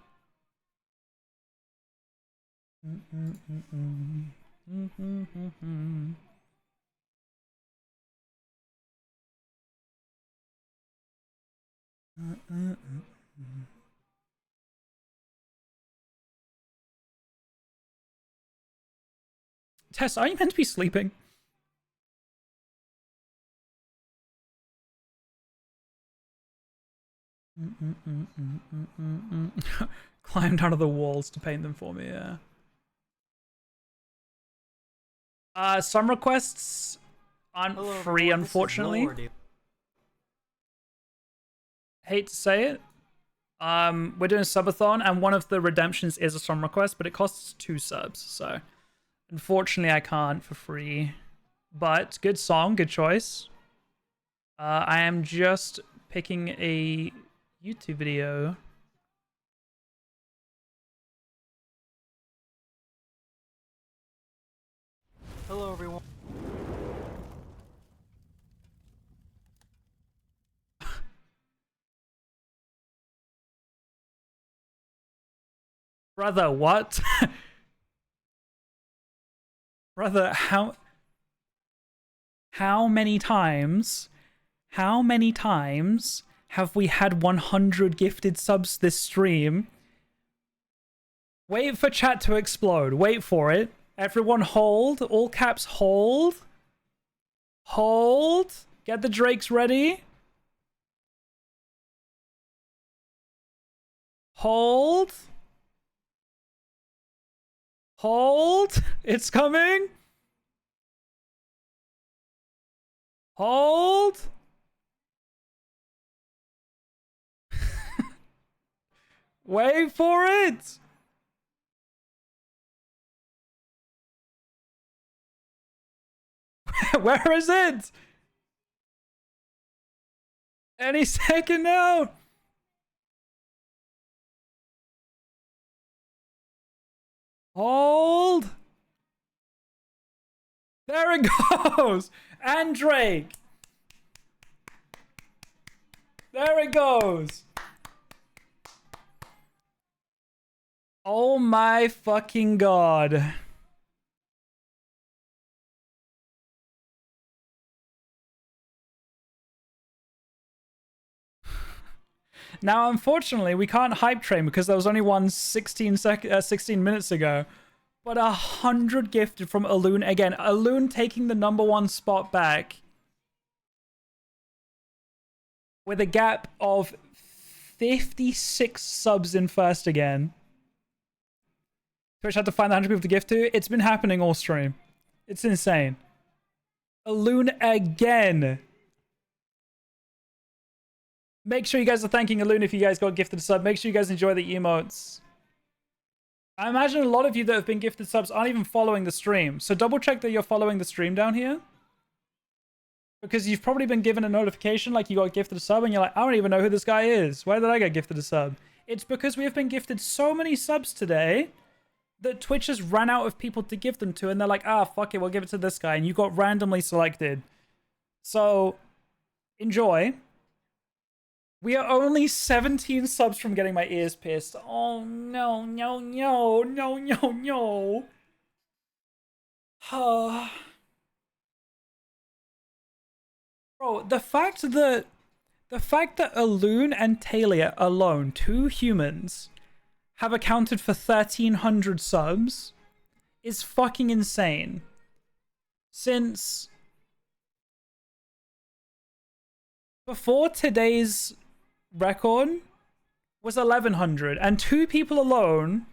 Tess, are you meant to be sleeping? Climbed out of the walls to paint them for me, yeah. Some requests aren't free, unfortunately. Hate to say it. We're doing a subathon, and one of the redemptions is a sum request, but it costs 2 subs, so Unfortunately, I can't for free. But good song, good choice. I am just picking a YouTube video. Hello, everyone. Brother, what? Brother, how many times have we had 100 gifted subs this stream? Wait for chat to explode. Wait for it. Everyone hold. All caps hold. Hold. Get the drakes ready. Hold. Hold. It's coming. Hold. Wait for it. Where is it? Any second now. Hold. There it goes. And Drake. There it goes. Oh my fucking god. Now, unfortunately, we can't hype train because there was only one 16 minutes ago. But 100 gifted from Alun. Again, Alun taking the #1 spot back. With a gap of 56 subs in first again. Twitch had to find 100 people to gift to. It's been happening all stream. It's insane. Alun again. Make sure you guys are thanking Alun if you guys got gifted a sub. Make sure you guys enjoy the emotes. I imagine a lot of you that have been gifted subs aren't even following the stream. So double check that you're following the stream down here. Because you've probably been given a notification like you got gifted a sub and you're like, I don't even know who this guy is. Why did I get gifted a sub? It's because we have been gifted so many subs today that Twitch has ran out of people to give them to. And they're like, ah, fuck it, we'll give it to this guy. And you got randomly selected. So, enjoy. We are only 17 subs from getting my ears pierced. Oh, no, no, no, no, no, no. Bro, the fact that Alun and Talia alone, 2 humans, have accounted for 1,300 subs is fucking insane. Since before today's record was 1,100, and 2 people alone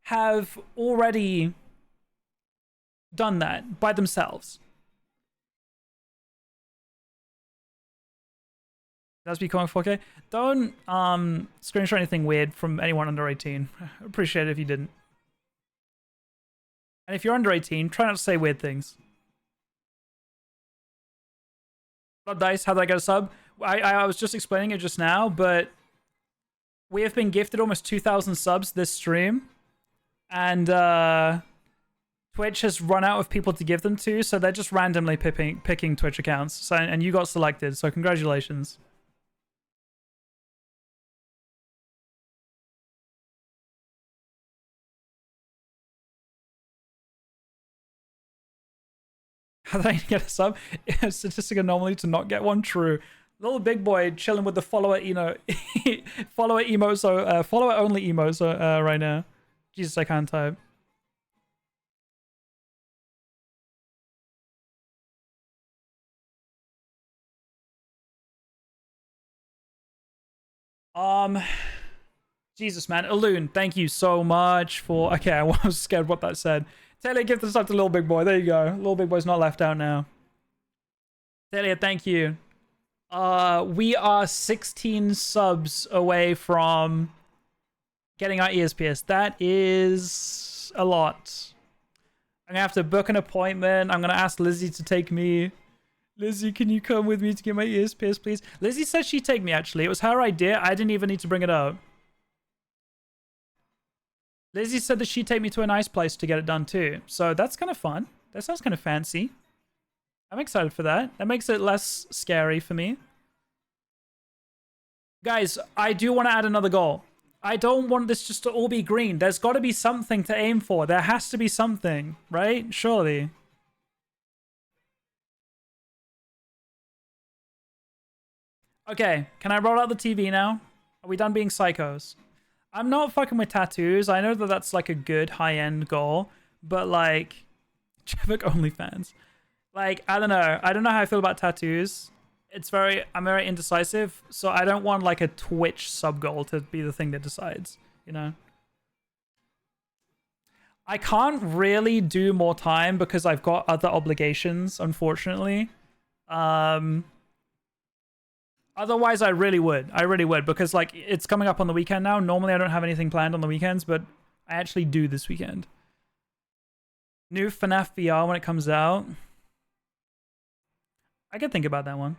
have already done that by themselves. That's becoming 4K. Don't screenshot anything weird from anyone under 18. Appreciate it if you didn't. And if you're under 18, try not to say weird things. Blood Dice, how did I get a sub? I was just explaining it just now, but we have been gifted almost 2,000 subs this stream. And Twitch has run out of people to give them to, so they're just randomly picking Twitch accounts. So, and you got selected, so congratulations. How did I get a sub? A statistic anomaly to not get one? True. Little big boy chilling with the follower, follower emote, so follower only emote, so right now. Jesus, I can't type. Jesus, man. Alun, thank you so much for... Okay, I was scared what that said. Talia, give this up to Little Big Boy. There you go. Little Big Boy's not left out now. Talia, thank you. We are 16 subs away from getting our ears pierced. That is a lot. I'm gonna have to book an appointment. I'm gonna ask Lizzie to take me. Lizzie, can you come with me to get my ears pierced, please? Lizzie said she'd take me, actually. It was her idea. I didn't even need to bring it up. Lizzie said that she'd take me to a nice place to get it done, too. So that's kind of fun. That sounds kind of fancy. I'm excited for that. That makes it less scary for me. Guys, I do want to add another goal. I don't want this just to all be green. There's got to be something to aim for. There has to be something, right? Surely. Okay, can I roll out the TV now? Are we done being psychos? I'm not fucking with tattoos. I know that that's like a good high-end goal, but like, Jvckk OnlyFans. Like, I don't know. I don't know how I feel about tattoos. I'm very indecisive, so I don't want like a Twitch sub goal to be the thing that decides, you know? I can't really do more time because I've got other obligations, unfortunately. Otherwise, I really would. I really would, because like it's coming up on the weekend now. Normally, I don't have anything planned on the weekends, but I actually do this weekend. New FNAF VR when it comes out. I could think about that one.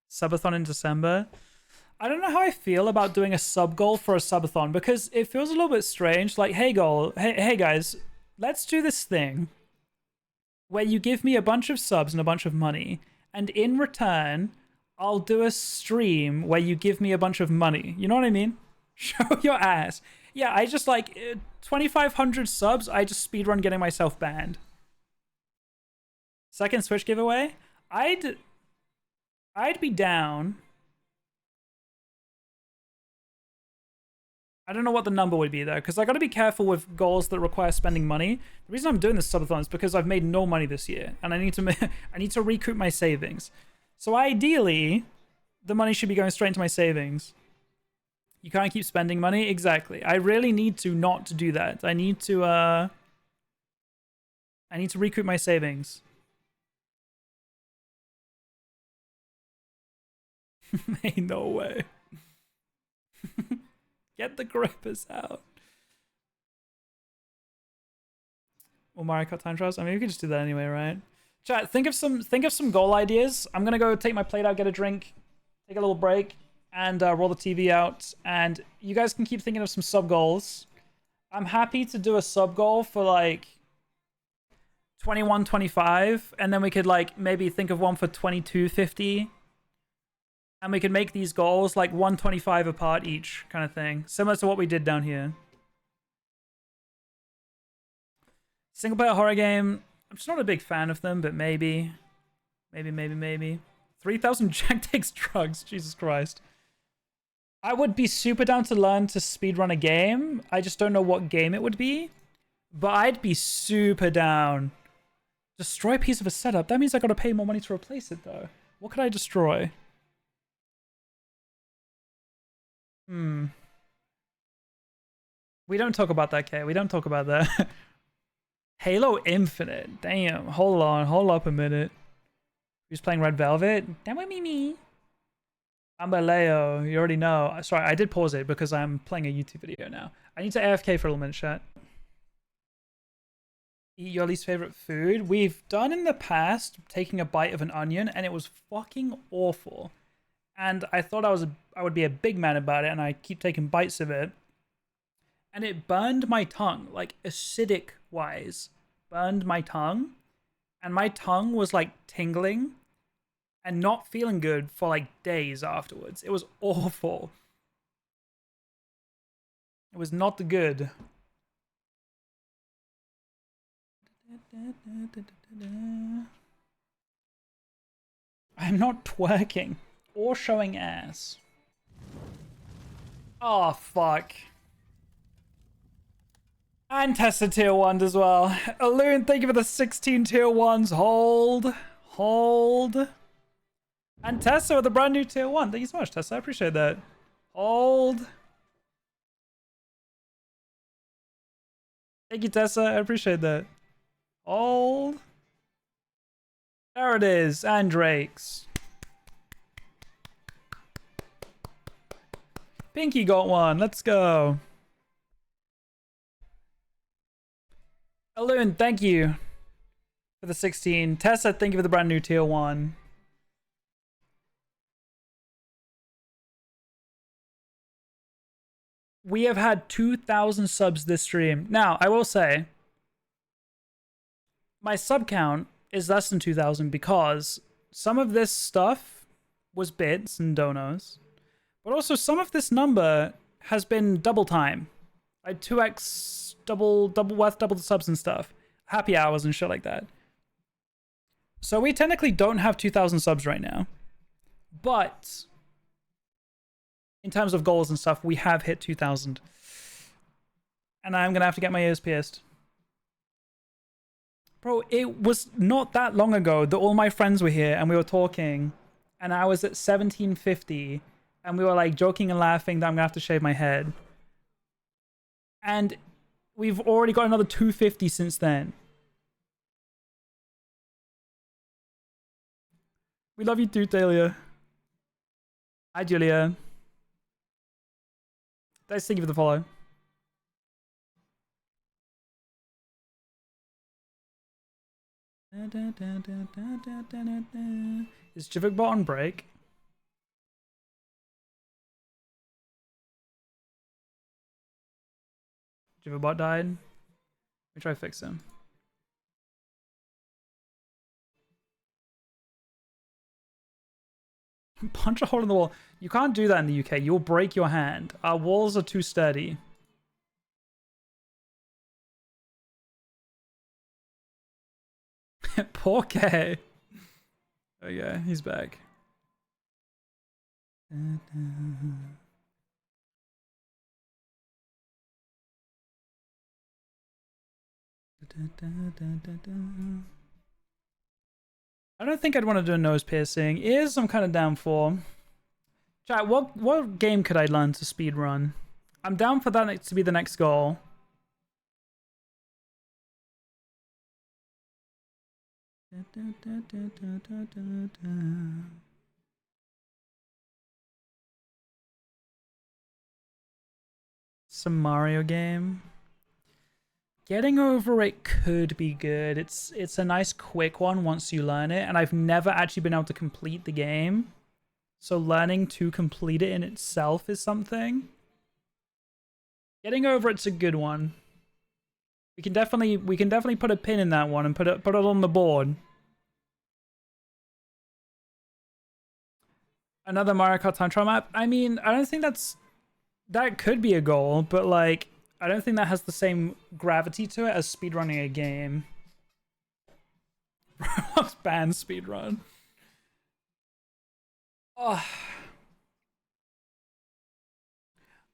Subathon in December. I don't know how I feel about doing a sub goal for a subathon because it feels a little bit strange. Like, hey guys, let's do this thing where you give me a bunch of subs and a bunch of money, and in return, I'll do a stream where you give me a bunch of money. You know what I mean? Show your ass. Yeah, I just like 2,500 subs. I just speedrun getting myself banned. Second Switch giveaway. I'd be down. I don't know what the number would be though, because I got to be careful with goals that require spending money. The reason I'm doing this subathon is because I've made no money this year, and I need to recoup my savings. So ideally, the money should be going straight into my savings. You can't keep spending money. Exactly. I really need to not do that. I need to recoup my savings. Ain't no way. Get the grippers out. Or Mario Kart time trials. I mean, we could just do that anyway, right? Chat, think of some goal ideas. I'm gonna go take my plate out, get a drink, take a little break, and roll the TV out. And you guys can keep thinking of some sub goals. I'm happy to do a sub goal for like 21.25, and then we could like maybe think of one for 22.50. And we can make these goals like 125 apart each, kind of thing. Similar to what we did down here. Single player horror game. I'm just not a big fan of them, but maybe. Maybe. 3,000 Jack takes drugs. Jesus Christ. I would be super down to learn to speedrun a game. I just don't know what game it would be. But I'd be super down. Destroy a piece of a setup. That means I gotta pay more money to replace it, though. What could I destroy? We don't talk about that, Kay. We don't talk about that. Halo Infinite. Damn. Hold up a minute. Who's playing Red Velvet? That would be me. I'm a Leo. You already know. Sorry, I did pause it because I'm playing a YouTube video now. I need to AFK for a little minute, chat. Eat your least favorite food? We've done in the past taking a bite of an onion, and it was fucking awful. And I thought I would be a big man about it, and I keep taking bites of it. And it burned my tongue, like acidic-wise. Burned my tongue. And my tongue was like tingling and not feeling good for like days afterwards. It was awful. It was not good. I'm not twerking. Or showing ass. Oh, fuck. And Tessa tier 1 as well. Alune, thank you for the 16 tier 1s. Hold. And Tessa with a brand new tier 1. Thank you so much, Tessa. I appreciate that. Hold. Thank you, Tessa. I appreciate that. Hold. There it is. And Drake's. Pinky got one. Let's go. Alun, thank you for the 16. Tessa, thank you for the brand new tier 1. We have had 2,000 subs this stream. Now, I will say, my sub count is less than 2,000 because some of this stuff was bits and donos, but also some of this number has been double time. Like 2x, double worth, double the subs and stuff. Happy hours and shit like that. So we technically don't have 2,000 subs right now, but in terms of goals and stuff, we have hit 2,000. And I'm gonna have to get my ears pierced. Bro, it was not that long ago that all my friends were here and we were talking, and I was at 1750, and we were like joking and laughing that I'm gonna have to shave my head. And we've already got another 250 since then. We love you too, Talia. Hi, Julia. Thanks, thank you for the follow. Is jvckk on break? jvckk died. Let me try to fix him. Punch a hole in the wall. You can't do that in the UK. You'll break your hand. Our walls are too sturdy. Poor K. Oh yeah, he's back. I don't think I'd want to do a nose piercing. Ears I'm kind of down for. Chat, what game could I learn to speedrun? I'm down for that to be the next goal. Some Mario game. Getting Over It could be good. It's a nice quick one once you learn it, and I've never actually been able to complete the game. So learning to complete it in itself is something. Getting Over It's a good one. We can definitely put a pin in that one and put it on the board. Another Mario Kart time trial map. I mean, I don't think that could be a goal, but like I don't think that has the same gravity to it as speedrunning a game. Roblox banned speedrun. Oh.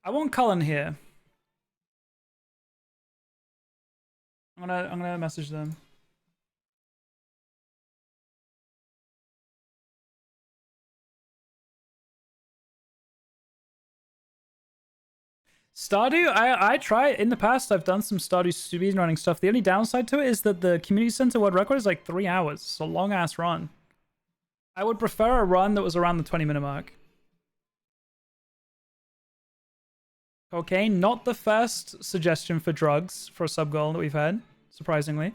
I want Cullen here. I'm gonna message them. Stardew, I try in the past. I've done some Stardew speedrunning stuff. The only downside to it is that the community center world record is like 3 hours. It's a long ass run. I would prefer a run that was around the 20-minute mark. Cocaine, not the first suggestion for drugs for a sub goal that we've had, surprisingly.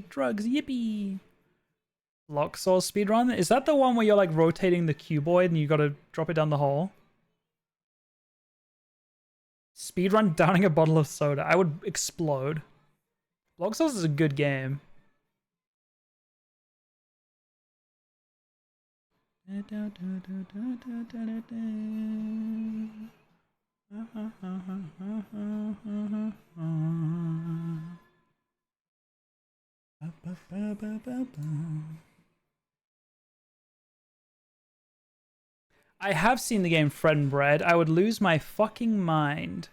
Drugs, yippee! Locksaw speedrun? Is that the one where you're like rotating the cuboid and you gotta drop it down the hole? Speedrun downing a bottle of soda. I would explode. Locksaw is a good game. I have seen the game Fred and Bread. I would lose my fucking mind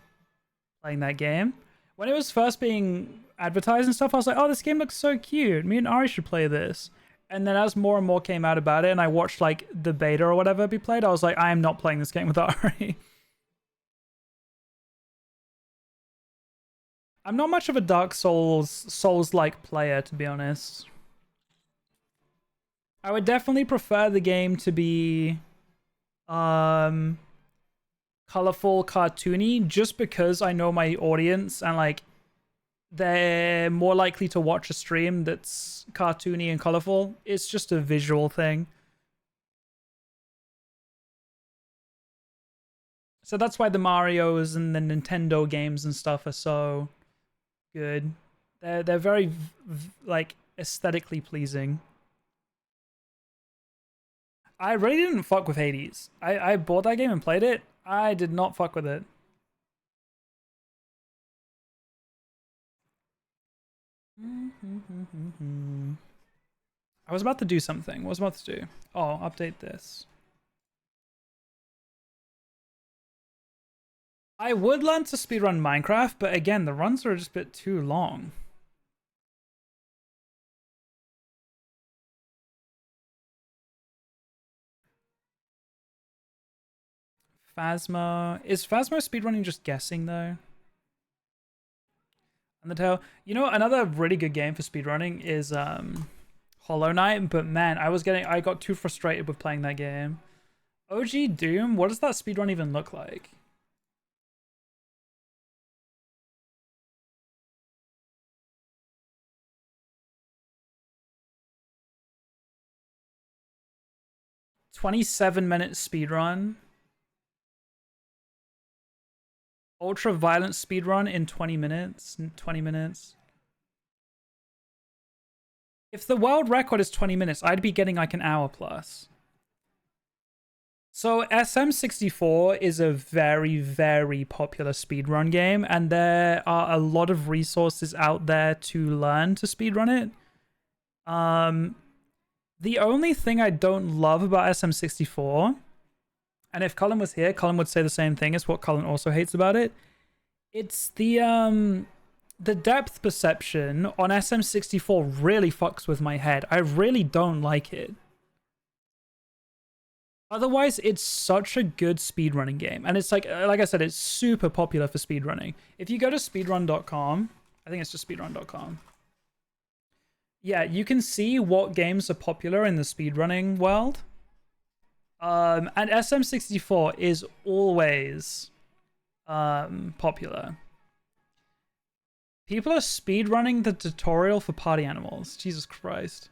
playing that game. When it was first being advertised and stuff, I was like, oh, this game looks so cute. Me and Ari should play this. And then as more and more came out about it and I watched like the beta or whatever be played, I was like, I am not playing this game with Ari. I'm not much of a Dark Souls-like player, to be honest. I would definitely prefer the game to be colorful, cartoony, just because I know my audience and like they're more likely to watch a stream that's cartoony and colorful. It's just a visual thing. So that's why the Marios and the Nintendo games and stuff are so good. They're very like aesthetically pleasing. I really didn't fuck with Hades. I bought that game and played it. I did not fuck with it. I was about to do something. What was I about to do? Oh, update this. I would learn to speedrun Minecraft, but again, the runs are just a bit too long. Phasmo. Is Phasmo speedrunning just guessing though? Undertale. You know, another really good game for speedrunning is Hollow Knight, but man, I got too frustrated with playing that game. OG Doom, what does that speedrun even look like? $27-minute speedrun. Ultra violent speedrun in 20 minutes. 20 minutes. If the world record is 20 minutes, I'd be getting like an hour plus. So SM64 is a very, very popular speedrun game, and there are a lot of resources out there to learn to speedrun it. The only thing I don't love about SM64, and if Colin was here, Colin would say the same thing as what Colin also hates about it. It's the depth perception on SM64 really fucks with my head. I really don't like it. Otherwise, it's such a good speedrunning game. And it's like I said, it's super popular for speedrunning. If you go to speedrun.com, I think it's just speedrun.com. Yeah, you can see what games are popular in the speedrunning world. And SM64 is always popular. People are speedrunning the tutorial for party animals. Jesus Christ.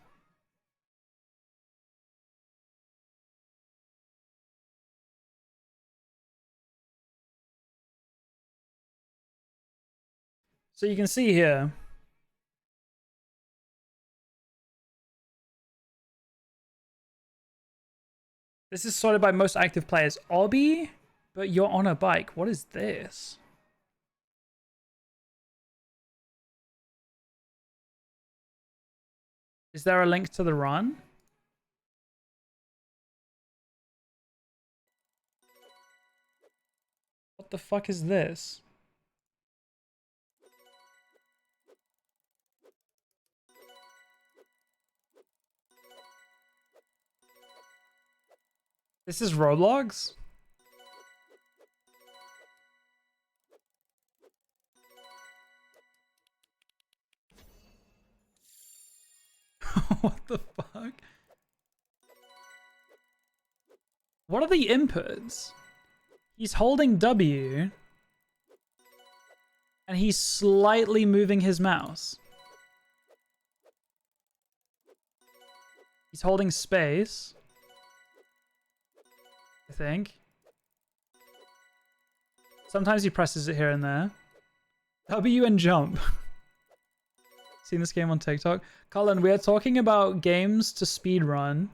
So you can see here. This is sorted by most active players. Obby, but you're on a bike. What is this? Is there a link to the run? What the fuck is this? This is Roblox? What the fuck? What are the inputs? He's holding W. And he's slightly moving his mouse. He's holding space. I think. Sometimes he presses it here and there. W and jump. Seen this game on TikTok? Colin, we are talking about games to speedrun.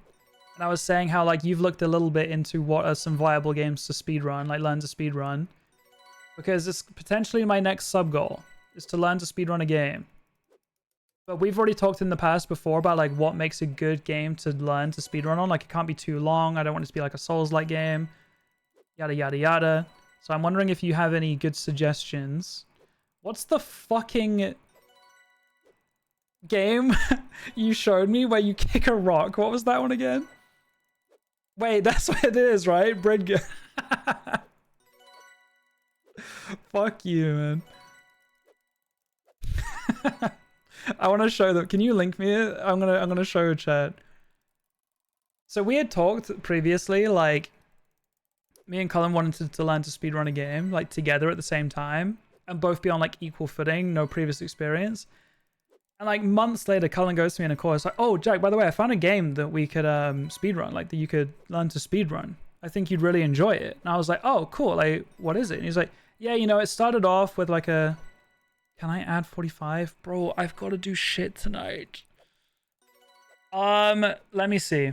And I was saying how like you've looked a little bit into what are some viable games to speedrun, like learn to speedrun. Because it's potentially my next sub goal, is to learn to speedrun a game. But we've already talked in the past before about like what makes a good game to learn to speedrun on. Like it can't be too long. I don't want it to be like a Souls-like game. Yada, yada, yada. So I'm wondering if you have any good suggestions. What's the fucking game you showed me where you kick a rock? What was that one again? Wait, that's what it is, right? Bread. Fuck you, man. I want to show them. Can you link me it? I'm gonna show chat. So we had talked previously, like me and Colin wanted to learn to speedrun a game, like, together at the same time, and both be on, like, equal footing, no previous experience. And, like, months later, Colin goes to me in a call, it's like, oh, Jack, by the way, I found a game that we could speedrun, like, that you could learn to speedrun. I think you'd really enjoy it. And I was like, oh, cool, like, what is it? And he's like, yeah, you know, it started off with, like, a... Can I add 45? Bro, I've got to do shit tonight. Let me see.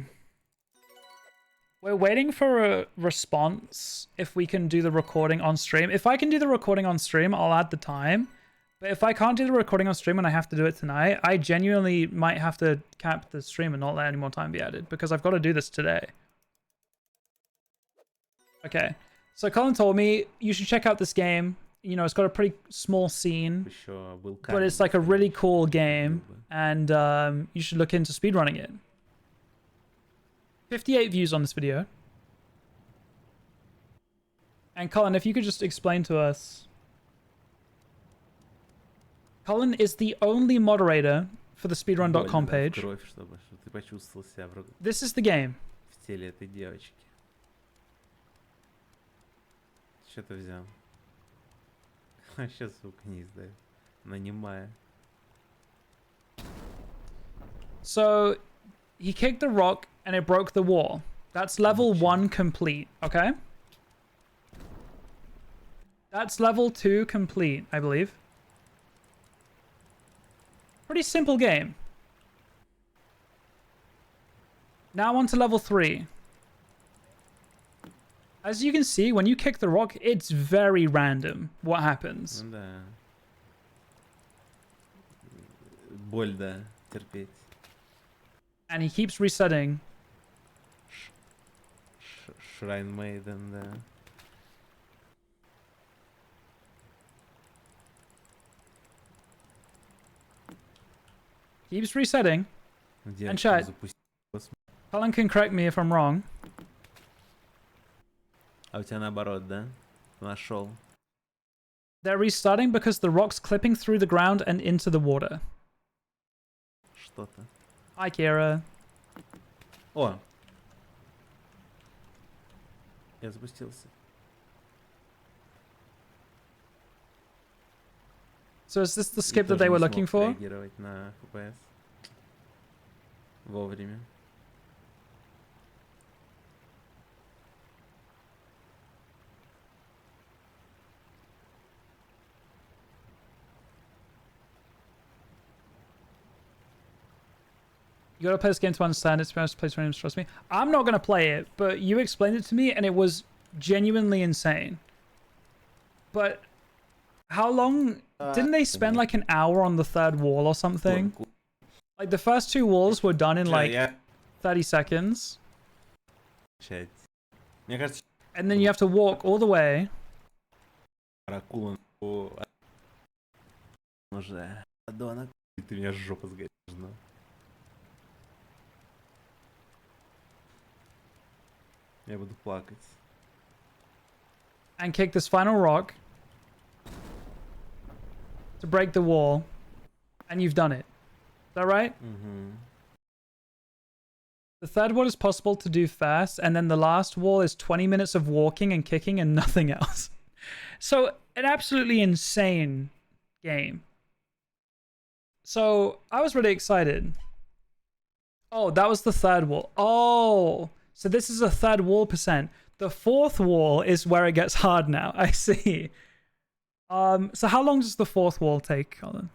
We're waiting for a response if we can do the recording on stream. If I can do the recording on stream, I'll add the time. But if I can't do the recording on stream and I have to do it tonight, I genuinely might have to cap the stream and not let any more time be added because I've got to do this today. Okay. So Colin told me you should check out this game. You know, it's got a pretty small scene, but it's like a really cool game, and you should look into speedrunning it. 58 views on this video. And Colin, if you could just explain to us. Colin is the only moderator for the speedrun.com page. This is the game. So, he kicked the rock and it broke the wall. That's level 1 complete, okay? That's level 2 complete, I believe. Pretty simple game. Now on to level 3. As you can see, when you kick the rock, it's very random what happens. And he keeps resetting. Shrine Maiden, да. Keeps resetting. And chat, Colin can correct me if I'm wrong. А у тебя наоборот, да? Нашел. They're restarting because the rock's clipping through the ground and into the water. Что-то. Hi, Kira. О! Я запустился. So is this the skip that they were looking for? Реагировать на FPS. Вовремя. You gotta play this game to understand it. It's play names, trust me. I'm not gonna play it, but you explained it to me and it was genuinely insane. But how long? Didn't they spend like an hour on the third wall or something? Like the first 2 walls were done in like 30 seconds. And then you have to walk all the way. Ты меня жопа сгоришь, да? Я буду плакать. And kick this final rock to break the wall, and you've done it. Is that right? Mm-hmm. The third wall is possible to do fast, and then the last wall is 20 minutes of walking and kicking and nothing else. So, an absolutely insane game. So, I was really excited. Oh, that was the third wall. Oh, so this is a third wall percent. The fourth wall is where it gets hard now. I see. So how long does the fourth wall take, Colin?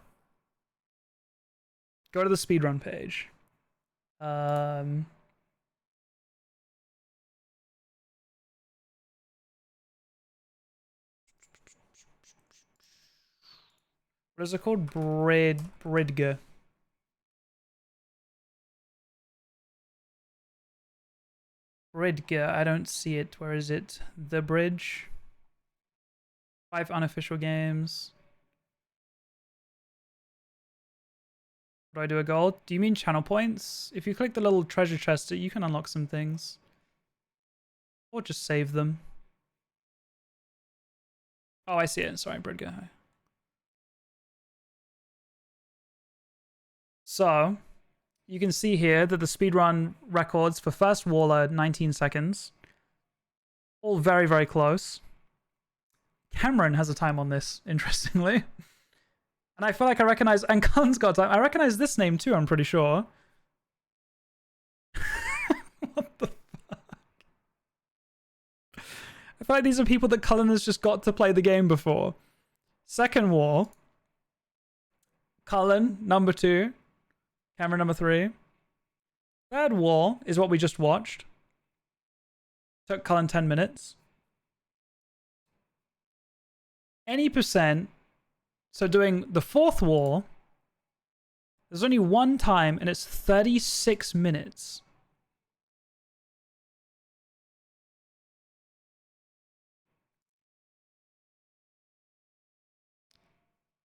Go to the speedrun page. What is it called? Bridge. Bridge. I don't see it. Where is it? The bridge. 5 unofficial games. Do I do a gold? Do you mean channel points? If you click the little treasure chest, you can unlock some things. Or just save them. Oh, I see it. Sorry, Bridge. So, you can see here that the speedrun records for first wall are 19 seconds. All very, very close. Cameron has a time on this, interestingly. And I feel like I recognize... And Khan's got time. I recognize this name too, I'm pretty sure. What the fuck? I feel like these are people that Cullen has just got to play the game before. Second war. Cullen, number 2. Cameron, number 3. Third war is what we just watched. Took Cullen 10 minutes. Any percent. So doing the fourth war, there's only one time and it's 36 minutes.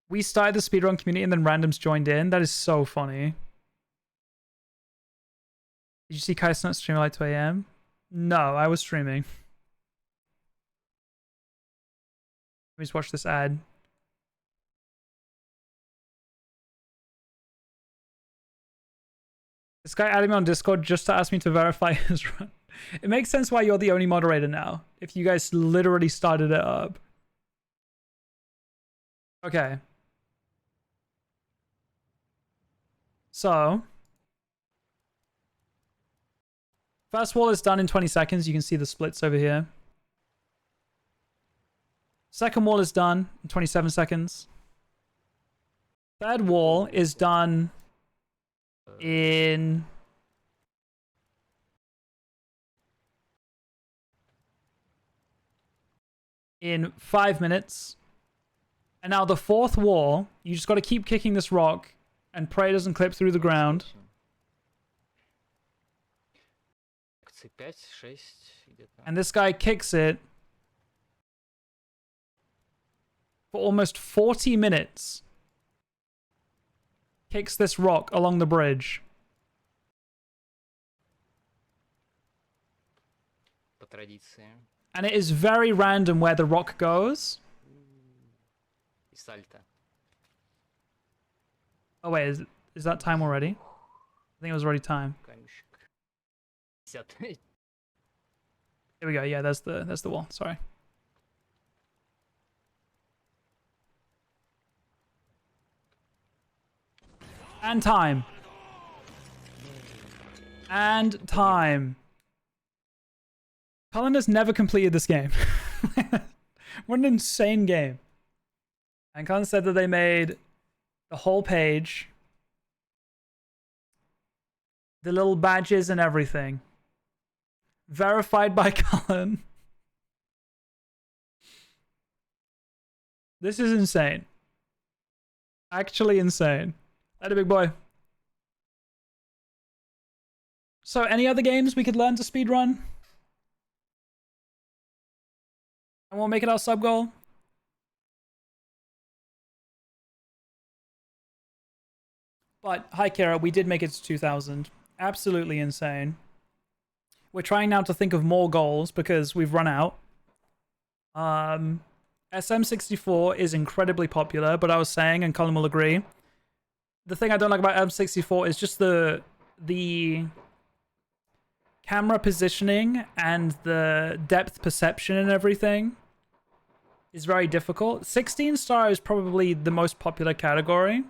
We started the speedrun community and then randoms joined in. That is so funny. Did you see Kai Snut stream like 2 a.m.? No, I was streaming. Let me just watch this ad. This guy added me on Discord just to ask me to verify his run. It makes sense why you're the only moderator now. If you guys literally started it up. Okay. So. First wall is done in 20 seconds. You can see the splits over here. Second wall is done in 27 seconds. Third wall is done in 5 minutes. And now the fourth wall, you just got to keep kicking this rock and pray it doesn't clip through the ground. And this guy kicks it for almost 40 minutes. Kicks this rock along the bridge. And it is very random where the rock goes. Oh wait, is that time already? I think it was already time. Here we go. Yeah, that's the wall. Sorry. And time. And time. Cullen has never completed this game. What an insane game. And Cullen said that they made the whole page, the little badges and everything. Verified by Cullen. This is insane. Actually insane. That a big boy. So, any other games we could learn to speedrun? And we'll make it our sub goal. But, hi Kara, we did make it to 2,000. Absolutely insane. We're trying now to think of more goals because we've run out. SM64 is incredibly popular, but I was saying, and Colin will agree, the thing I don't like about M64 is just the camera positioning and the depth perception and everything is very difficult. 16 star is probably the most popular category.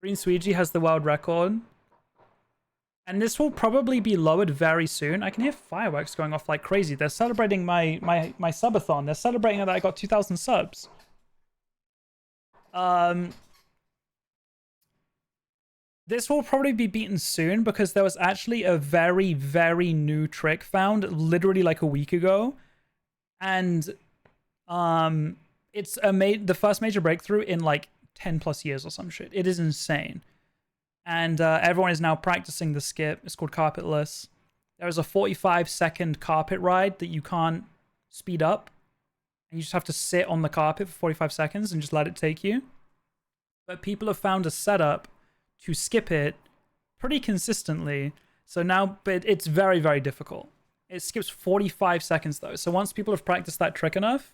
Green Sweegie has the world record. And this will probably be lowered very soon. I can hear fireworks going off like crazy. They're celebrating my subathon. They're celebrating that I got 2,000 subs. This will probably be beaten soon because there was actually a very, very new trick found literally like a week ago. And it's the first major breakthrough in like 10 plus years or some shit. It is insane. And everyone is now practicing the skip. It's called Carpetless. There is a 45-second carpet ride that you can't speed up. And you just have to sit on the carpet for 45 seconds and just let it take you. But people have found a setup to skip it pretty consistently. So now, but it's very, very difficult. It skips 45 seconds though. So once people have practiced that trick enough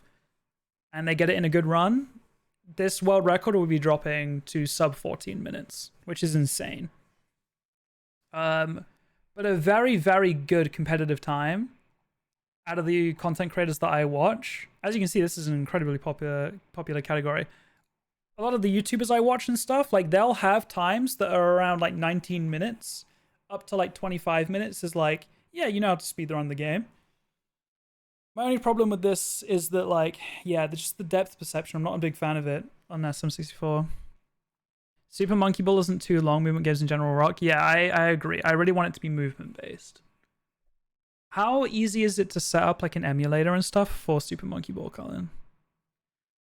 and they get it in a good run, this world record will be dropping to sub 14 minutes, which is insane. But a very, very good competitive time. out of the content creators that I watch, as you can see, this is an incredibly popular category. A lot of the YouTubers I watch and stuff, like they'll have times that are around like 19 minutes up to like 25 minutes is like, yeah, you know how to speedrun the game. My only problem with this is that like, yeah, just the depth perception. I'm not a big fan of it on SM64. Super Monkey Ball isn't too long. Movement games in general rock. Yeah, I agree. I really want it to be movement based. How easy is it to set up like an emulator and stuff for Super Monkey Ball, Colin?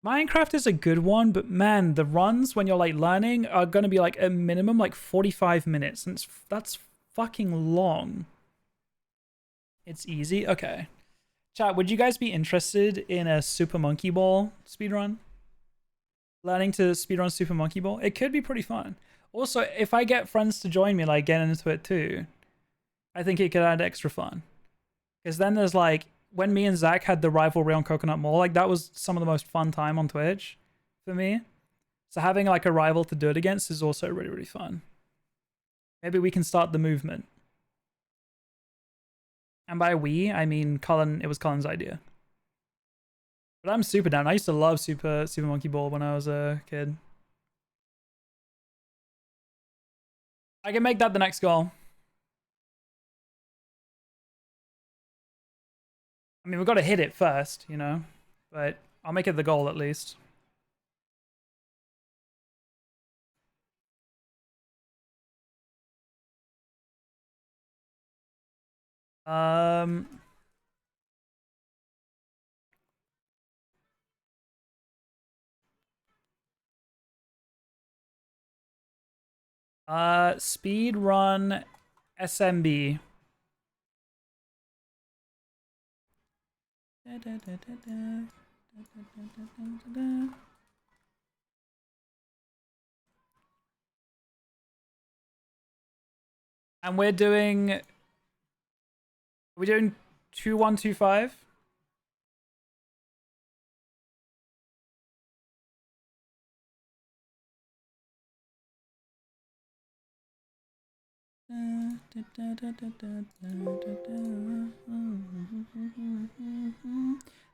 Minecraft is a good one, but man, the runs when you're like learning are going to be like a minimum like 45 minutes, and that's fucking long. It's easy? Okay. Chat, would you guys be interested in a Super Monkey Ball speedrun? Learning to speedrun Super Monkey Ball? It could be pretty fun. Also, if I get friends to join me, like get into it too, I think it could add extra fun. Because then there's like, when me and Zach had the rivalry on Coconut Mall, like that was some of the most fun time on Twitch for me. So having like a rival to do it against is also really, really fun. Maybe we can start the movement. And by we, I mean Colin, it was Colin's idea. But I'm super down. I used to love Super Monkey Ball when I was a kid. I can make that the next goal. I mean, we've got to hit it first, you know? But I'll make it the goal at least. Speed run SMB. And we're doing 2125?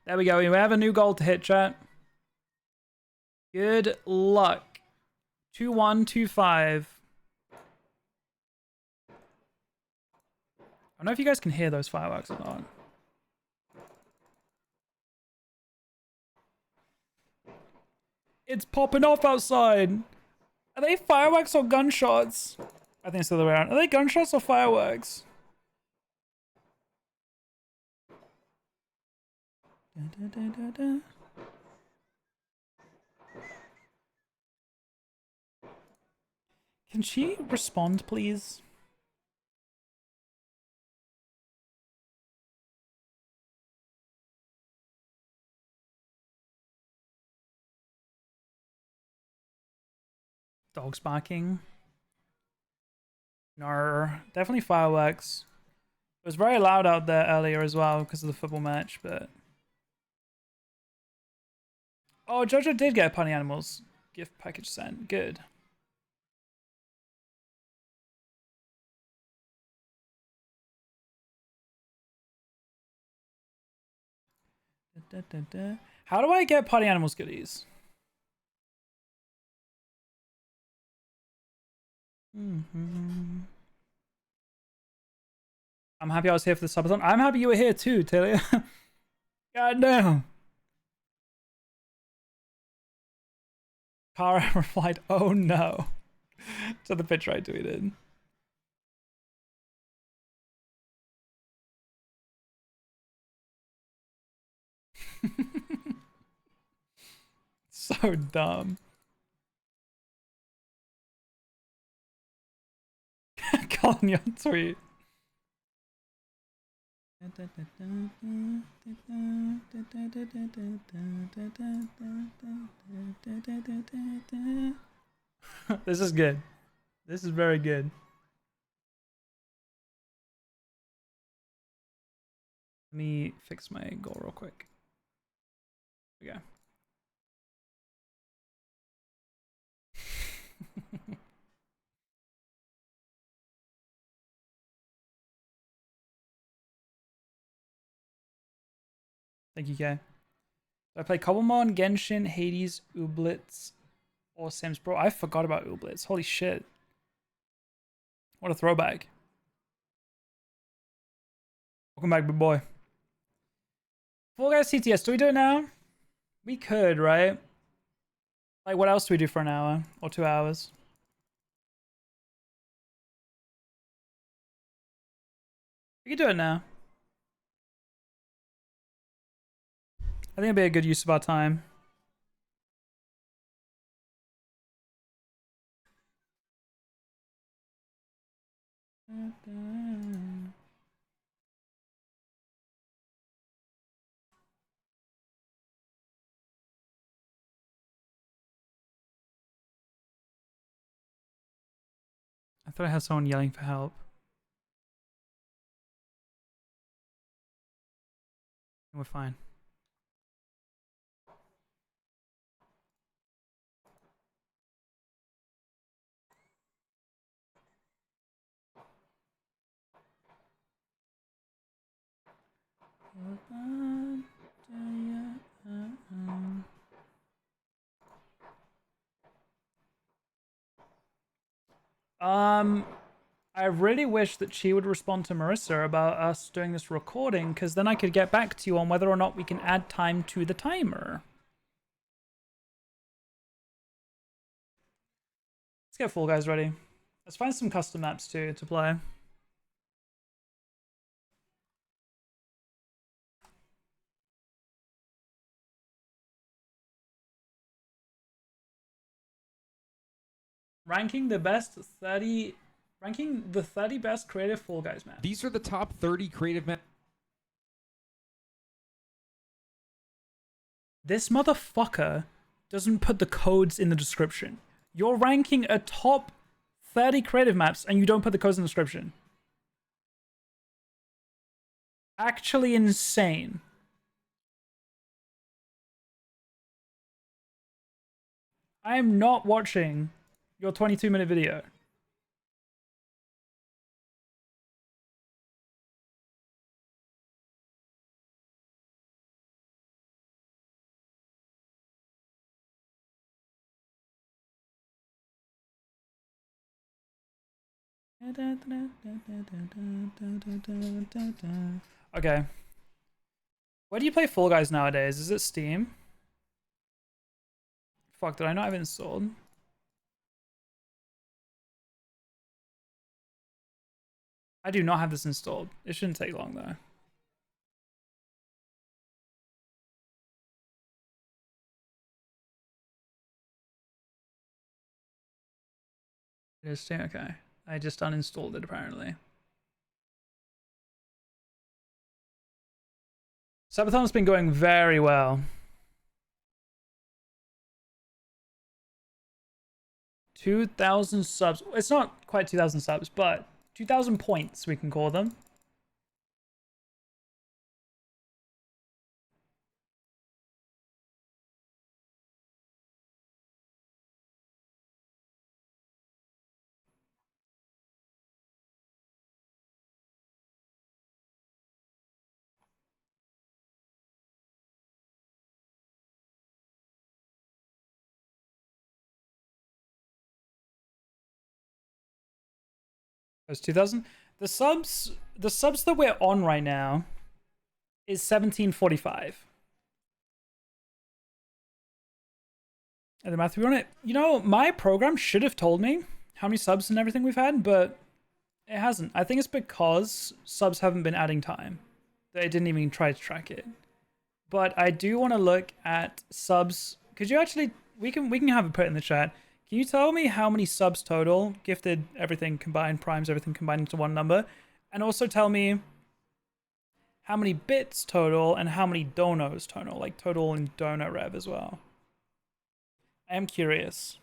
There we go. We have a new goal to hit, chat. Good luck. 2125. I don't know if you guys can hear those fireworks or not. It's popping off outside. Are they fireworks or gunshots? I think it's the other way around. Are they gunshots or fireworks? Can she respond, please? Dogs barking. No, definitely fireworks. It was very loud out there earlier as well because of the football match, but... Oh, Jojo did get a Punny Animals gift package sent. Good. How do I get Party Animals goodies? I'm happy I was here for the subathon. I'm happy you were here too, Talia. God damn. Kara replied, oh no, to the picture I tweeted. So dumb. Colin, your tweet. This is good. This is very good. Let me fix my goal real quick. There we go. Thank you, Kay. I play Cobblemon, Genshin, Hades, Ooblets, or Sims. Bro, I forgot about Ooblets. Holy shit. What a throwback. Welcome back, big boy. Fall Guys CTS, do we do it now? We could, right? Like, what else do we do for an hour or 2 hours? We could do it now. I think it'd be a good use of our time. I thought I had someone yelling for help. We're fine. I really wish that she would respond to Marissa about us doing this recording, because then I could get back to you on whether or not we can add time to the timer. Let's get Fall Guys ready. Let's find some custom maps to play. Ranking the 30 best creative Fall Guys maps. These are the top 30 creative maps. This motherfucker doesn't put the codes in the description. You're ranking a top 30 creative maps and you don't put the codes in the description. Actually insane. I am not watching your 22-minute video. Okay. Where do you play Fall Guys nowadays? Is it Steam? Fuck, did I not have it installed? I do not have this installed. It shouldn't take long though. It is Steam, okay. I just uninstalled it apparently. Subathon's been going very well. 2,000 subs. It's not quite 2,000 subs, but 2,000 points we can call them. It was 2,000. The subs that we're on right now is 1745. And the math we on it. You know, my program should have told me how many subs and everything we've had, but it hasn't. I think it's because subs haven't been adding time. They didn't even try to track it. But I do want to look at subs. Could you actually, we can have it put in the chat. Can you tell me how many subs total, gifted, everything combined, primes, everything combined into one number? And also tell me how many bits total and how many donos total, like total and donor rev as well. I am curious.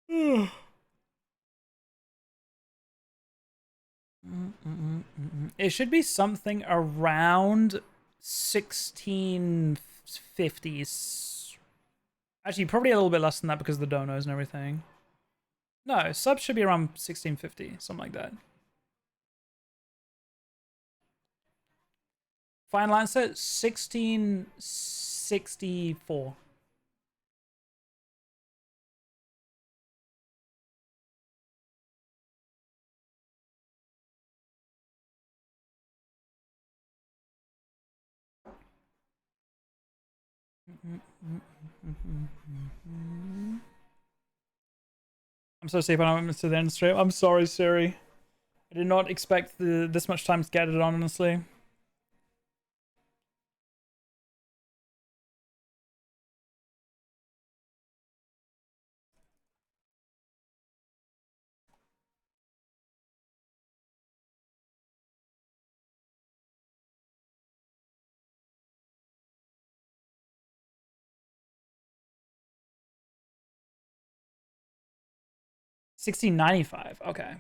It should be something around 1650s. Actually, probably a little bit less than that because of the donos and everything. No, subs should be around 1650, something like that. Final answer 1664. I'm so safe when I went to the end stream. I'm sorry, Siri. I did not expect this much time to get it on, honestly. $16.95. Okay.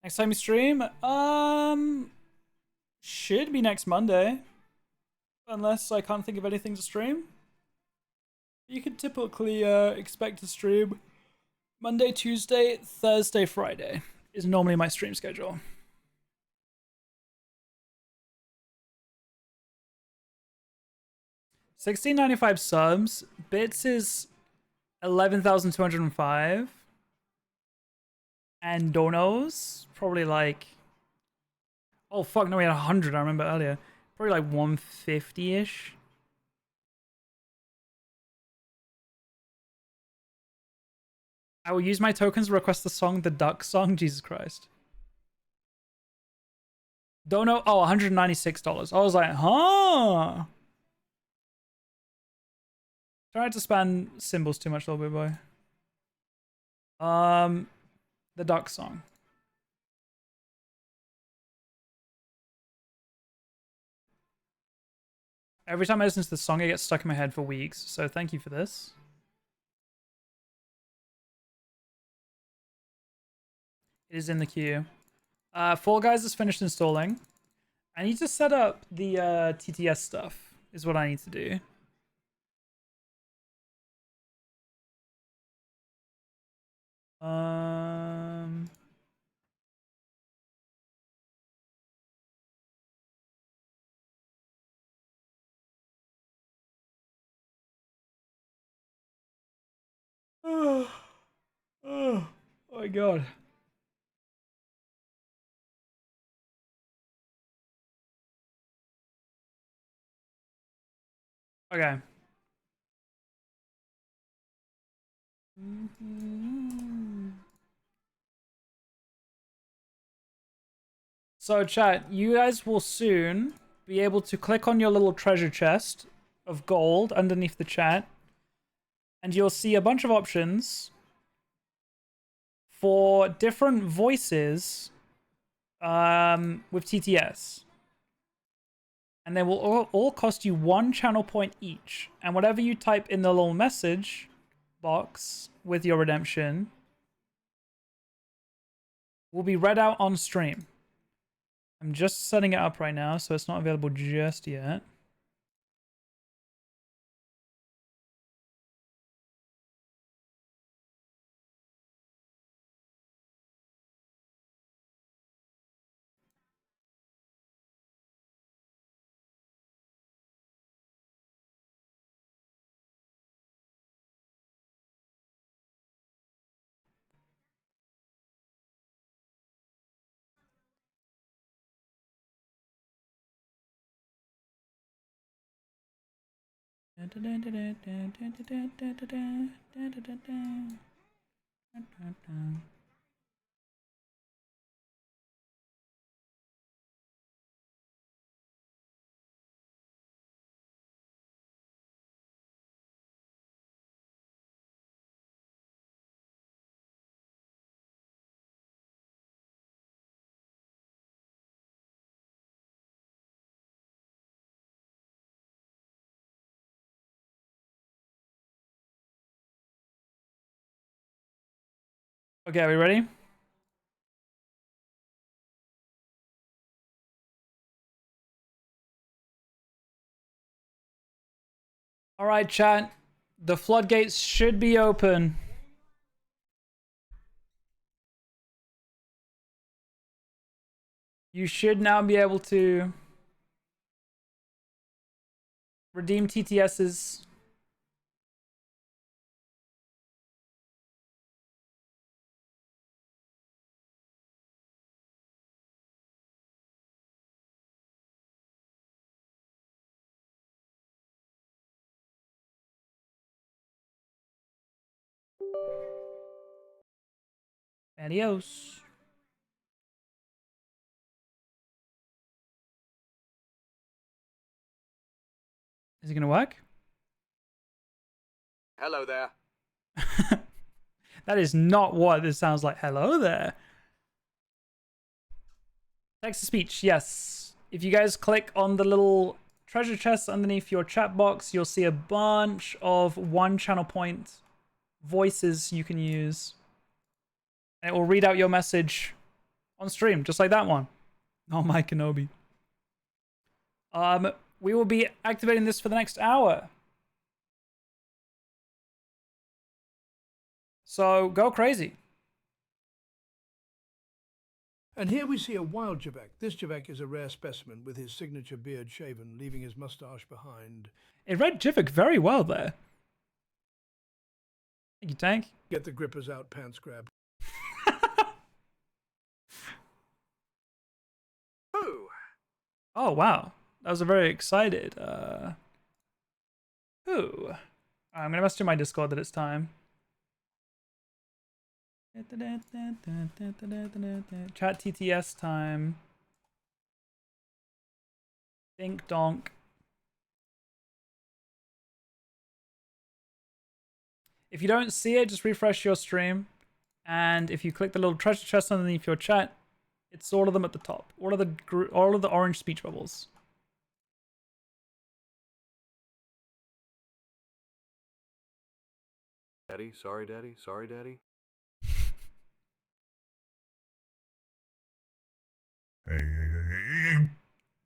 Next time you stream, should be next Monday, unless I can't think of anything to stream. You can typically expect to stream Monday, Tuesday, Thursday, Friday is normally my stream schedule. $16.95 subs. Bits is 11,205. And donos, probably like... Oh, fuck, no, we had 100, I remember earlier. Probably like 150-ish. I will use my tokens to request the song, the Duck song. Jesus Christ. Dono, oh, $196. I was like, huh? Try not to spam symbols too much, little bit, boy. The Duck song. Every time I listen to the song, it gets stuck in my head for weeks. So thank you for this. It is in the queue. Fall Guys is finished installing. I need to set up the TTS stuff, is what I need to do. Oh my god. Okay. So chat, you guys will soon be able to click on your little treasure chest of gold underneath the chat, and you'll see a bunch of options for different voices with TTS. And they will all cost you 1 channel point each. And whatever you type in the little message box with your redemption will be read out on stream. I'm just setting it up right now, so it's not available just yet. Okay, are we ready? All right, chat. The floodgates should be open. You should now be able to redeem TTSs. Adios. Is it gonna work? Hello there. That is not what this sounds like. Hello there. Text to speech, yes. If you guys click on the little treasure chest underneath your chat box, you'll see a bunch of one channel point voices you can use. And it will read out your message on stream, just like that one. Oh my Kenobi. We will be activating this for the next hour. So go crazy. And here we see a wild jvckk. This jvckk is a rare specimen with his signature beard shaven, leaving his mustache behind. It read jvckk very well there. Thank you, Tank. Get the grippers out, pants grab. Oh! Oh, wow. That was a very excited. Ooh. I'm going to message my Discord that it's time. Chat TTS time. Dink donk. If you don't see it, just refresh your stream. And if you click the little treasure chest underneath your chat, it's all of them at the top. All of the orange speech bubbles. Daddy, sorry, Daddy, sorry, Daddy.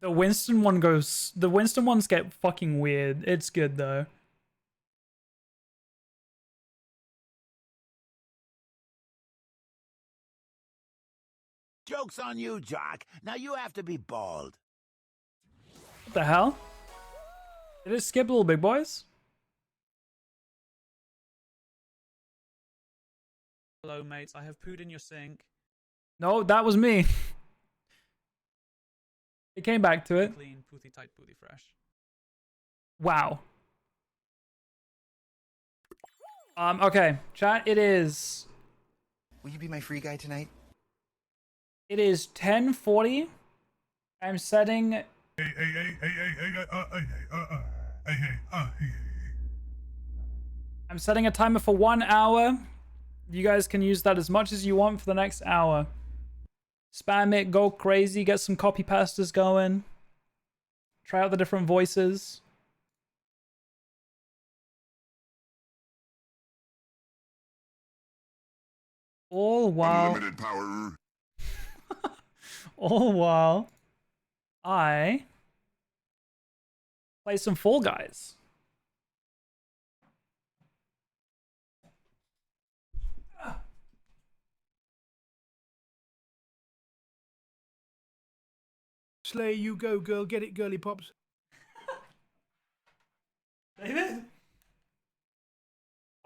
The Winston one goes. The Winston ones get fucking weird. It's good though. Joke's on you, Jock. Now you have to be bald. What the hell? Did it skip a little big boys? Hello, mates. I have pooed in your sink. No, that was me. It came back to it. Clean, poothy tight, poothy fresh. Wow. Okay, chat, it is... Will you be my free guy tonight? It is 10:40. I'm setting... I'm setting a timer for 1 hour. You guys can use that as much as you want for the next hour. Spam it, go crazy, get some copy pastas going. Try out the different voices. All while... Unlimited power. All while I play some Fall Guys. Slay, you go, girl. Get it, girly pops. David?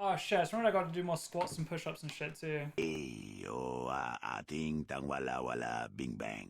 Oh shit, I remember I got to do more squats and push-ups and shit too. Yo, ating tang wala wala bing bang.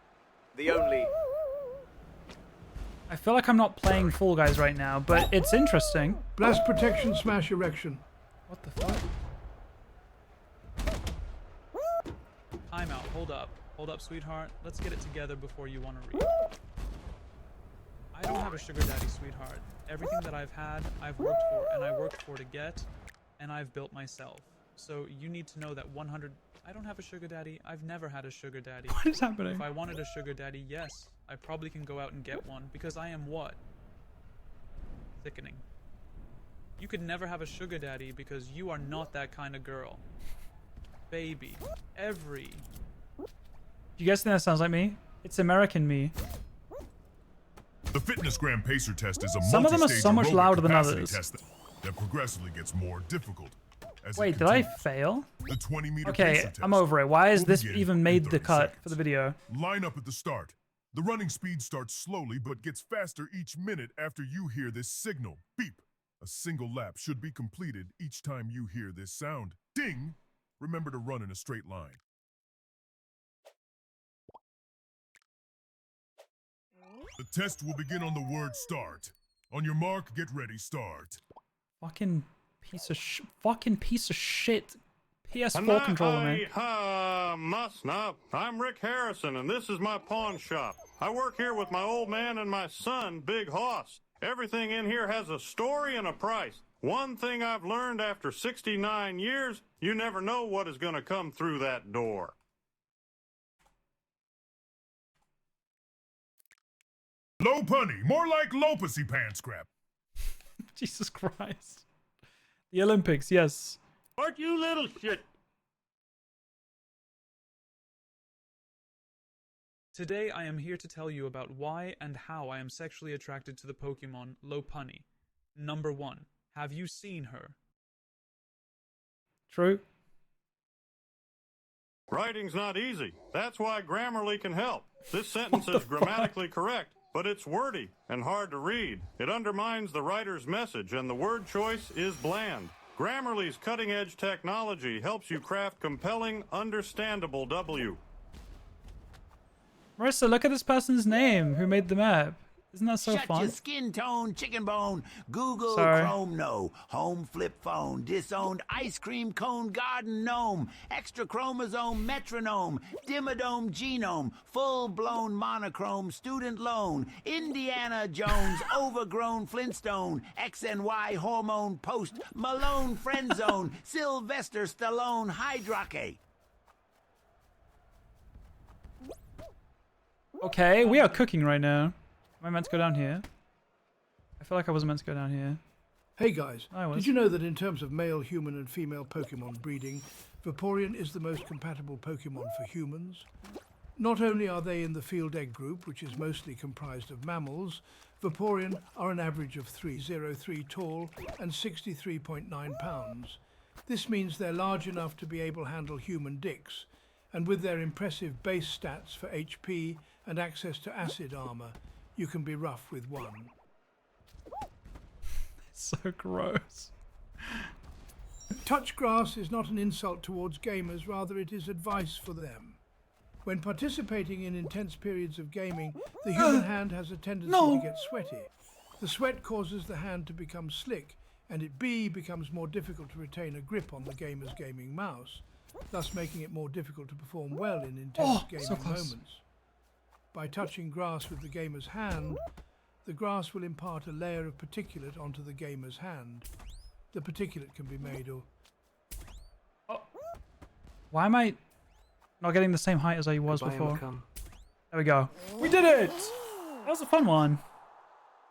The only... I feel like I'm not playing Fall Guys right now, but it's interesting. Blast protection, smash erection. What the fuck? Time out. Hold up. Hold up, sweetheart. Let's get it together before you want to read. I don't have a sugar daddy, sweetheart. Everything that I've had, I've worked for, and I worked for to get, and I've built myself. So you need to know that 100... I don't have a sugar daddy. I've never had a sugar daddy. What is happening? If I wanted a sugar daddy, yes, I probably can go out and get one, because I am what? Sickening. You could never have a sugar daddy because you are not that kind of girl. Baby. You guys think that sounds like me? It's American me. The FitnessGram Pacer test is a Some of them are so much louder than others. test that progressively gets more difficult. As Wait, did I fail? The 20-meter Okay, pacer test I'm over it. Why is will this begin even in made the 30 cut seconds. for the video? Line up at the start. The running speed starts slowly but gets faster each minute after you hear this signal. Beep. A single lap should be completed each time you hear this sound. Ding. Remember to run in a straight line. The test will begin on the word start. On your mark, get ready, start. Fucking piece of shit. PS4 controller, man. Musna. I'm Rick Harrison, and this is my pawn shop. I work here with my old man and my son, Big Hoss. Everything in here has a story and a price. One thing I've learned after 69 years, you never know what is going to come through that door. Low punny, more like low pussy pants crap. Jesus Christ. The Olympics, yes. Aren't you little shit? Today I am here to tell you about why and how I am sexually attracted to the Pokemon Lopunny. Number 1. Have you seen her? True. Writing's not easy. That's why Grammarly can help. This sentence is grammatically correct, but it's wordy and hard to read. It undermines the writer's message, and the word choice is bland. Grammarly's cutting-edge technology helps you craft compelling, understandable W. Marissa, look at this person's name who made the map. Isn't that so Shut fun? your skin tone, chicken bone, Google Sorry. Chrome no, home flip phone, disowned ice cream cone garden gnome, extra chromosome metronome, dimmadome genome, full-blown monochrome student loan, Indiana Jones, overgrown Flintstone, XNY hormone post, Malone friend zone, Sylvester Stallone hydrake. Okay, we are cooking right now. Am I meant to go down here? I feel like I wasn't meant to go down here. Hey guys, I was. did you know that in terms of male, human and female Pokemon breeding, Vaporeon is the most compatible Pokemon for humans? Not only are they in the field egg group, which is mostly comprised of mammals, Vaporeon are an average of 303 tall and 63.9 pounds. This means they're large enough to be able to handle human dicks, and with their impressive base stats for HP and access to acid armor, you can be rough with one. So gross. Touch grass is not an insult towards gamers, rather it is advice for them. When participating in intense periods of gaming, the human hand has a tendency to get sweaty. The sweat causes the hand to become slick, and it becomes more difficult to retain a grip on the gamer's gaming mouse, thus making it more difficult to perform well in intense gaming moments. By touching grass with the gamer's hand, the grass will impart a layer of particulate onto the gamer's hand. The particulate can be made of... Why am I not getting the same height as I was before? There we go. We did it! That was a fun one.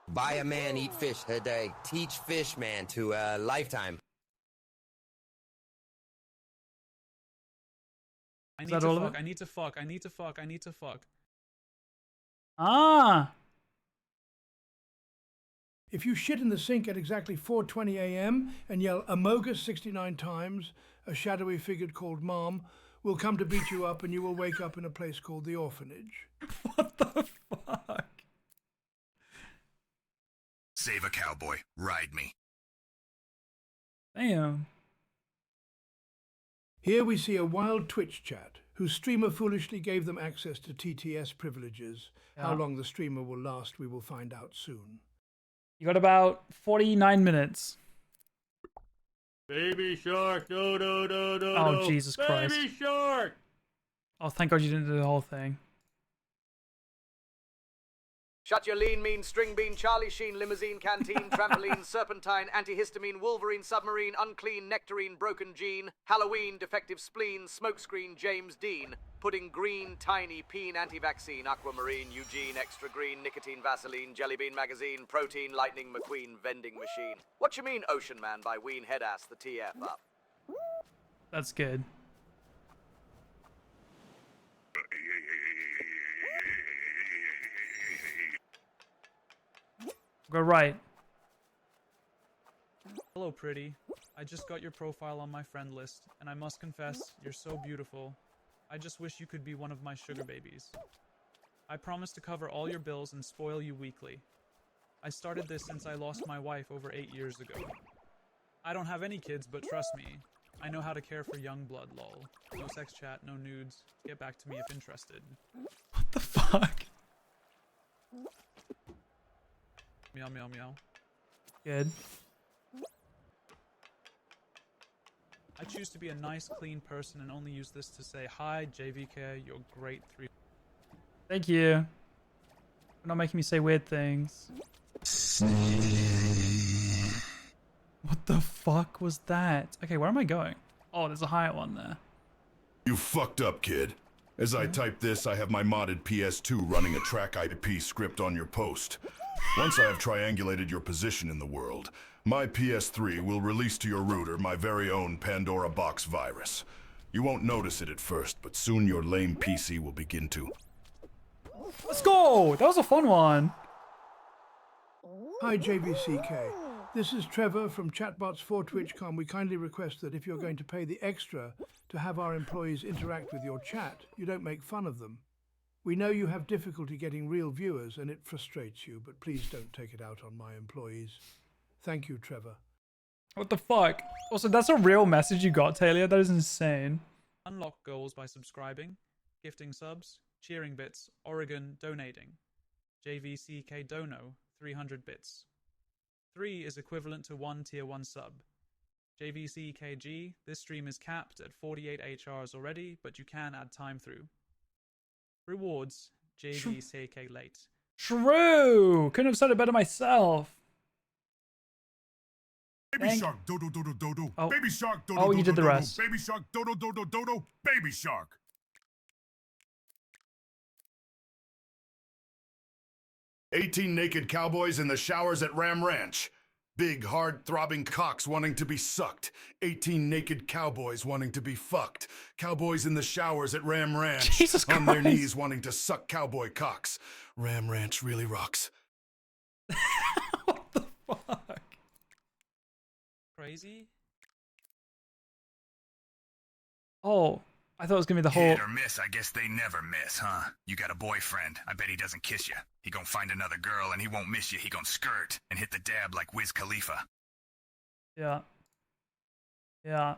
Buy a man, eat fish a day. Teach fish man to a lifetime. I need to fuck, I need to fuck, I need to fuck, I need to fuck. Ah! If you shit in the sink at exactly 4:20 a.m. and yell Amogus 69 times, a shadowy figure called Mom will come to beat you up and you will wake up in a place called the orphanage. What the fuck? Save a cowboy. Ride me. Damn. Here we see a wild Twitch chat whose streamer foolishly gave them access to TTS privileges. How Yeah. long the streamer will last, we will find out soon. You got about 49 minutes. Baby shark, do do do do. Oh, Jesus Christ. Baby shark. Oh, thank God you didn't do the whole thing. Shut your lean, mean, string bean, Charlie Sheen, limousine, canteen, trampoline, serpentine, antihistamine, wolverine, submarine, unclean, nectarine, broken gene, Halloween, defective spleen, smokescreen, James Dean, pudding green, tiny, peen, anti-vaccine, aquamarine, Eugene, extra green, nicotine, Vaseline, jellybean magazine, protein, lightning, McQueen, vending machine. What you mean, Ocean Man, by Ween Headass, the TF up? That's good. Go right. Hello, pretty. I just got your profile on my friend list, and I must confess, you're so beautiful. I just wish you could be one of my sugar babies. I promise to cover all your bills and spoil you weekly. I started this since I lost my wife over 8 years ago. I don't have any kids, but trust me, I know how to care for young blood, lol. No sex chat, no nudes. Get back to me if interested. What the fuck? Meow, meow, meow. Good. I choose to be a nice, clean person and only use this to say, hi, JVK, you're great 3. Thank you. You're not making me say weird things. What the fuck was that? Okay, where am I going? Oh, there's a higher one there. You fucked up, kid. As I type this, I have my modded PS2 running a track IP script on your post. Once I have triangulated your position in the world, my PS3 will release to your router my very own Pandora box virus. You won't notice it at first, but soon your lame PC will begin to. Let's go! That was a fun one. Hi JVCK. This is Trevor from Chatbots for TwitchCon. We kindly request that if you're going to pay the extra to have our employees interact with your chat, you don't make fun of them. We know you have difficulty getting real viewers and it frustrates you, but please don't take it out on my employees. Thank you, Trevor. What the fuck? Also, that's a real message you got, Talia. That is insane. Unlock goals by subscribing, gifting subs, cheering bits, Oregon donating. JVCK Dono, 300 bits. 3 is equivalent to 1 tier 1 sub. JVCKG, this stream is capped at 48 HRs already, but you can add time through. Rewards, JVCK late. True! Couldn't have said it better myself. Baby shark, dodo dodo dodo. Oh. Baby shark, dodo Oh, dodo you did the dodo. rest. Baby shark, dodo dodo dodo. Baby shark. "18 naked cowboys in the showers at Ram Ranch. Big, hard-throbbing cocks wanting to be sucked. 18 naked cowboys wanting to be fucked. Cowboys in the showers at Ram Ranch. Jesus on their Christ. knees wanting to suck cowboy cocks. Ram Ranch really rocks." Crazy? Oh, I thought it was gonna be the whole. Hit or miss, I guess they never miss, huh? You got a boyfriend, I bet he doesn't kiss you. He gon' find another girl and he won't miss you, he gon' skirt and hit the dab like Wiz Khalifa. Yeah. Yeah.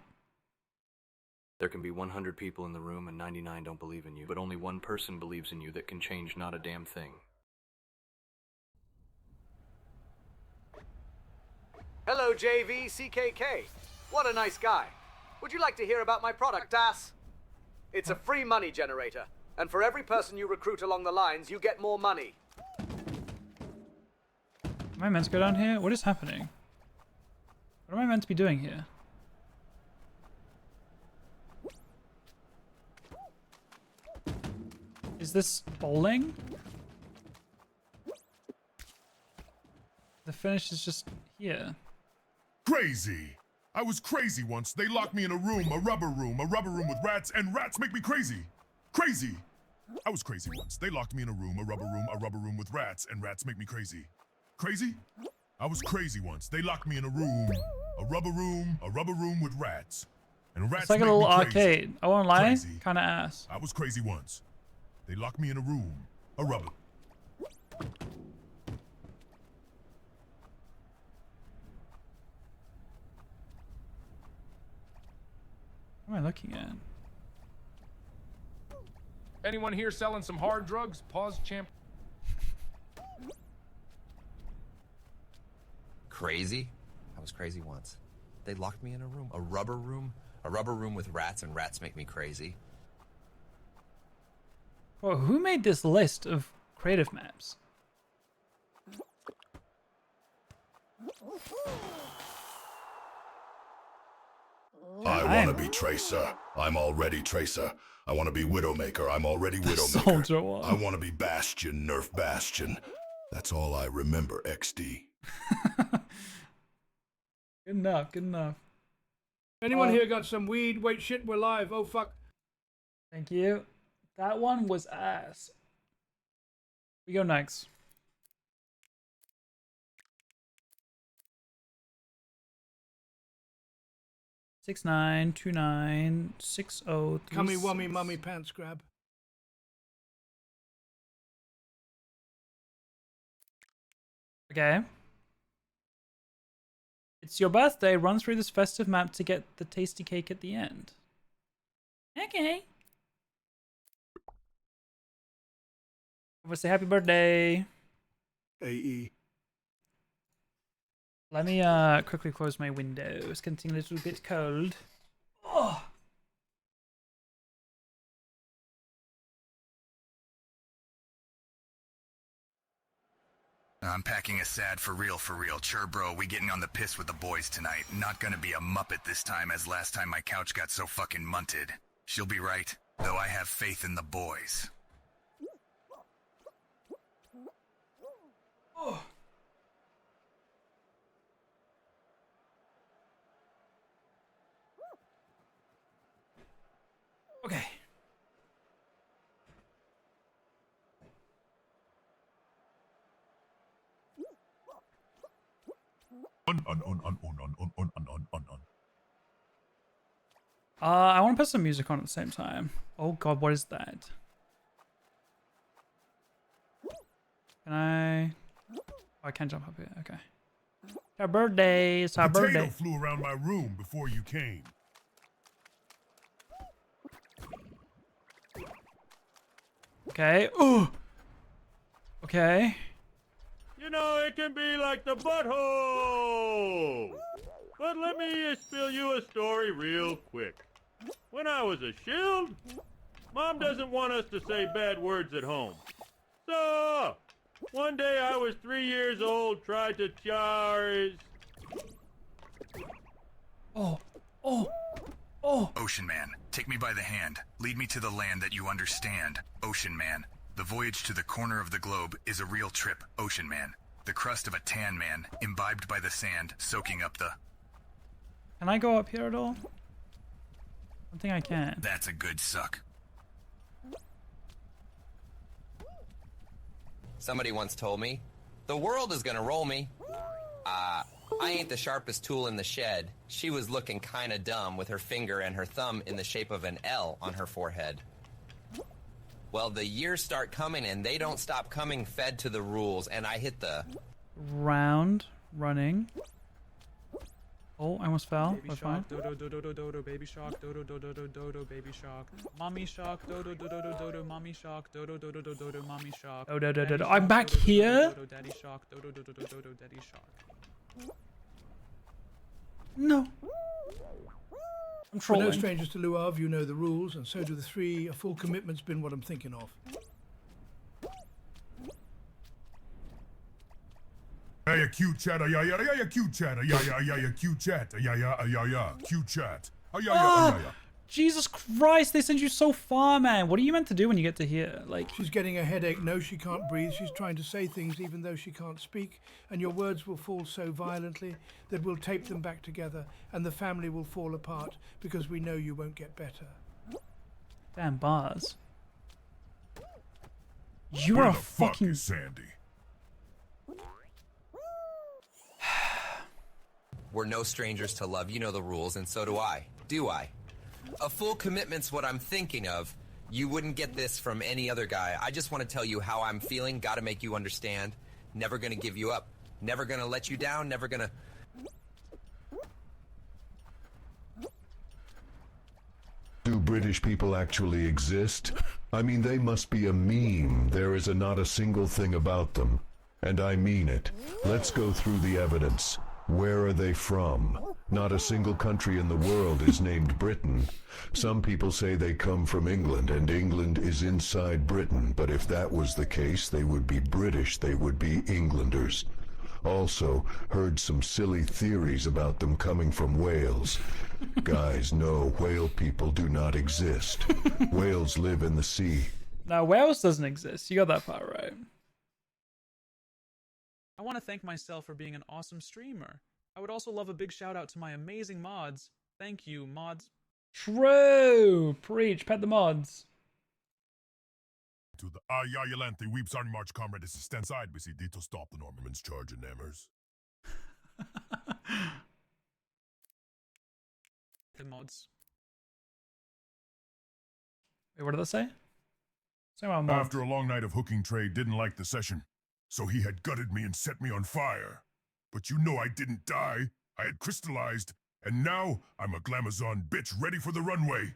There can be 100 people in the room and 99 don't believe in you, but only one person believes in you that can change not a damn thing. Hello, JVCKK. What a nice guy. Would you like to hear about my product, ass? It's a free money generator, and for every person you recruit along the lines, you get more money. Am I meant to go down here? What is happening? What am I meant to be doing here? Is this bowling? The finish is just here. Crazy. I was crazy once. They locked me in a room with rats, and rats make me crazy. Crazy. I was crazy once. They locked me in a room with rats, and rats make me crazy. Crazy? I was crazy once. They locked me in a rubber room with rats, and rats It's like a make little me crazy. arcade. I won't lie, Crazy. kind of ass. I was crazy once. They locked me in a room, What am I looking at? Anyone here selling some hard drugs? Pause, champ. Crazy? I was crazy once. They locked me in a room. A rubber room? A rubber room with rats, and rats make me crazy. Well, who made this list of creative maps? I want to be Tracer. I'm already Tracer. I want to be Widowmaker. I'm already Widowmaker. Soldier one. I want to be Bastion, Nerf Bastion. That's all I remember, XD. Good enough, good enough. Anyone here got some weed? Wait, shit, we're live. Oh, fuck. Thank you. That one was ass. We go next. Six 929 60. Cummy wummy mummy pants grab. Okay. It's your birthday. Run through this festive map to get the tasty cake at the end. Okay. Everyone say happy birthday. AE. Let me quickly close my window. It's getting a little bit cold. Oh. I'm packing a sad for real, Chur bro, we getting on the piss with the boys tonight. Not gonna be a muppet this time, as last time my couch got so fucking munted. She'll be right, though I have faith in the boys. Oh. Okay. I want to put some music on at the same time. Oh god, what is that? Can I? Oh, I can't jump up here. Okay. It's our birthday. It's our birthday. Potato flew around my room before you came. Okay. Ooh. Okay. You know, it can be like the butthole. But let me spill you a story real quick. When I was a shield, Mom doesn't want us to say bad words at home. So, one day I was 3 years old, tried to charge. Oh. Ocean Man, take me by the hand. Lead me to the land that you understand. Ocean Man. The voyage to the corner of the globe is a real trip, Ocean Man. The crust of a tan man, imbibed by the sand, soaking up the... Can I go up here at all? I think I can. That's a good suck. Somebody once told me, the world is gonna roll me. I ain't the sharpest tool in the shed. She was looking kinda dumb with her finger and her thumb in the shape of an L on her forehead. Well, the years start coming and they don't stop coming, fed to the rules, and I hit the... Round. Running. Oh, I almost fell. Baby We're shark, fine. dodo dodo dodo, baby shark, dodo dodo dodo, baby shark, mommy shark, dodo dodo dodo, mommy shark, dodo dodo dodo, mommy shark. Oh, I'm back here. Daddy shark, dodo dodo dodo, daddy shark. No. I'm We're trolling. no strangers to Luav, you know the rules, and so do the three. A full commitment's been what I'm thinking of. Yeah, cute chat, yeah, cute chat, yeah, cute chat, yeah, cute chat, yeah. Jesus Christ, they send you so far, man. What are you meant to do when you get to here? Like, she's getting a headache. No, she can't breathe. She's trying to say things even though she can't speak, and your words will fall so violently that we'll tape them back together, and the family will fall apart because we know you won't get better. damn bars. You are a fucking Sandy. We're no strangers to love, you know the rules, and so do I. Do I? A full commitment's what I'm thinking of. You wouldn't get this from any other guy. I just want to tell you how I'm feeling, gotta make you understand. Never gonna give you up. Never gonna let you down, never gonna... British people actually exist? I mean, they must be a meme. There is not a single thing about them. And I mean it. Let's go through the evidence. Where are they from? Not a single country in the world is named Britain. Some people say they come from England, and England is inside Britain, but if that was the case, they would be British, they would be Englanders. Also, heard some silly theories about them coming from Wales. Guys, no, whale people do not exist. Whales live in the sea. Now, Wales doesn't exist. You got that part right. I want to thank myself for being an awesome streamer. I would also love a big shout out to my amazing mods. Thank you, mods. True! Preach, pet the mods. To the Ayayalanthe Weeps Army March Comrade Assistance Side, we see to stop the Norman's charge and hammers. The mods. Wait, what did that say? Say about mods. After a long night of hooking, Trey didn't like the session, so he had gutted me and set me on fire. But you know I didn't die. I had crystallized, and now I'm a glamazon bitch ready for the runway.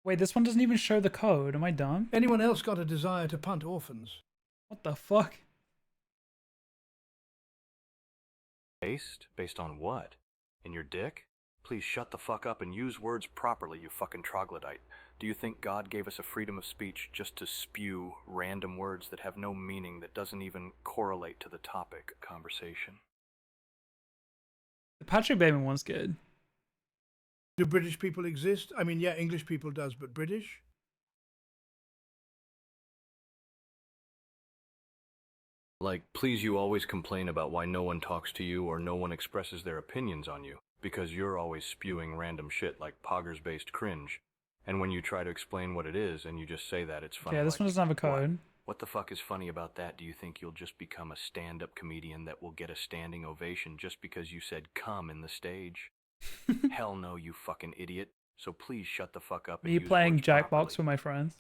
Wait, this one doesn't even show the code. Am I dumb? Anyone else got a desire to punt orphans? What the fuck? Based on what? In your dick? Please shut the fuck up and use words properly, you fucking troglodyte. Do you think God gave us a freedom of speech just to spew random words that have no meaning, that doesn't even correlate to the topic of conversation? The Patrick Bateman one's good. Do British people exist? I mean, yeah, English people does, but British? Like, please, you always complain about why no one talks to you or no one expresses their opinions on you, because you're always spewing random shit like poggers-based cringe. And when you try to explain what it is and you just say that, it's funny. Yeah, this like, one doesn't have a code. What the fuck is funny about that? Do you think you'll just become a stand-up comedian that will get a standing ovation just because you said come in the stage? Hell no, you fucking idiot. So please shut the fuck up and Me use playing words Jackbox properly. with my friends.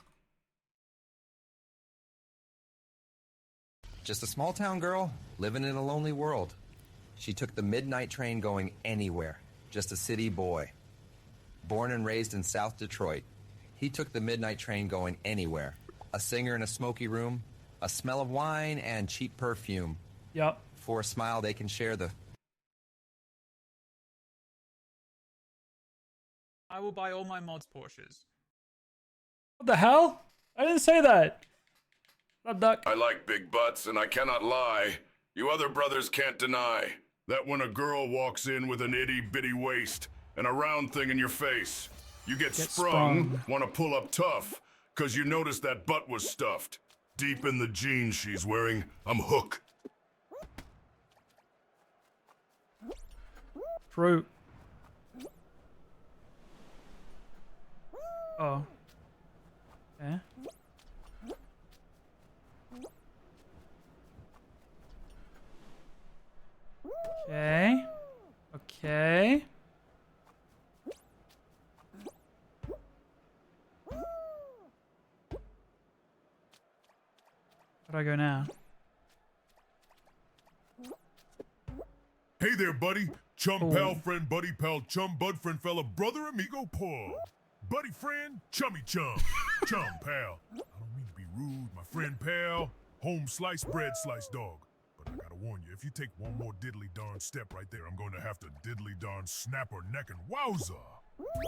Just a small town girl living in a lonely world. She took the midnight train going anywhere. Just a city boy. Born and raised in South Detroit, he took the midnight train going anywhere. A singer in a smoky room, a smell of wine and cheap perfume. Yup. For a smile they can share the... I will buy all my mods Porsches. What the hell? I didn't say that. Duck. I like big butts, and I cannot lie. You other brothers can't deny that when a girl walks in with an itty-bitty waist and a round thing in your face, you get sprung, want to pull up tough, because you notice that butt was stuffed. Deep in the jeans she's wearing, I'm hooked. Fruit. Oh. Okay. Okay. Okay. Where do I go now? Hey there, buddy. Chum, pal, friend, buddy, pal, chum, bud, friend, fella, brother, amigo, Paul. Buddy, friend, chummy, chum. Chum, pal. I don't mean to be rude, my friend, pal. Home sliced bread, sliced dog. But I gotta warn you, if you take one more diddly darn step right there, I'm going to have to diddly darn snap her neck and wowza.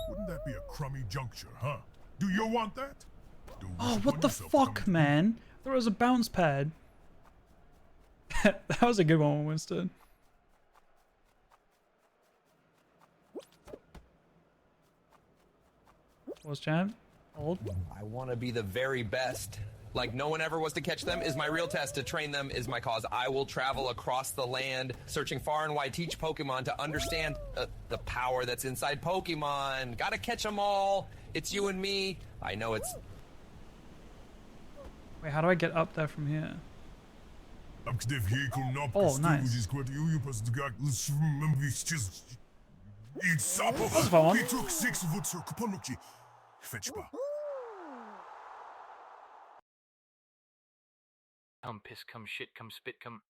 Wouldn't that be a crummy juncture, huh? Do you want that? Oh, what the fuck, man? There was a bounce pad. That was a good one, Winston. What's champ? Old? I want to be the very best. Like no one ever was to catch them is my real test. To train them is my cause. I will travel across the land, searching far and wide, teach Pokemon to understand the power that's inside Pokemon. Gotta catch them all. It's you and me. I know it's... Wait, how do I get up there from here? Oh, nice. That's fun. Come piss, come shit, come spit, come...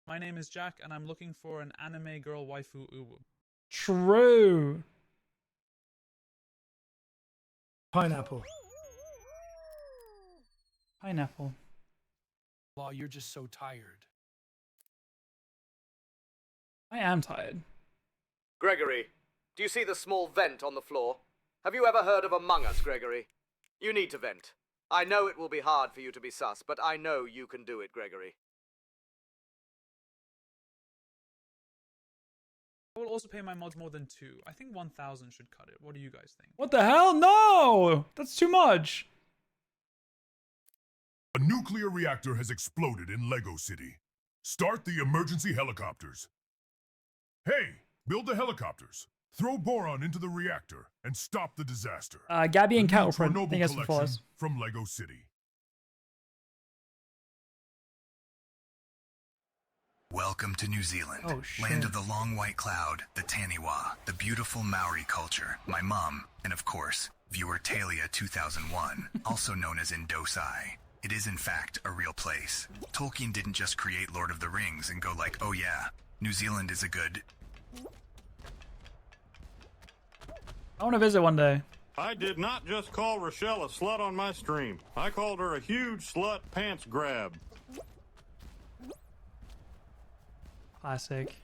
My name is Jack, and I'm looking for an anime girl waifu uwu. True. Pineapple. Pineapple. Law, you're just so tired. I am tired. Gregory, do you see the small vent on the floor? Have you ever heard of Among Us, Gregory? You need to vent. I know it will be hard for you to be sus, but I know you can do it, Gregory. I will also pay my mods more than 2. I think 1,000 should cut it. What do you guys think? What the hell? No! That's too much. A nuclear reactor has exploded in Lego City. Start the emergency helicopters. Hey, build the helicopters. Throw boron into the reactor and stop the disaster. Gabby and The new Cattleprint. I Chernobyl think that's before collection us. from Lego City. Welcome to New Zealand, Oh, shit. land of the long white cloud, the Taniwa, the beautiful Maori culture, my mom, and of course, viewer Talia 2001, also known as Indosai. It is in fact a real place. Tolkien didn't just create Lord of the Rings and go like, oh yeah, New Zealand is a good... I want to visit one day. I did not just call Rochelle a slut on my stream. I called her a huge slut pants grab. Classic.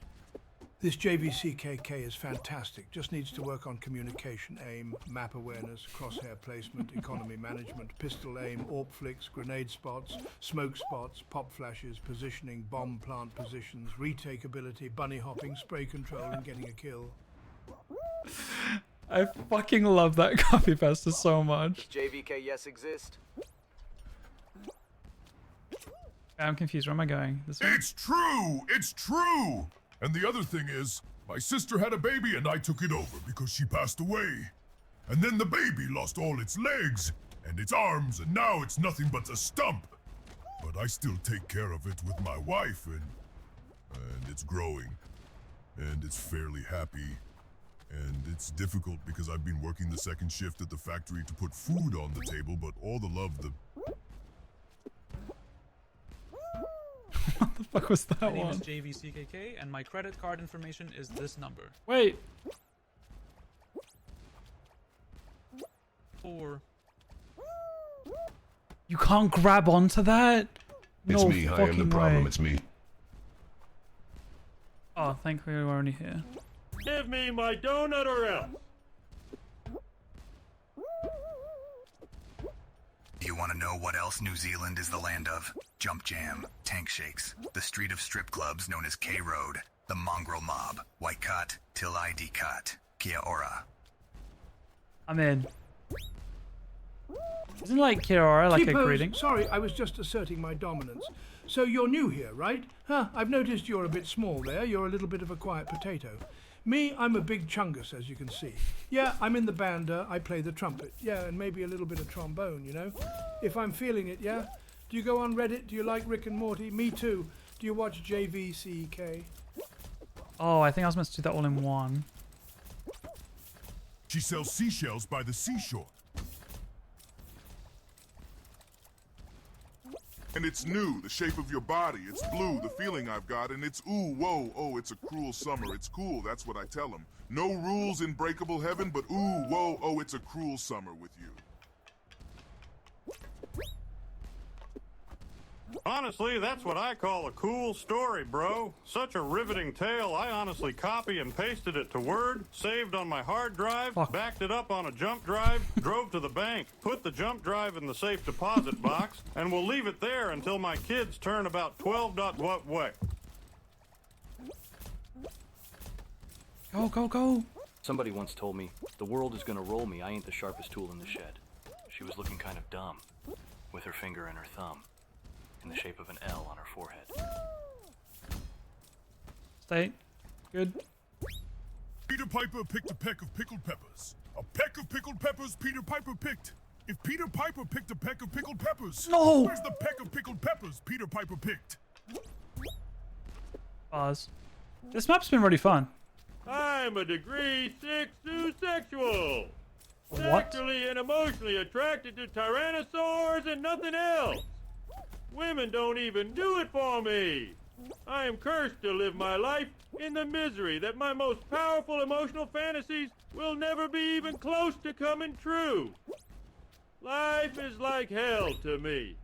This jvckk is fantastic. Just needs to work on communication, aim, map awareness, crosshair placement, economy management, pistol aim, AWP flicks, grenade spots, smoke spots, pop flashes, positioning, bomb plant positions, retake ability, bunny hopping, spray control, and getting a kill. I fucking love that copy pasta so much. JVK yes exist? I'm confused. Where am I going? This way? It's true! It's true! And the other thing is, my sister had a baby and I took it over because she passed away. And then the baby lost all its legs and its arms, and now it's nothing but a stump. But I still take care of it with my wife, and it's growing. And it's fairly happy. And it's difficult because I've been working the second shift at the factory to put food on the table, but all the love, What the fuck was that My name one? is jvckk, and my credit card information is this number. Wait. 4. You can't grab onto that? It's No me. I am the fucking problem. way. It's me. Oh, thankfully we're only here. Give me my donut or else. Do you want to know what else New Zealand is the land of? Jump Jam, Tank Shakes, the street of strip clubs known as K Road, the Mongrel Mob, Waikato, Till ID Cut, Kia Ora. I'm in. Isn't like Kirora like a T-pose, greeting? sorry, I was just asserting my dominance. So you're new here, right? Huh, I've noticed you're a bit small there. You're a little bit of a quiet potato. Me, I'm a big chungus, as you can see. Yeah, I'm in the band, I play the trumpet. Yeah, and maybe a little bit of trombone, you know? If I'm feeling it, yeah? Do you go on Reddit? Do you like Rick and Morty? Me too. Do you watch JVCK? Oh, I think I was meant to do that all in one. She sells seashells by the seashore. And it's new, the shape of your body. It's blue, the feeling I've got. And it's ooh, whoa, oh, it's a cruel summer. It's cool, that's what I tell them. No rules in breakable heaven, but ooh, whoa, oh, it's a cruel summer with you. Honestly, that's what I call a cool story, bro. Such a riveting tale, I honestly copy and pasted it to Word, saved on my hard drive, backed it up on a jump drive, drove to the bank, put the jump drive in the safe deposit box, and will leave it there until my kids turn about 12. What way? Go, go, go. Somebody once told me, the world is gonna roll me, I ain't the sharpest tool in the shed. She was looking kind of dumb, with her finger and her thumb, in the shape of an L on her forehead. Stay. Good. Peter Piper picked a peck of pickled peppers. A peck of pickled peppers Peter Piper picked. If Peter Piper picked a peck of pickled peppers, no! Where's the peck of pickled peppers Peter Piper picked? Pause. This map's been really fun. I'm a degree 6 zoosexual. What? Sexually and emotionally attracted to tyrannosaurs and nothing else. Women don't even do it for me. I am cursed to live my life in the misery that my most powerful emotional fantasies will never be even close to coming true. Life is like hell to me.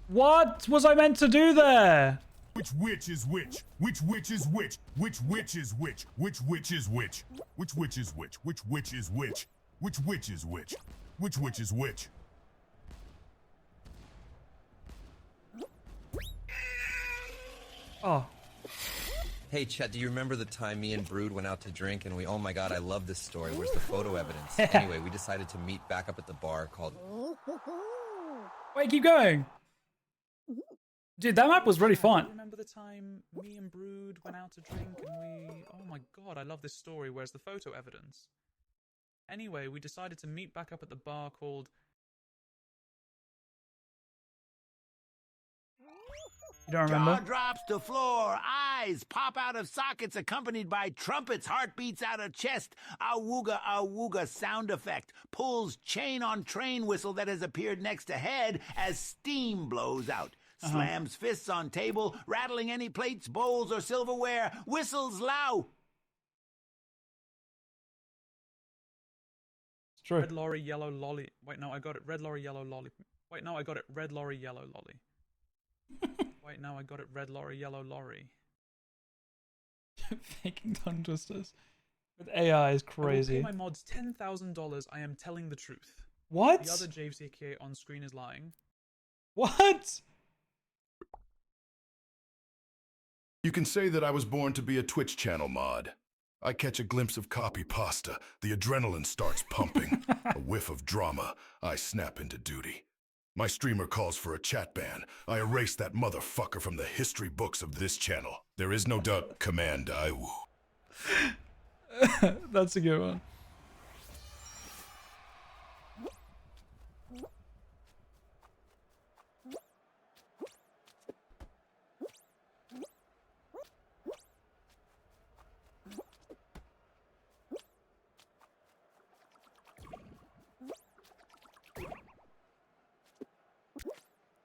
What was I meant to do there? Which witch is which? Which witch is which? Which witch is which? Which witch is which? Which witch is which? Which witch is which? Which witch is which? Which witch is which? Oh. Hey, Chet, do you remember the time me and Brood went out to drink and oh my god, I love this story. Where's the photo evidence? Anyway, we decided to meet back up at the bar called... Wait, keep going. Dude, that map was really fun. Remember the time me and Brood went out to drink and we... Oh my god, I love this story. Where's the photo evidence? Anyway, we decided to meet back up at the bar called... You don't remember? Jaw drops to floor, eyes pop out of sockets accompanied by trumpets, heartbeats out of chest, awooga awooga sound effect, pulls chain on train whistle that has appeared next to head as steam blows out. Slams fists on table, rattling any plates, bowls, or silverware, whistles loud. It's true. Red lorry, yellow lolly. Wait, no, I got it. Red lorry, yellow lolly. Wait, no, I got it. Red lorry, yellow lolly. Wait, no, I got it. Red lorry, yellow lorry. Faking tongue twisters. With AI is crazy. I will pay my mods $10,000. I am telling the truth. What? The other jvckk on screen is lying. What? You can say that I was born to be a Twitch channel mod. I catch a glimpse of copy pasta, the adrenaline starts pumping. A whiff of drama, I snap into duty. My streamer calls for a chat ban. I erase that motherfucker from the history books of this channel. There is no duck command I woo. That's a good one.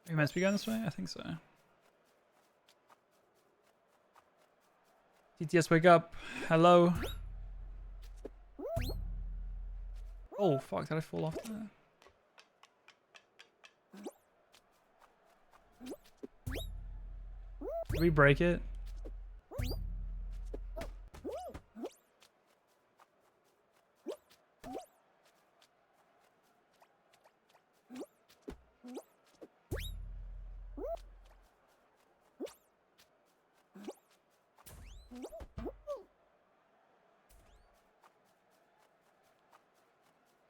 We must be going this way? I think so. TTS, wake up. Hello. Oh, fuck. Did I fall off there? Did we break it?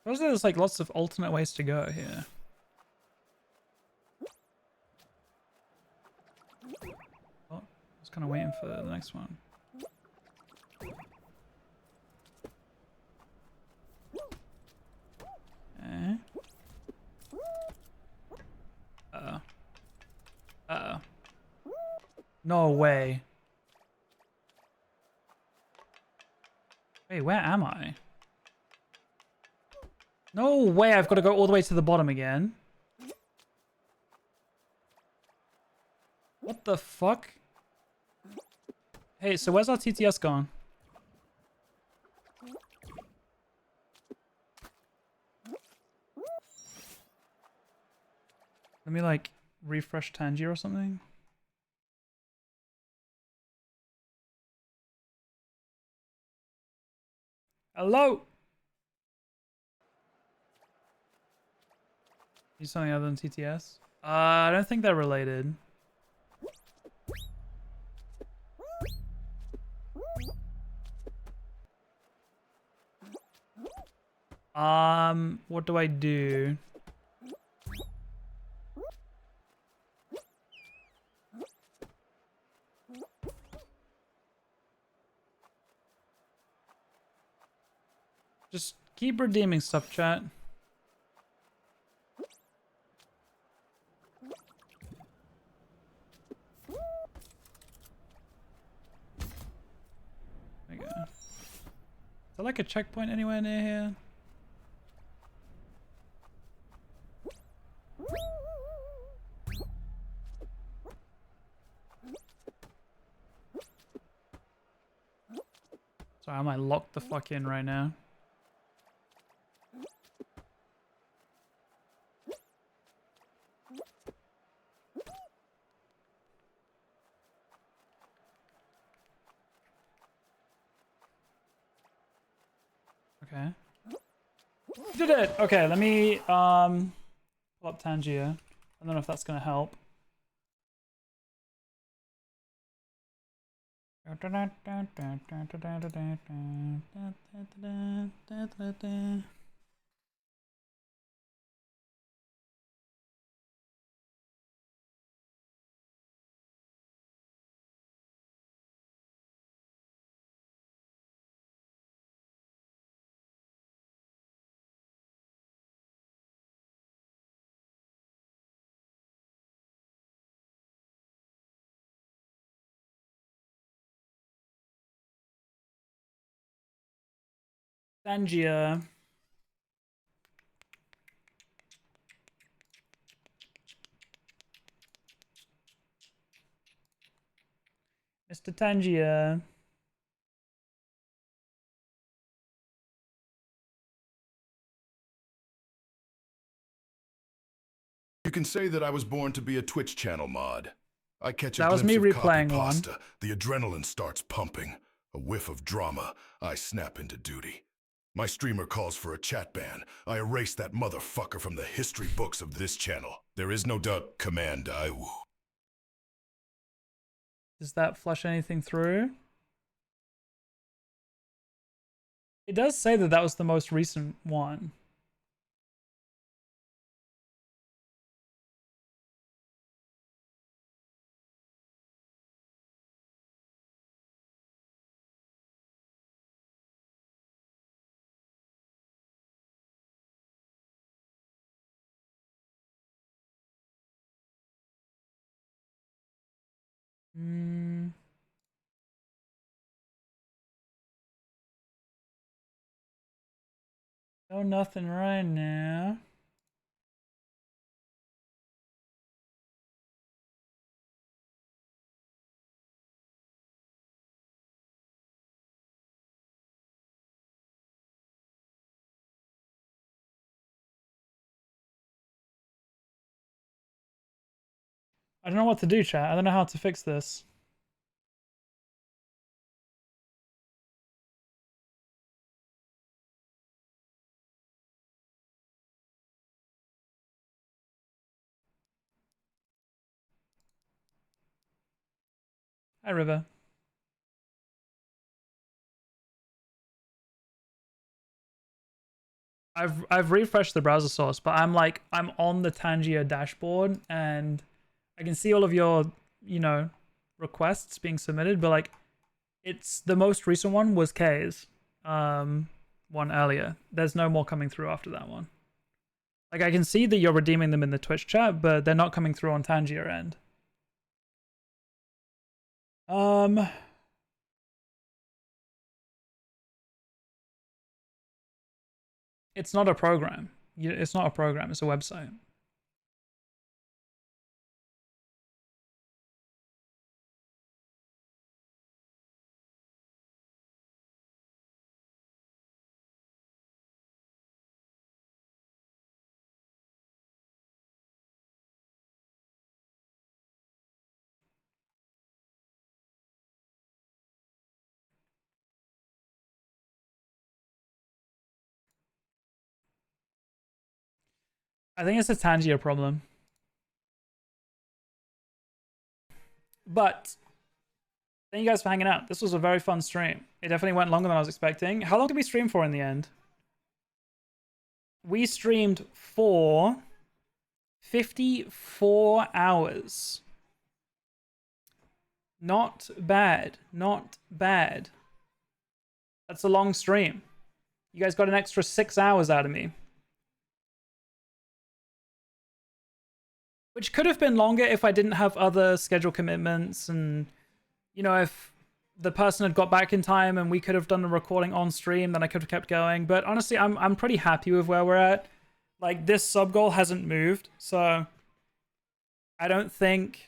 There's like lots of alternate ways to go here. Oh, I was kind of waiting for the next one. Okay. Uh-oh. Uh-oh. No way. Wait, where am I? No way, I've got to go all the way to the bottom again. What the fuck? Hey, so where's our TTS gone? Let me like refresh Tangier or something. Hello? Use something other than TTS? I don't think they're related. What do I do? Just keep redeeming stuff, chat. There you go. Is there like a checkpoint anywhere near here? Sorry, I might lock the fuck in right now. Okay. Did it! Okay, let me pull up Tangier. I don't know if that's gonna help. Tangier. Mr. Tangier. You can say that I was born to be a Twitch channel mod. I catch a That was glimpse me of copy replaying one. pasta, the adrenaline starts pumping. A whiff of drama, I snap into duty. My streamer calls for a chat ban. I erase that motherfucker from the history books of this channel. There is no command I woo. Does that flush anything through? It does say that that was the most recent one. No, nothing right now. I don't know what to do, chat. I don't know how to fix this. Hi, River. I've refreshed the browser source, but I'm on the Tangier dashboard and I can see all of your, requests being submitted, but it's the most recent one was K's one earlier. There's no more coming through after that one. I can see that you're redeeming them in the Twitch chat, but they're not coming through on Tangier end. It's not a program. It's not a program, it's a website. I think it's a Tangier problem. But thank you guys for hanging out. This was a very fun stream. It definitely went longer than I was expecting. How long did we stream for in the end? We streamed for 54 hours. Not bad. Not bad. That's a long stream. You guys got an extra 6 hours out of me. Which could have been longer if I didn't have other schedule commitments and, if the person had got back in time and we could have done the recording on stream, then I could have kept going. But honestly, I'm pretty happy with where we're at. This sub goal hasn't moved, so I don't think